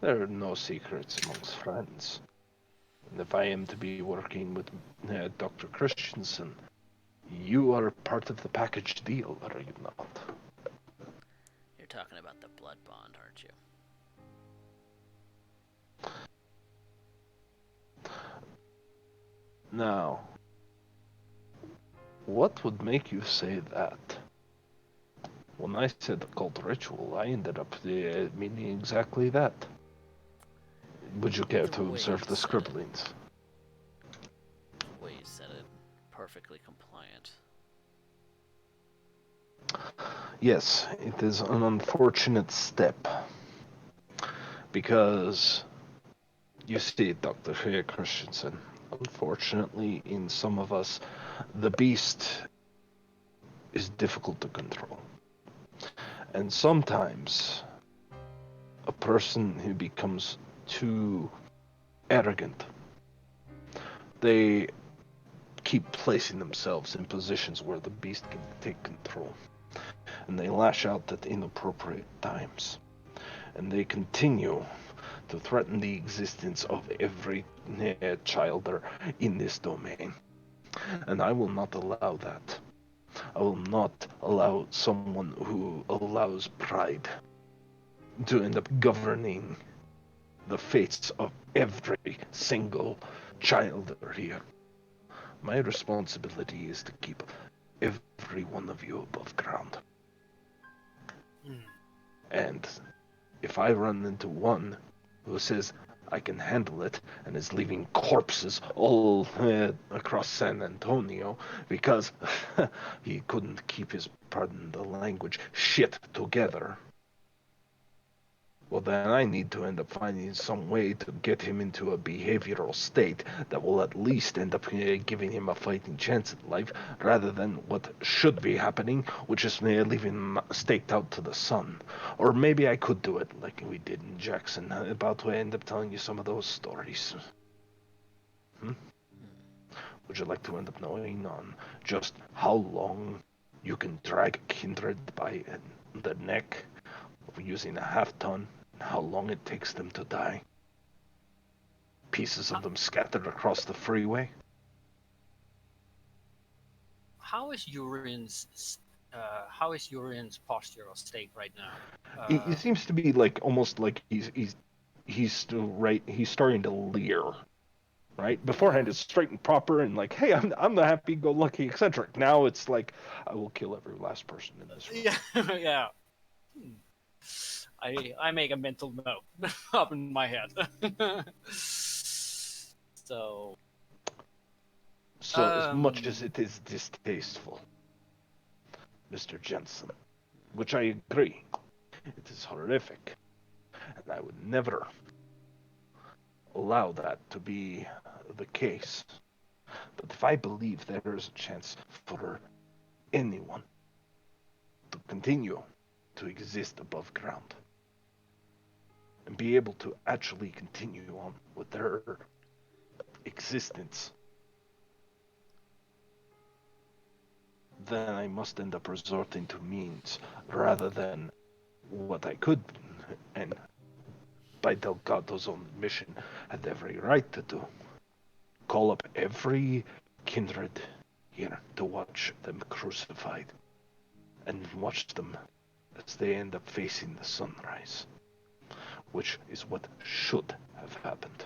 S2: There are no secrets amongst friends. And if I am to be working with Dr. Christiansen, you are part of the package deal, are you not?
S1: You're talking about the blood bond, aren't you?
S2: Now, what would make you say that? When I said occult ritual, I ended up meaning exactly that. Would you care
S1: The
S2: to
S1: way
S2: observe
S1: you
S2: the
S1: said it.
S2: scribblings?
S1: The way you said it, perfectly compliant.
S2: Yes, it is an unfortunate step. Because, you see, Dr. Christensen, unfortunately, in some of us, the beast is difficult to control. And sometimes a person who becomes too arrogant, they keep placing themselves in positions where the beast can take control. And they lash out at inappropriate times. And they continue to threaten the existence of every child in this domain. And I will not allow that. I will not allow someone who allows pride to end up governing the fates of every single child here. My responsibility is to keep every one of you above ground.
S3: Hmm.
S2: And if I run into one who says I can handle it and is leaving corpses all across San Antonio because he couldn't keep his, pardon the language, shit together, well, then I need to end up finding some way to get him into a behavioral state that will at least end up giving him a fighting chance at life, rather than what should be happening, which is leaving him staked out to the sun. Or maybe I could do it like we did in Jackson, about to end up telling you some of those stories. Would you like to end up knowing on just how long you can drag a kindred by the neck using a half-ton, and how long it takes them to die? Pieces of them scattered across the freeway.
S3: How is Urien's posture or state right now?
S2: He seems to be like almost like he's still right. He's starting to leer. Right beforehand, it's straight and proper, and like, hey, I'm the happy-go-lucky eccentric. Now it's like, I will kill every last person in this room.
S3: Yeah, yeah. I make a mental note up in my head. So
S2: So as much as it is distasteful, Mr. Jensen, which I agree, it is horrific, and I would never allow that to be the case. But if I believe there is a chance for anyone to continue to exist above ground and be able to actually continue on with their existence, then I must end up resorting to means rather than what I could, and by Delgado's own admission, had every right to do. Call up every kindred here to watch them crucified, and watch them as they end up facing the sunrise, which is what should have happened.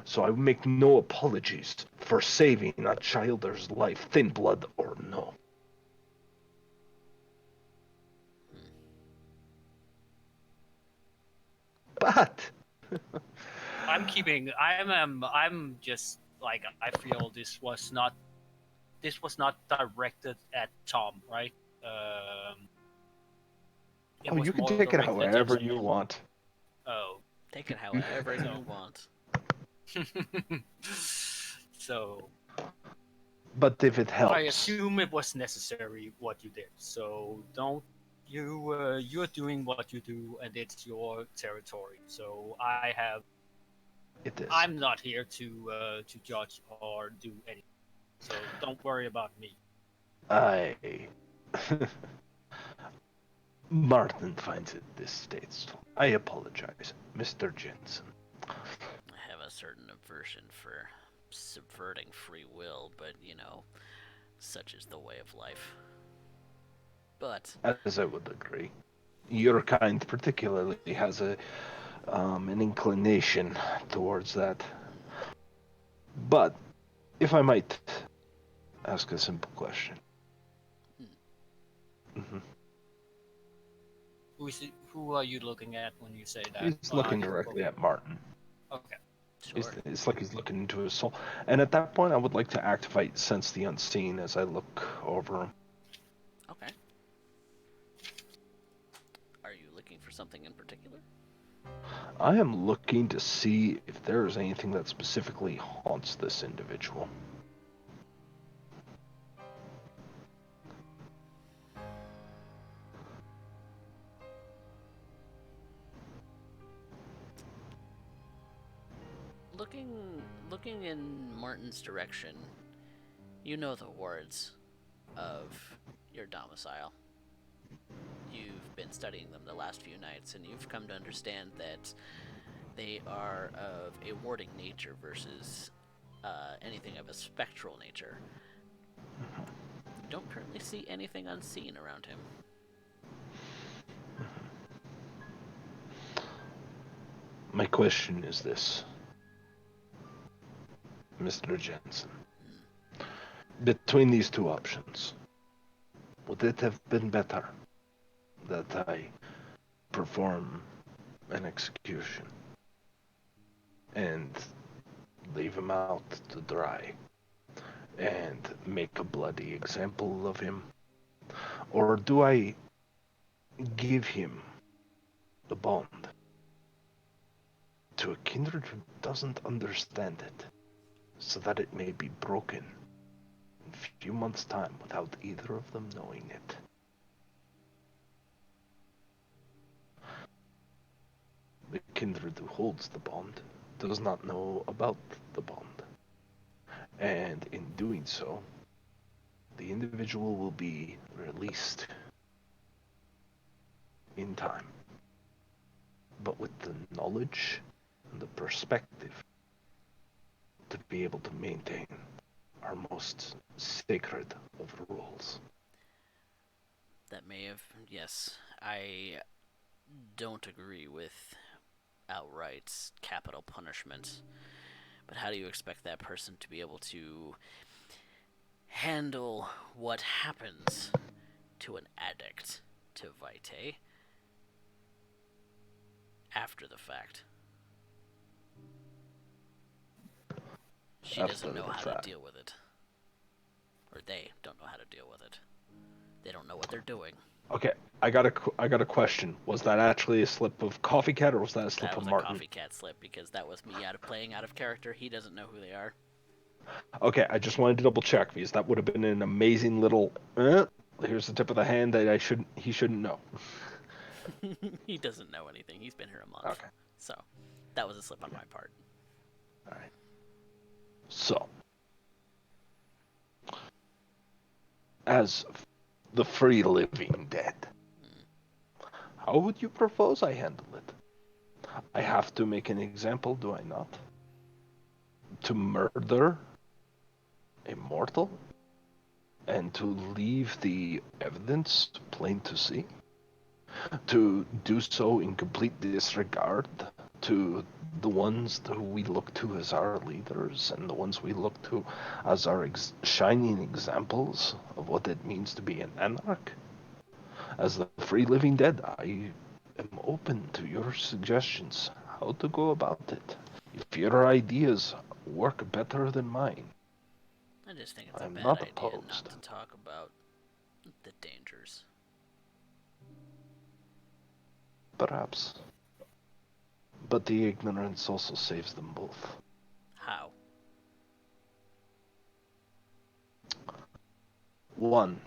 S2: So I make no apologies for saving a child's life, thin blood or no. But
S3: I'm just like, I feel this was not directed at Tom, right? It
S2: oh,
S3: was
S2: you can
S3: more
S2: take it
S3: directed at
S2: however you want.
S3: Oh.
S1: Take it however you want.
S3: So
S2: But if it
S3: I
S2: helps,
S3: assume it was necessary what you did. So don't you're doing what you do, and it's your territory. So
S2: it is.
S3: I'm not here to judge or do anything. So don't worry about me.
S2: I. Martin finds it distasteful. I apologize, Mr. Jensen.
S1: I have a certain aversion for subverting free will, but such is the way of life. But
S2: As I would agree. Your kind particularly has an inclination towards that. But, if I might ask a simple question. Mm-hmm.
S3: Who are you looking at when you say that?
S2: He's looking directly at Martin.
S3: Okay.
S1: sure.
S2: It's like he's looking into his soul. And at that point, I would like to activate Sense the Unseen as I look over him.
S1: Okay. Are you looking for something in particular?
S2: I am looking to see if there is anything that specifically haunts this individual.
S1: looking in Martin's direction, you know the wards of your domicile. You've been studying them the last few nights, and you've come to understand that they are of a warding nature versus anything of a spectral nature. You don't currently see anything unseen around him.
S2: My question is this, Mr. Jensen. Between these two options, would it have been better that I perform an execution and leave him out to dry and make a bloody example of him? Or do I give him the bond to a kindred who doesn't understand it, so that it may be broken in a few months' time without either of them knowing it? The kindred who holds the bond does not know about the bond, and in doing so, the individual will be released in time, but with the knowledge and the perspective to be able to maintain our most sacred of rules.
S1: That may have, yes, I don't agree with outright capital punishment, but how do you expect that person to be able to handle what happens to an addict to Vitae after the fact? She doesn't know how to deal with it. Or they don't know how to deal with it. They don't know what they're doing.
S2: Okay, I got a question. Was that actually a slip of CoffeeCat, or was that a slip of Martin?
S1: That was a CoffeeCat slip, because that was me playing out of character. He doesn't know who they are.
S2: Okay, I just wanted to double check, because that would have been an amazing little. Here's the tip of the hand that he shouldn't know.
S1: He doesn't know anything. He's been here a month.
S2: Okay.
S1: So, that was a slip on my part.
S2: All right. So, as the free living dead, how would you propose I handle it? I have to make an example, do I not? To murder a mortal? And to leave the evidence plain to see? To do so in complete disregard to the ones who we look to as our leaders and the ones we look to as our shining examples of what it means to be an anarch? As the free living dead, I am open to your suggestions how to go about it. If your ideas work better than mine,
S1: I just think it's a
S2: I'm
S1: bad
S2: not
S1: idea
S2: opposed.
S1: not to talk about the dangers.
S2: Perhaps. But the ignorance also saves them both.
S1: How?
S2: One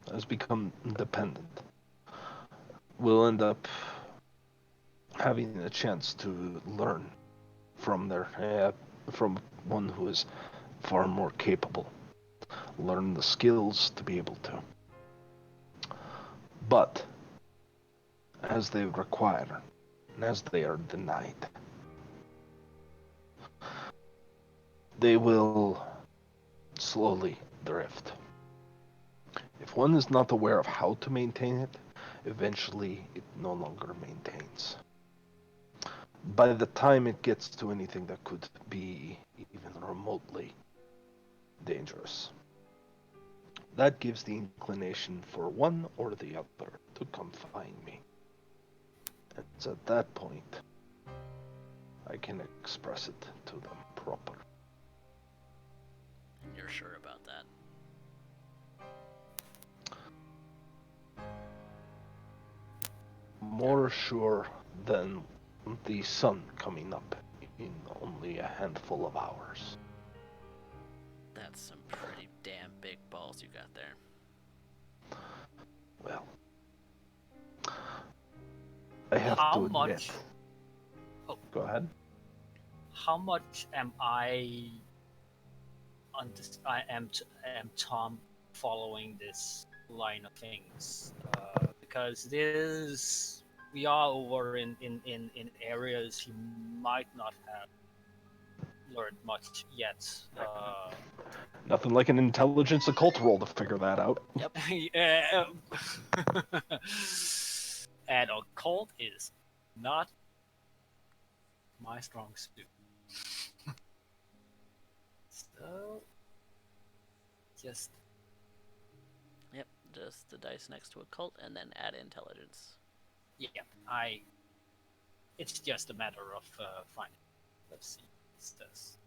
S2: has become dependent. Will end up having a chance to learn from from one who is far more capable. Learn the skills to be able to. But as they require, and as they are denied, they will slowly drift. If one is not aware of how to maintain it, eventually it no longer maintains. By the time it gets to anything that could be even remotely dangerous, that gives the inclination for one or the other to come find me. And it's at that point I can express it to them proper.
S1: And you're sure about that?
S2: More sure than the sun coming up in only a handful of hours.
S1: That's some pretty damn big balls you got there.
S2: Well, I have
S3: How
S2: to admit.
S3: much? Oh.
S2: Go ahead.
S3: how much am I on this? Am Tom following this line of things? Because this we are over in areas he might not have learned much yet.
S2: Nothing like an intelligence occult roll to figure that out.
S1: Yep.
S3: Yeah. And occult is not my strong suit. So, just
S1: Yep. Just the dice next to occult, and then add intelligence.
S3: yeah, It's just a matter of finding. Let's see what this does.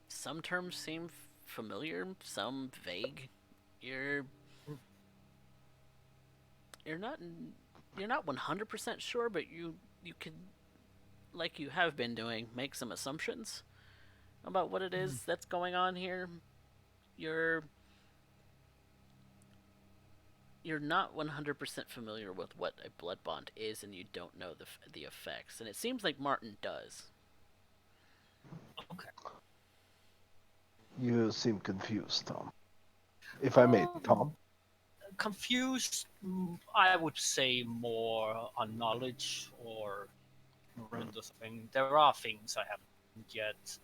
S1: Some terms seem familiar, some vague. You're you're not you're not 100% sure, but you could, like you have been doing, make some assumptions about what it is that's going on here. You're you're not 100% familiar with what a blood bond is, and you don't know the effects. And it seems like Martin does.
S3: Okay.
S2: You seem confused, Tom. If I may, Tom.
S3: Confused, I would say more on knowledge or ignorant or something. There are things I haven't yet.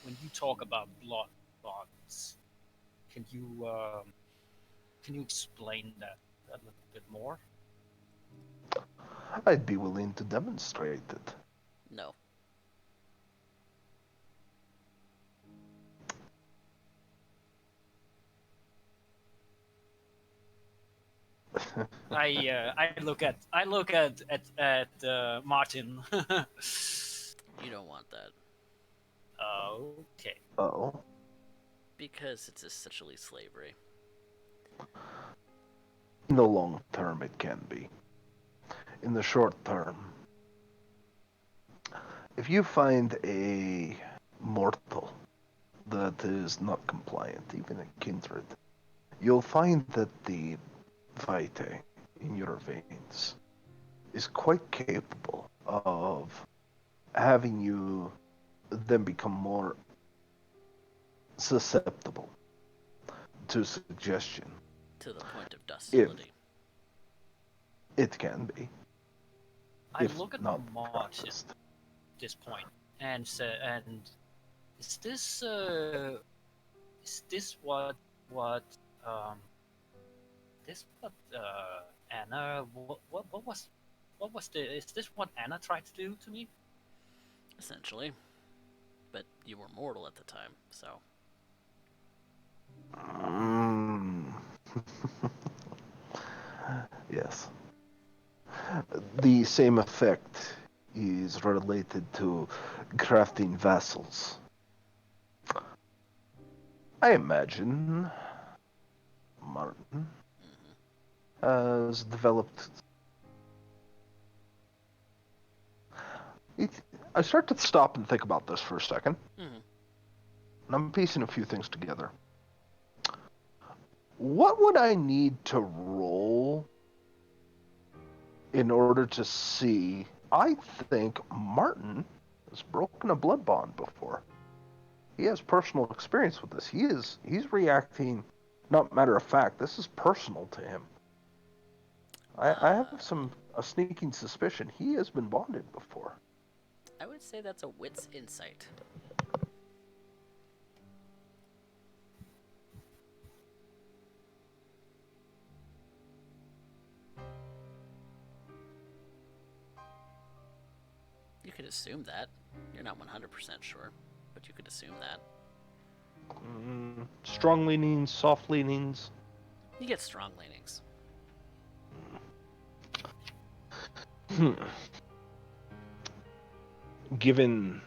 S3: When you talk about blood bonds, can you explain that a little bit more?
S2: I'd be willing to demonstrate it.
S1: No.
S3: I look at Martin.
S1: You don't want that.
S3: Okay.
S2: Oh.
S1: Because it's essentially slavery.
S2: In the long term, it can be. In the short term, if you find a mortal that is not compliant, even a kindred, you'll find that the vitae in your veins is quite capable of having you then become more susceptible to suggestion.
S1: To the point of
S2: If
S1: docility.
S2: it can be.
S3: I
S2: If
S3: look at
S2: not
S3: Martin
S2: practiced.
S3: at this point and say, and is this um this what Anna what was the is this what Anna tried to do to me?
S1: Essentially. But you were mortal at the time, so.
S2: Yes. The same effect is related to crafting vessels. I imagine Martin has developed. I start to stop and think about this for a second, and I'm piecing a few things together. What would I need to roll in order to see? I think Martin has broken a blood bond before. He has personal experience with this. He's reacting, not matter of fact. This is personal to him. I have a sneaking suspicion he has been bonded before.
S1: I would say that's a wit's insight. You could assume that. You're not 100% sure, but you could assume that.
S2: Strong leanings, soft leanings.
S1: You get strong leanings.
S2: Given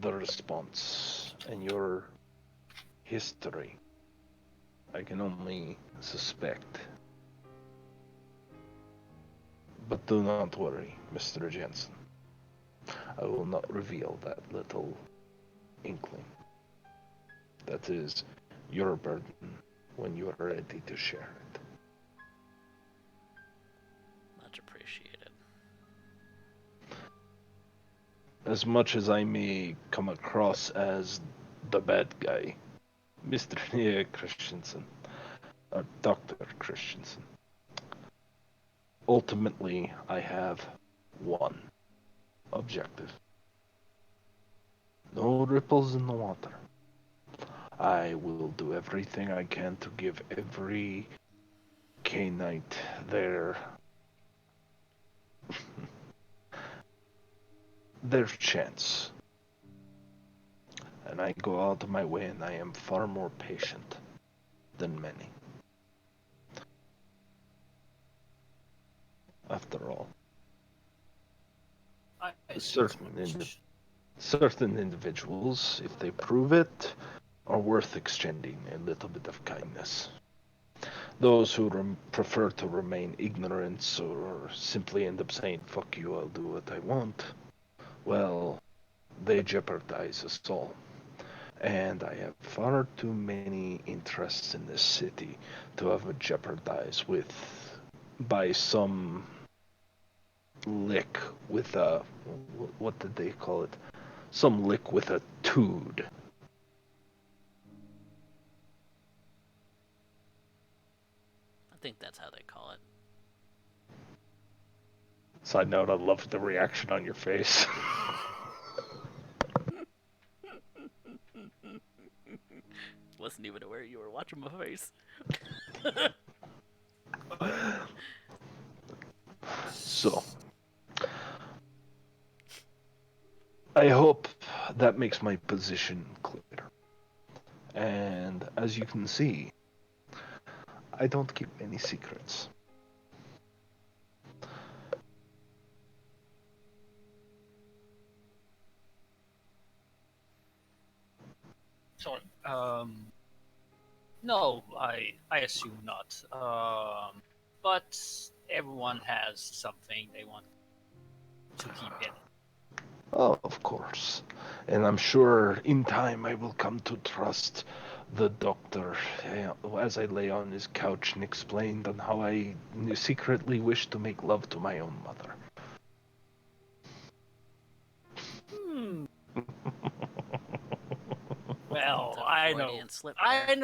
S2: the response and your history, I can only suspect. But do not worry, Mr. Jensen. I will not reveal that little inkling. That is your burden when you are ready to share it.
S1: much appreciated.
S2: As much as I may come across as the bad guy, Mr. Christiansen, or Dr. Christiansen, ultimately I have one objective. No ripples in the water. I will do everything I can to give every K-Knight their chance. And I go out of my way and I am far more patient than many. After all, certain individuals, if they prove it, are worth extending a little bit of kindness. Those who prefer to remain ignorant or simply end up saying, fuck you, I'll do what I want, well, they jeopardize us all. And I have far too many interests in this city to have it jeopardized by some lick with a, what did they call it? Some lick with a tood.
S1: I think that's how they call it.
S2: Side note, I love the reaction on your face.
S1: Wasn't even aware you were watching my face.
S2: So, I hope that makes my position clear. And as you can see, I don't keep any secrets.
S3: Sorry. No, I assume not. But everyone has something they want to keep in.
S2: Oh, of course. And I'm sure in time I will come to trust the doctor as I lay on his couch and explained on how I secretly wish to make love to my own mother.
S3: Well, I know. I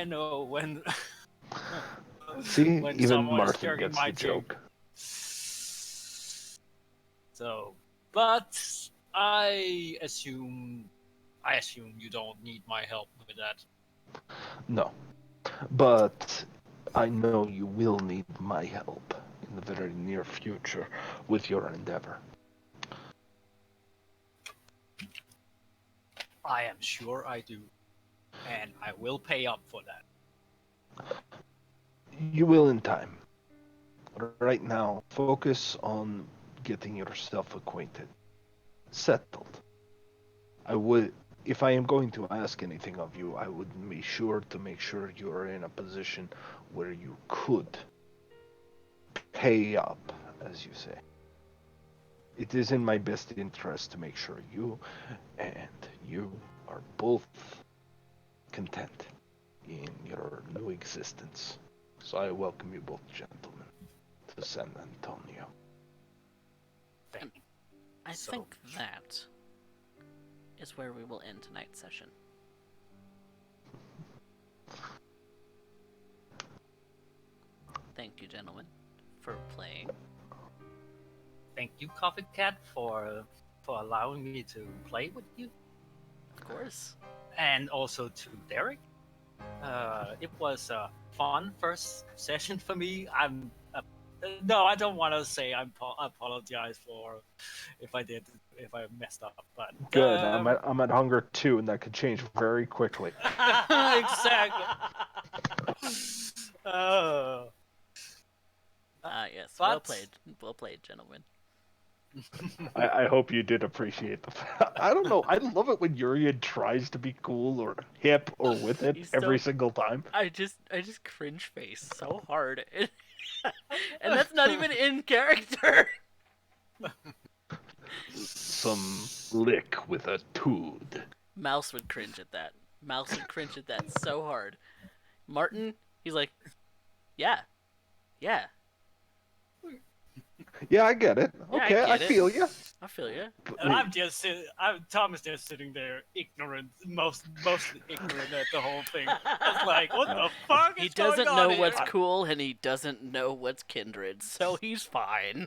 S3: know when
S2: See,
S3: when
S2: even
S3: someone is
S2: Martin
S3: jerking
S2: gets
S3: my
S2: the joke.
S3: So, but I assume you don't need my help with that.
S2: No. But I know you will need my help in the very near future with your endeavor.
S3: I am sure I do, and I will pay up for that.
S2: You will in time. Right now, focus on getting yourself acquainted. Settled. If I am going to ask anything of you, I would be sure to make sure you are in a position where you could pay up, as you say. It is in my best interest to make sure you and you are both content in your new existence. So I welcome you both, gentlemen, to San Antonio.
S1: I think that is where we will end tonight's session. Thank you, gentlemen, for playing.
S3: Thank you, CoffeeCat, for allowing me to play with you.
S1: Of course.
S3: And also to Derek. It was a fun first session for me. No, I don't want to say I apologize for if I messed up, but
S2: Good. I'm at hunger too, and that could change very quickly.
S3: exactly.
S1: Yes.
S3: But...
S1: Well played, gentlemen.
S2: I hope you did appreciate the fact. I don't know. I love it when Urien tries to be cool or hip or with it every single time.
S1: I just cringe face so hard, and that's not even in character.
S2: Some lick with a tood.
S1: Mouse would cringe at that. Mouse would cringe at that so hard. Martin, he's like, yeah,
S2: Yeah, I get it.
S1: Yeah,
S2: Okay, I
S1: get it.
S2: feel you.
S1: I feel you.
S3: And I'm just, Tom is just sitting there, ignorant, mostly ignorant at the whole thing. Just like, what the fuck
S1: He
S3: is going
S1: doesn't
S3: on
S1: know
S3: here?
S1: what's cool, and he doesn't know what's kindred, so he's fine.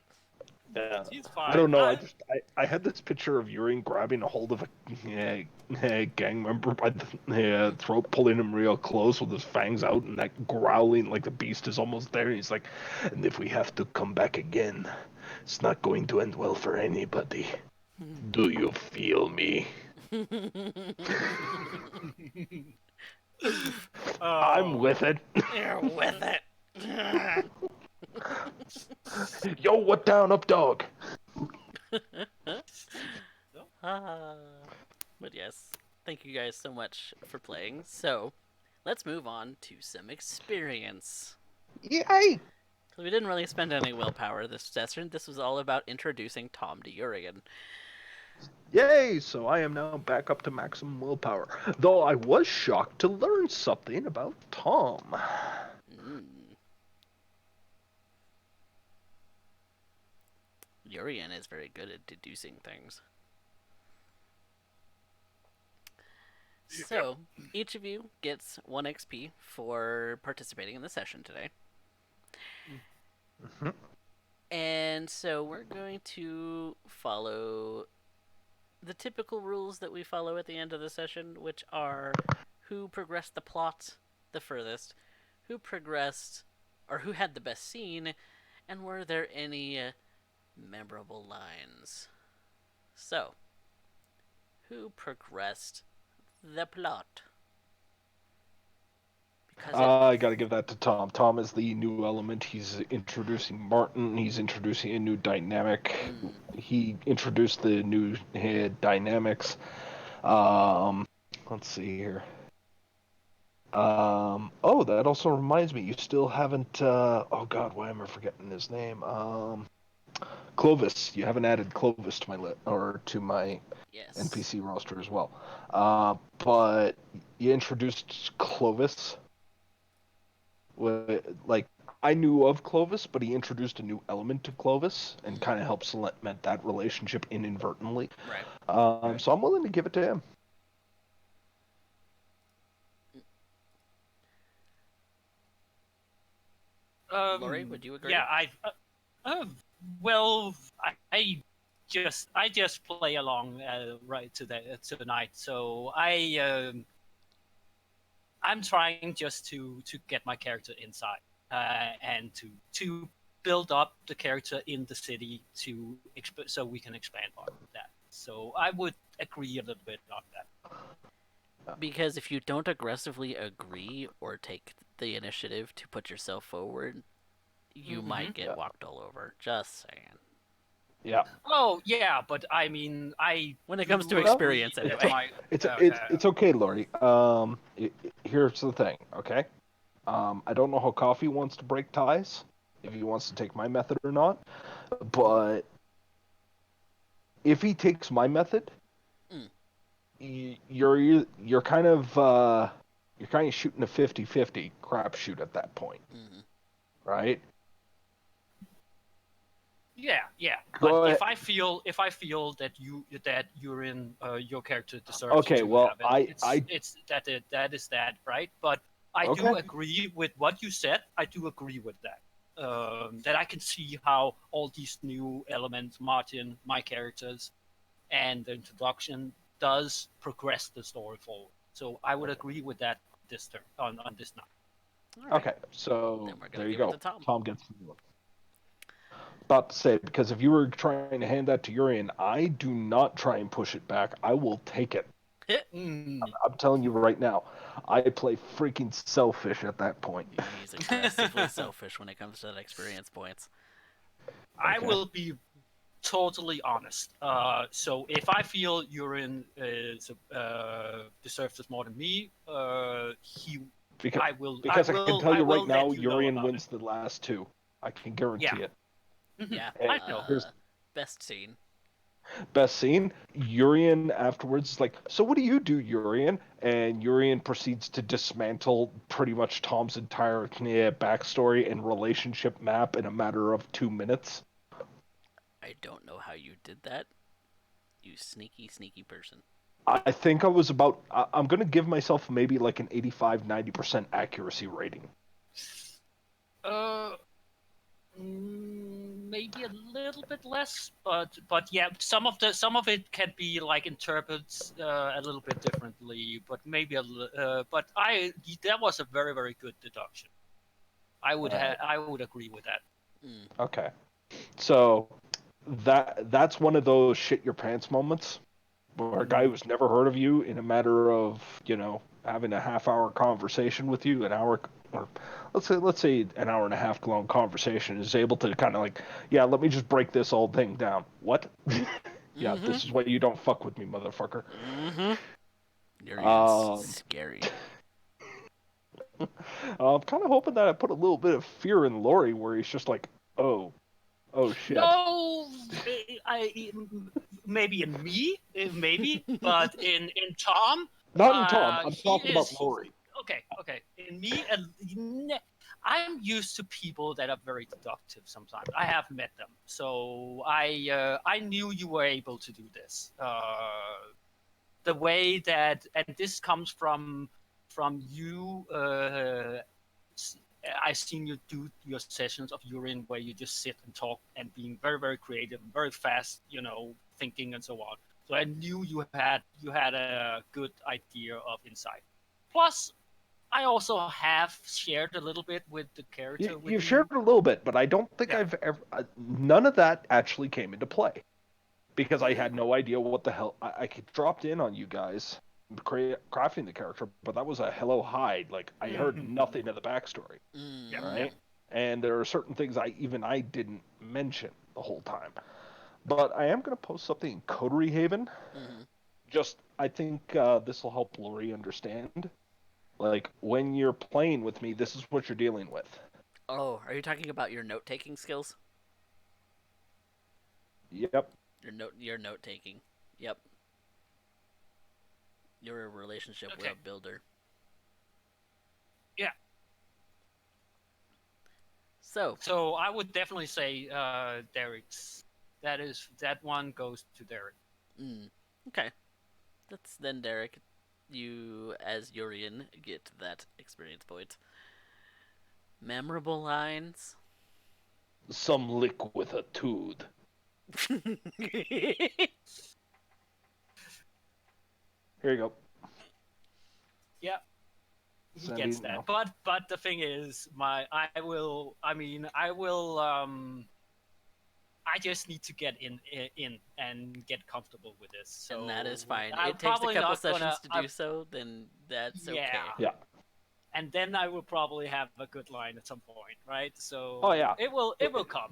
S2: Yeah.
S3: He's fine.
S2: I don't know. I had this picture of Urien grabbing a hold of a gang member by the throat, pulling him real close with his fangs out, and that growling like the beast is almost there. And he's like, "And if we have to come back again, it's not going to end well for anybody. Do you feel me?" I'm with it.
S1: You're with it.
S2: Yo, what down, up dog?
S1: But yes, thank you guys so much for playing. So, let's move on to some experience.
S2: Yay!
S1: We didn't really spend any willpower this session. This was all about introducing Tom to Urien.
S2: Yay! So I am now back up to maximum willpower. Though I was shocked to learn something about Tom.
S1: Urien is very good at deducing things. So, each of you gets 1 XP for participating in the session today.
S2: Mm-hmm.
S1: And so we're going to follow the typical rules that we follow at the end of the session, which are who progressed the plot the furthest, who progressed, or who had the best scene, and were there any memorable lines. So, who progressed the plot?
S2: I gotta give that to Tom. Tom is the new element. He's introducing Martin. He's introducing a new dynamic. He introduced the new dynamics. Let's see here. Oh, that also reminds me. You still haven't. Oh God, why am I forgetting his name? Clovis. You haven't added Clovis to my
S1: yes.
S2: NPC roster as well. But you introduced Clovis. Like, I knew of Clovis, but he introduced a new element to Clovis and kind of helped cement that relationship inadvertently.
S1: Right.
S2: So I'm willing to give it to him.
S1: Lori, would you agree?
S3: Yeah, well, I just play along right tonight. So I'm trying just to get my character inside and to build up the character in the city so we can expand on that. So I would agree a little bit on that.
S1: Because if you don't aggressively agree or take the initiative to put yourself forward, you might get walked all over. Just saying.
S2: Yeah.
S3: Oh yeah, but I mean,
S1: when it comes to experience, anyway.
S2: It's okay, Lori. Here's the thing, okay? I don't know how Coffee wants to break ties, if he wants to take my method or not, but if he takes my method, you're kind of shooting a 50-50 crapshoot at that point, right?
S3: Yeah. But if I feel that you're in your character deserves to have it, that is that, right? But I do agree with what you said. I do agree with that. That I can see how all these new elements, Martin, my characters, and the introduction does progress the story forward. So I would agree with that this turn on this night.
S2: Right. Okay, so there you go. Tom gets the one. About to say, because if you were trying to hand that to Urien, I do not try and push it back. I will take it. I'm telling you right now, I play freaking selfish at that point.
S1: He's aggressively selfish when it comes to that experience points.
S3: I will be totally honest. So if I feel Urien deserves this more than me, I will.
S2: Because I can tell you right now,
S3: Urien
S2: wins the last two. I can guarantee it.
S1: Yeah,
S3: I know.
S1: Best scene.
S2: Best scene. Urien afterwards is like, so what do you do, Urien? And Urien proceeds to dismantle pretty much Tom's entire backstory and relationship map in a matter of 2 minutes.
S1: I don't know how you did that. You sneaky, sneaky person.
S2: I think I was about. I'm gonna give myself maybe like an 85-90% accuracy rating.
S3: Uh, maybe a little bit less, but yeah, some of it can be like interpreted a little bit differently, but maybe but that was a very very good deduction.
S2: Right.
S3: I would agree with that.
S1: Mm.
S2: Okay. So that's one of those shit your pants moments where a guy who's never heard of you in a matter of, having a half-hour conversation with you, an hour, or let's say an hour and a half long conversation, is able to kind of like, yeah, let me just break this old thing down. What? Yeah,
S1: Mm-hmm.
S2: this is why you don't fuck with me, motherfucker.
S1: Mm-hmm. Urien's
S2: Um,
S1: scary.
S2: I'm kind of hoping that I put a little bit of fear in Lori, where he's just like, oh shit.
S3: No, I maybe in me, maybe, but in Tom,
S2: Not in Tom. I'm
S3: he
S2: talking about
S3: is
S2: Lori.
S3: okay. In me, I'm used to people that are very deductive. Sometimes I have met them, so I knew you were able to do this. The way that, and this comes from you. I've seen you do your sessions of Urien where you just sit and talk and being very, very creative, very fast, thinking and so on. So I knew you had a good idea of insight. Plus, I also have shared a little bit with the character with
S2: You've shared
S3: you.
S2: a little bit, but I don't think
S3: Yeah.
S2: I've ever. None of that actually came into play because I had no idea what the hell. I dropped in on you guys crafting the character, but that was a hello hi. Like I heard
S3: Mm-hmm.
S2: nothing of the backstory,
S3: Yeah.
S1: Mm.
S3: Yeah.
S2: right? And there are certain things I didn't mention the whole time. But I am going to post something in Coterie Haven.
S1: Mm-hmm.
S2: Just I think this will help Lori understand. Like when you're playing with me, this is what you're dealing with.
S1: Oh, are you talking about your note taking skills?
S2: Yep.
S1: Your note taking. Yep. You're a relationship
S3: Okay.
S1: web builder.
S3: Yeah.
S1: So,
S3: So I would definitely say Derek's. That one goes to Derek.
S1: mm, okay. That's then Derek. You, as Urien, get that experience point. Memorable lines.
S2: Some lick with a tood. Here you go.
S3: Yeah. He gets
S2: Sending
S3: that.
S2: now.
S3: But the thing is, I just need to get in and get comfortable with this.
S1: And that is
S3: So
S1: fine.
S3: I'm
S1: It takes a
S3: probably
S1: couple
S3: not
S1: sessions
S3: gonna.
S1: to do so, then that's
S3: Yeah,
S1: okay.
S2: Yeah.
S3: and then I will probably have a good line at some point, right?
S2: Oh
S3: So
S2: yeah.
S3: it will come.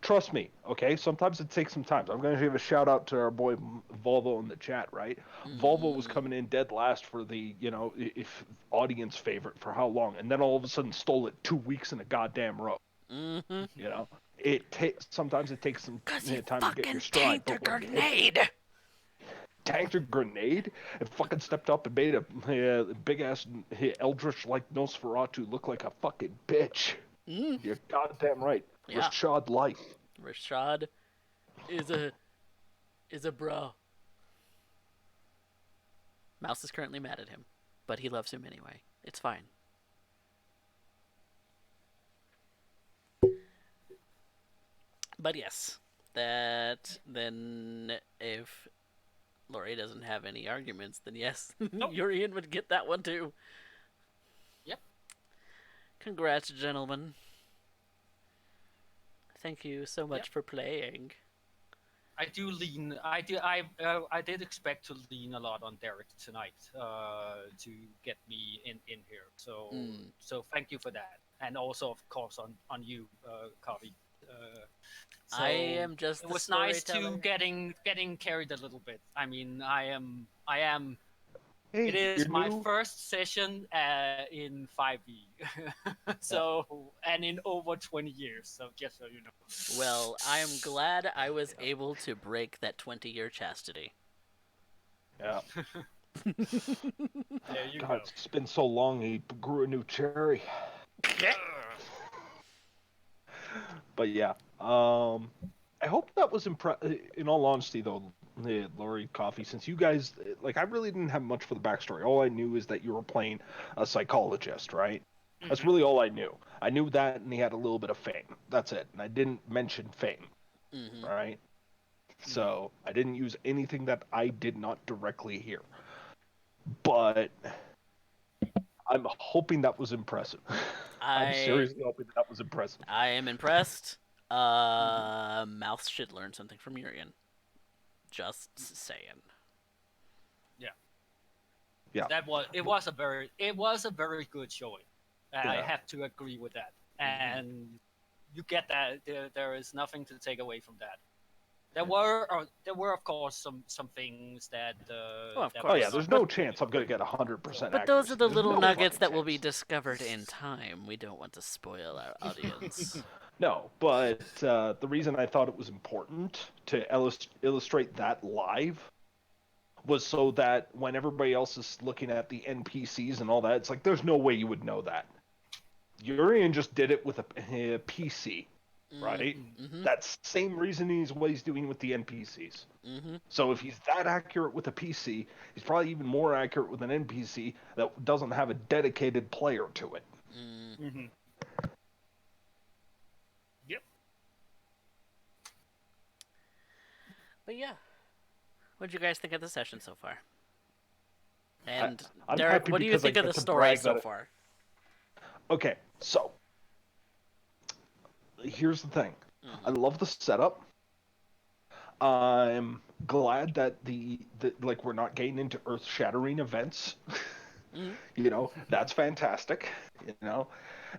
S2: Trust me. Okay. Sometimes it takes some time. I'm going to give a shout out to our boy Volvo in the chat. Right. Volvo was
S1: Mm.
S2: coming in dead last for the if audience favorite for how long, and then all of a sudden stole it 2 weeks in a goddamn row.
S1: Mm-hmm.
S2: You know. Sometimes it takes some
S1: 'Cause he
S2: time to get your
S1: fucking
S2: stride,
S1: tanked a
S2: but when you hit
S1: grenade!
S2: tanked a grenade and fucking stepped up and made a big ass Eldritch like Nosferatu look like a fucking bitch.
S1: Mm.
S2: You're goddamn right.
S1: Yeah.
S2: Rashad life.
S1: Rashad is a bro. Mouse is currently mad at him, but he loves him anyway. It's fine. But yes, that then if Lori doesn't have any arguments, then yes,
S3: Nope.
S1: Urien would get that one too.
S3: Yep.
S1: Congrats, gentlemen. Thank you so
S3: Yep.
S1: much for playing.
S3: I do lean. I did expect to lean a lot on Derek tonight to get me in here. So
S1: Mm.
S3: so thank you for that, and also of course on you, Coffee.
S1: I
S3: So
S1: am just
S3: it
S1: the
S3: was nice to
S1: storyteller.
S3: getting carried a little bit. I mean, I am. It
S2: Hey,
S3: is
S2: you're
S3: my
S2: new.
S3: first session in 5e,
S2: Yeah.
S3: so and in over 20 years. So just so you know.
S1: Well, I am glad I was able to break that 20-year chastity.
S2: Yeah.
S3: There you
S2: God,
S3: go.
S2: it's been so long. He grew a new cherry. But yeah. I hope that was in all honesty, though, Lori Coffee, since you guys, like, I really didn't have much for the backstory. All I knew is that you were playing a psychologist, right? That's
S3: Mhm.
S2: really all I knew. I knew that, and he had a little bit of fame. That's it. And I didn't mention fame,
S1: Mm-hmm.
S2: right?
S3: Mhm.
S2: So I didn't use anything that I did not directly hear. But I'm hoping that was impressive. I'm
S1: I
S2: seriously hoping that was impressive.
S1: I am impressed.
S3: Mhm.
S1: Mouth should learn something from Urien. Just saying.
S3: Yeah,
S2: Yeah,
S3: it was a very good showing. I
S2: yeah.
S3: have to agree with that,
S1: Mm-hmm.
S3: and you get that there is nothing to take away from that. There were of course some things that
S1: Oh, of
S2: Oh
S3: were
S2: yeah,
S1: course.
S3: not
S2: there's
S1: But
S2: no
S3: really
S2: chance I'm gonna
S3: good.
S2: get 100%
S1: but those are
S2: accuracy.
S1: the
S2: There's
S1: little
S2: no
S1: nuggets
S2: fucking
S1: that will be
S2: chance.
S1: discovered in time. We don't want to spoil our audience.
S2: No, but the reason I thought it was important to illustrate that live was so that when everybody else is looking at the NPCs and all that, it's like there's no way you would know that. Urien just did it with a PC, right?
S1: Mm-hmm.
S2: That's the same reasoning as what he's doing with the NPCs.
S1: Mm-hmm.
S2: So if he's that accurate with a PC, he's probably even more accurate with an NPC that doesn't have a dedicated player to it.
S1: Mm.
S3: Hmm. Yep.
S1: But yeah, what did you guys think of the session so far?
S2: I,
S1: And
S2: I'm
S1: Derek,
S2: happy
S1: what do you
S2: because I
S1: think of the
S2: get to
S1: story
S2: brag
S1: so
S2: that it.
S1: far?
S2: Okay, so here's the thing. I
S1: Mm-hmm.
S2: love the setup. I'm glad that the like we're not getting into earth-shattering events.
S1: Mm-hmm.
S2: That's fantastic. You know,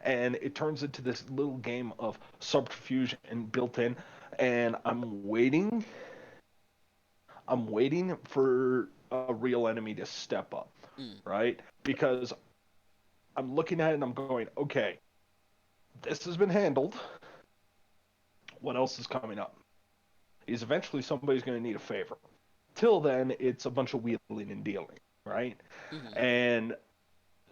S2: and it turns into this little game of subterfuge and built in. And I'm waiting for a real enemy to step up,
S1: Mm.
S2: right? Because I'm looking at it and I'm going, okay, this has been handled. What else is coming up? Is eventually somebody's going to need a favor. Till then, it's a bunch of wheeling and dealing, right?
S1: Mm-hmm.
S2: And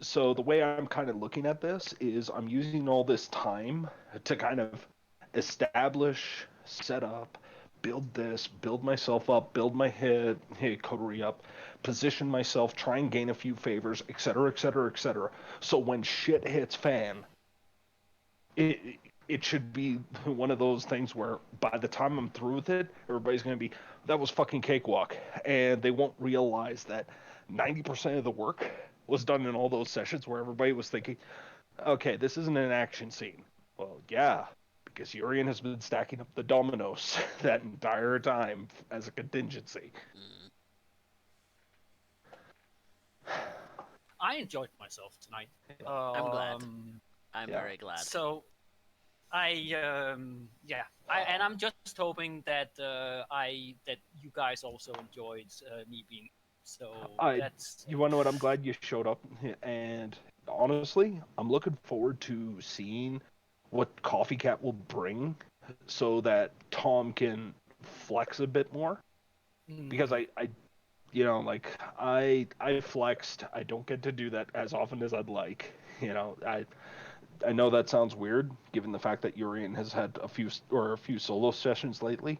S2: so the way I'm kind of looking at this is I'm using all this time to kind of establish, set up, build myself up, build my head coterie up, position myself, try and gain a few favors, etc., etc., etc. So when shit hits fan, it it should be one of those things where by the time I'm through with it, everybody's going to be, that was fucking cakewalk, and they won't realize that 90% of the work was done in all those sessions where everybody was thinking, okay, this isn't an action scene. Well, yeah, because Urien has been stacking up the dominoes that entire time as a contingency.
S1: Mm.
S3: I enjoyed myself tonight.
S1: I'm glad.
S3: Um,
S1: I'm
S2: Yeah.
S1: very glad.
S3: so yeah, I'm just hoping that that you guys also enjoyed me being. So
S2: I,
S3: that's
S2: you want to know what? I'm glad you showed up, and honestly, I'm looking forward to seeing what CoffeeCat will bring, so that Tom can flex a bit more. Because
S3: Mhm.
S2: like I flexed. I don't get to do that as often as I'd like. I know that sounds weird, given the fact that Urien has had a few solo sessions lately,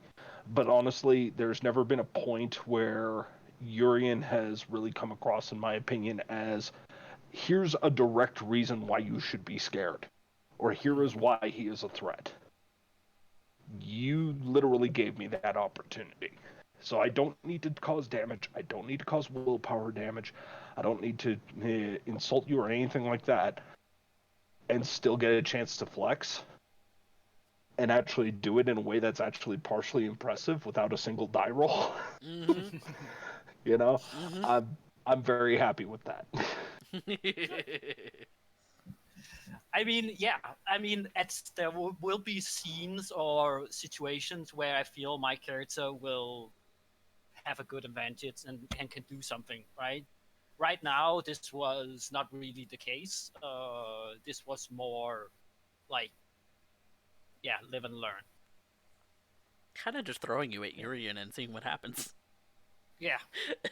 S2: but honestly, there's never been a point where Urien has really come across, in my opinion, as here's a direct reason why you should be scared, or here is
S3: Mhm.
S2: why he is a threat. You literally gave me that opportunity. So I don't need to cause damage. I don't need to cause willpower damage. I don't need to insult you or anything like that, and still get a chance to flex and actually do it in a way that's actually partially impressive without a single die roll.
S1: Mm-hmm.
S2: you know,
S1: Mm-hmm.
S2: I'm very happy with that.
S3: Good. I mean, yeah. I mean, there will be scenes or situations where I feel my character will have a good advantage and can do something, right? Right now, this was not really the case. This was more like, yeah, live and learn.
S1: Kind of just throwing you at Urien and seeing what happens.
S3: Yeah.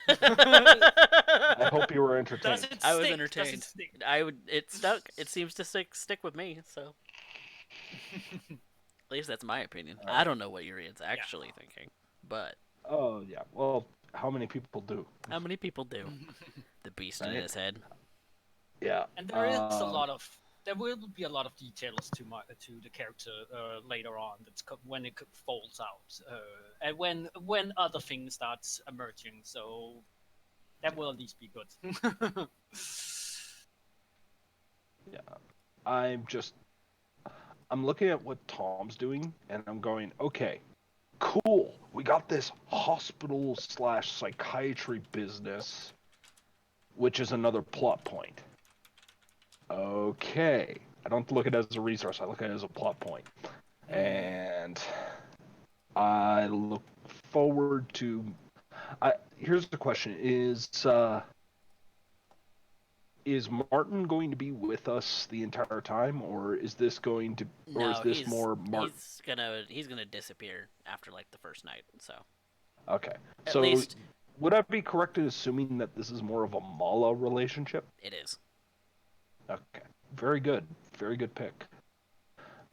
S2: I hope you were
S3: Does
S2: entertained.
S3: it
S1: I was
S3: stick? Does it
S1: entertained.
S3: stick?
S1: I would. It stuck. It seems to stick with me. So least that's my opinion. I don't know what Urien's actually thinking, but
S2: Oh yeah. Well, how many people do?
S1: how many people do? The beast in
S2: Right.
S1: his head.
S2: Yeah.
S3: And there is a lot of there will be a lot of details to the character later on. When it folds out, and when other things starts emerging. So that will at least be good.
S2: Yeah. I'm looking at what Tom's doing, and I'm going, okay, cool. We got this hospital slash psychiatry business, which is another plot point. Okay. I don't look at it as a resource. I look at it as a plot point. And I look forward to. Here's the question: is Martin going to be with us the entire time, or is this going to, or is
S1: No,
S2: this more Martin?
S1: he's gonna disappear after like the first night. So
S2: Okay,
S1: at
S2: so
S1: least
S2: would I be correct in assuming that this is more of a Mala relationship?
S1: it is.
S2: Okay, very good pick.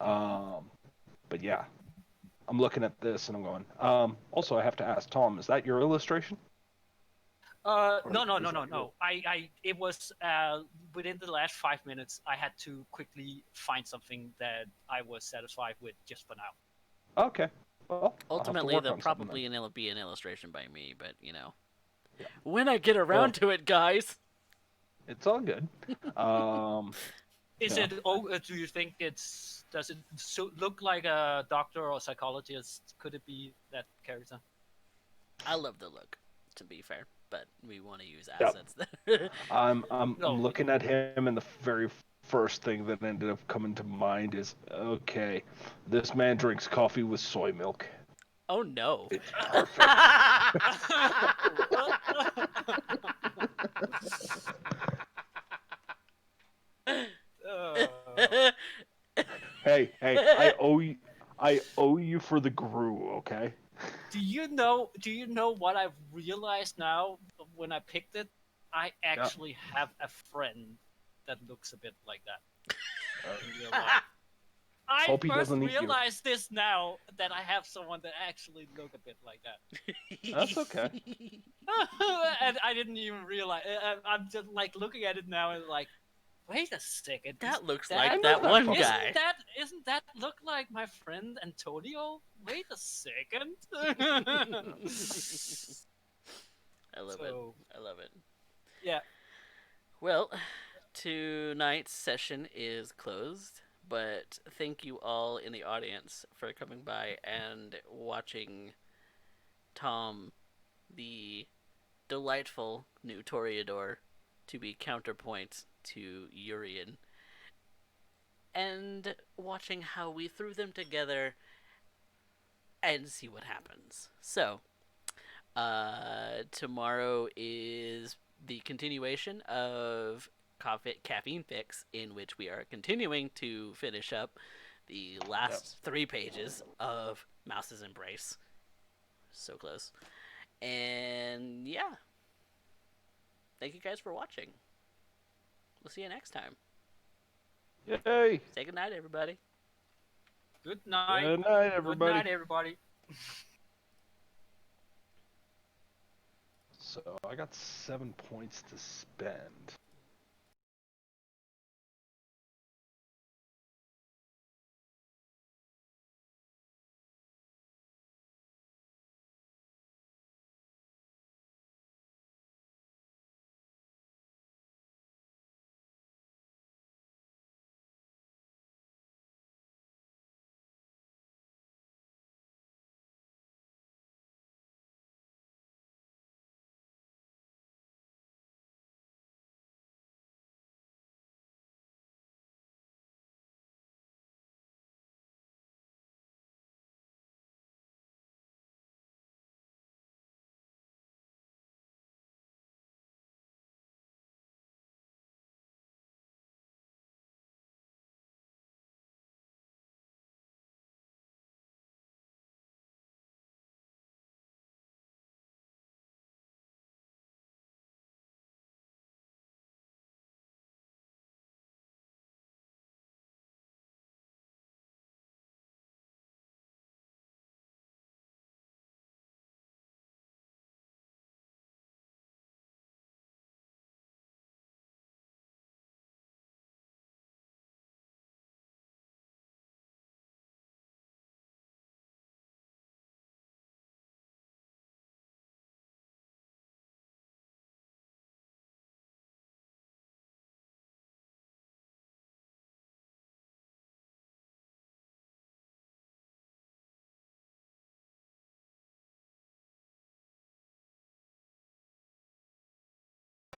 S2: But yeah, I'm looking at this and I'm going. Also, I have to ask Tom, is that your illustration?
S3: No. It was within the last 5 minutes. I had to quickly find something that I was satisfied with just for now.
S2: Okay. Well, I'll have to
S1: Ultimately,
S2: work
S1: there'll
S2: on something
S1: probably
S2: then.
S1: be an illustration by me, but you know,
S2: Yeah.
S1: when I get around
S2: Well,
S1: to it, guys.
S2: it's all good.
S3: Is
S2: Yeah.
S3: it? Do you think it's? Does it look like a doctor or psychologist? Could it be that character?
S1: I love the look, to be fair, but we want to use
S2: Yep.
S1: assets there.
S2: I'm
S3: No.
S2: looking at him, and the very first thing that ended up coming to mind is, okay, this man drinks coffee with soy milk.
S1: Oh no.
S2: It's perfect. Hey, I owe you for the Gru, okay?
S3: Do you know what I've realized now when I picked it? I actually have a friend that looks a bit like that in real life. I
S2: Hope he
S3: first
S2: doesn't eat you.
S3: realized this now that I have someone that actually look a bit like that.
S2: That's okay.
S3: And I didn't even realize. I'm just like looking at it now and like, wait a second.
S1: That looks
S3: that,
S1: like
S2: I know
S1: that
S2: that
S1: one
S2: fucker.
S1: guy.
S3: Isn't that look like my friend Antonio? Wait a second.
S1: I love it. I love it.
S3: Yeah.
S1: Well, tonight's session is closed, but thank you all in the audience for coming by and watching Tom, the delightful new Toreador, to be counterpoint to Urien, and watching how we threw them together and see what happens. So, tomorrow is the continuation of Caffeine Fix, in which we are continuing to finish up the last 3 pages of Mouse's Embrace. So close. And yeah. Thank you guys for watching. We'll see you next time.
S2: Yay!
S1: Say goodnight, everybody.
S3: Good night.
S2: Good night, everybody.
S3: Good night, everybody.
S2: So I got 7 points to spend.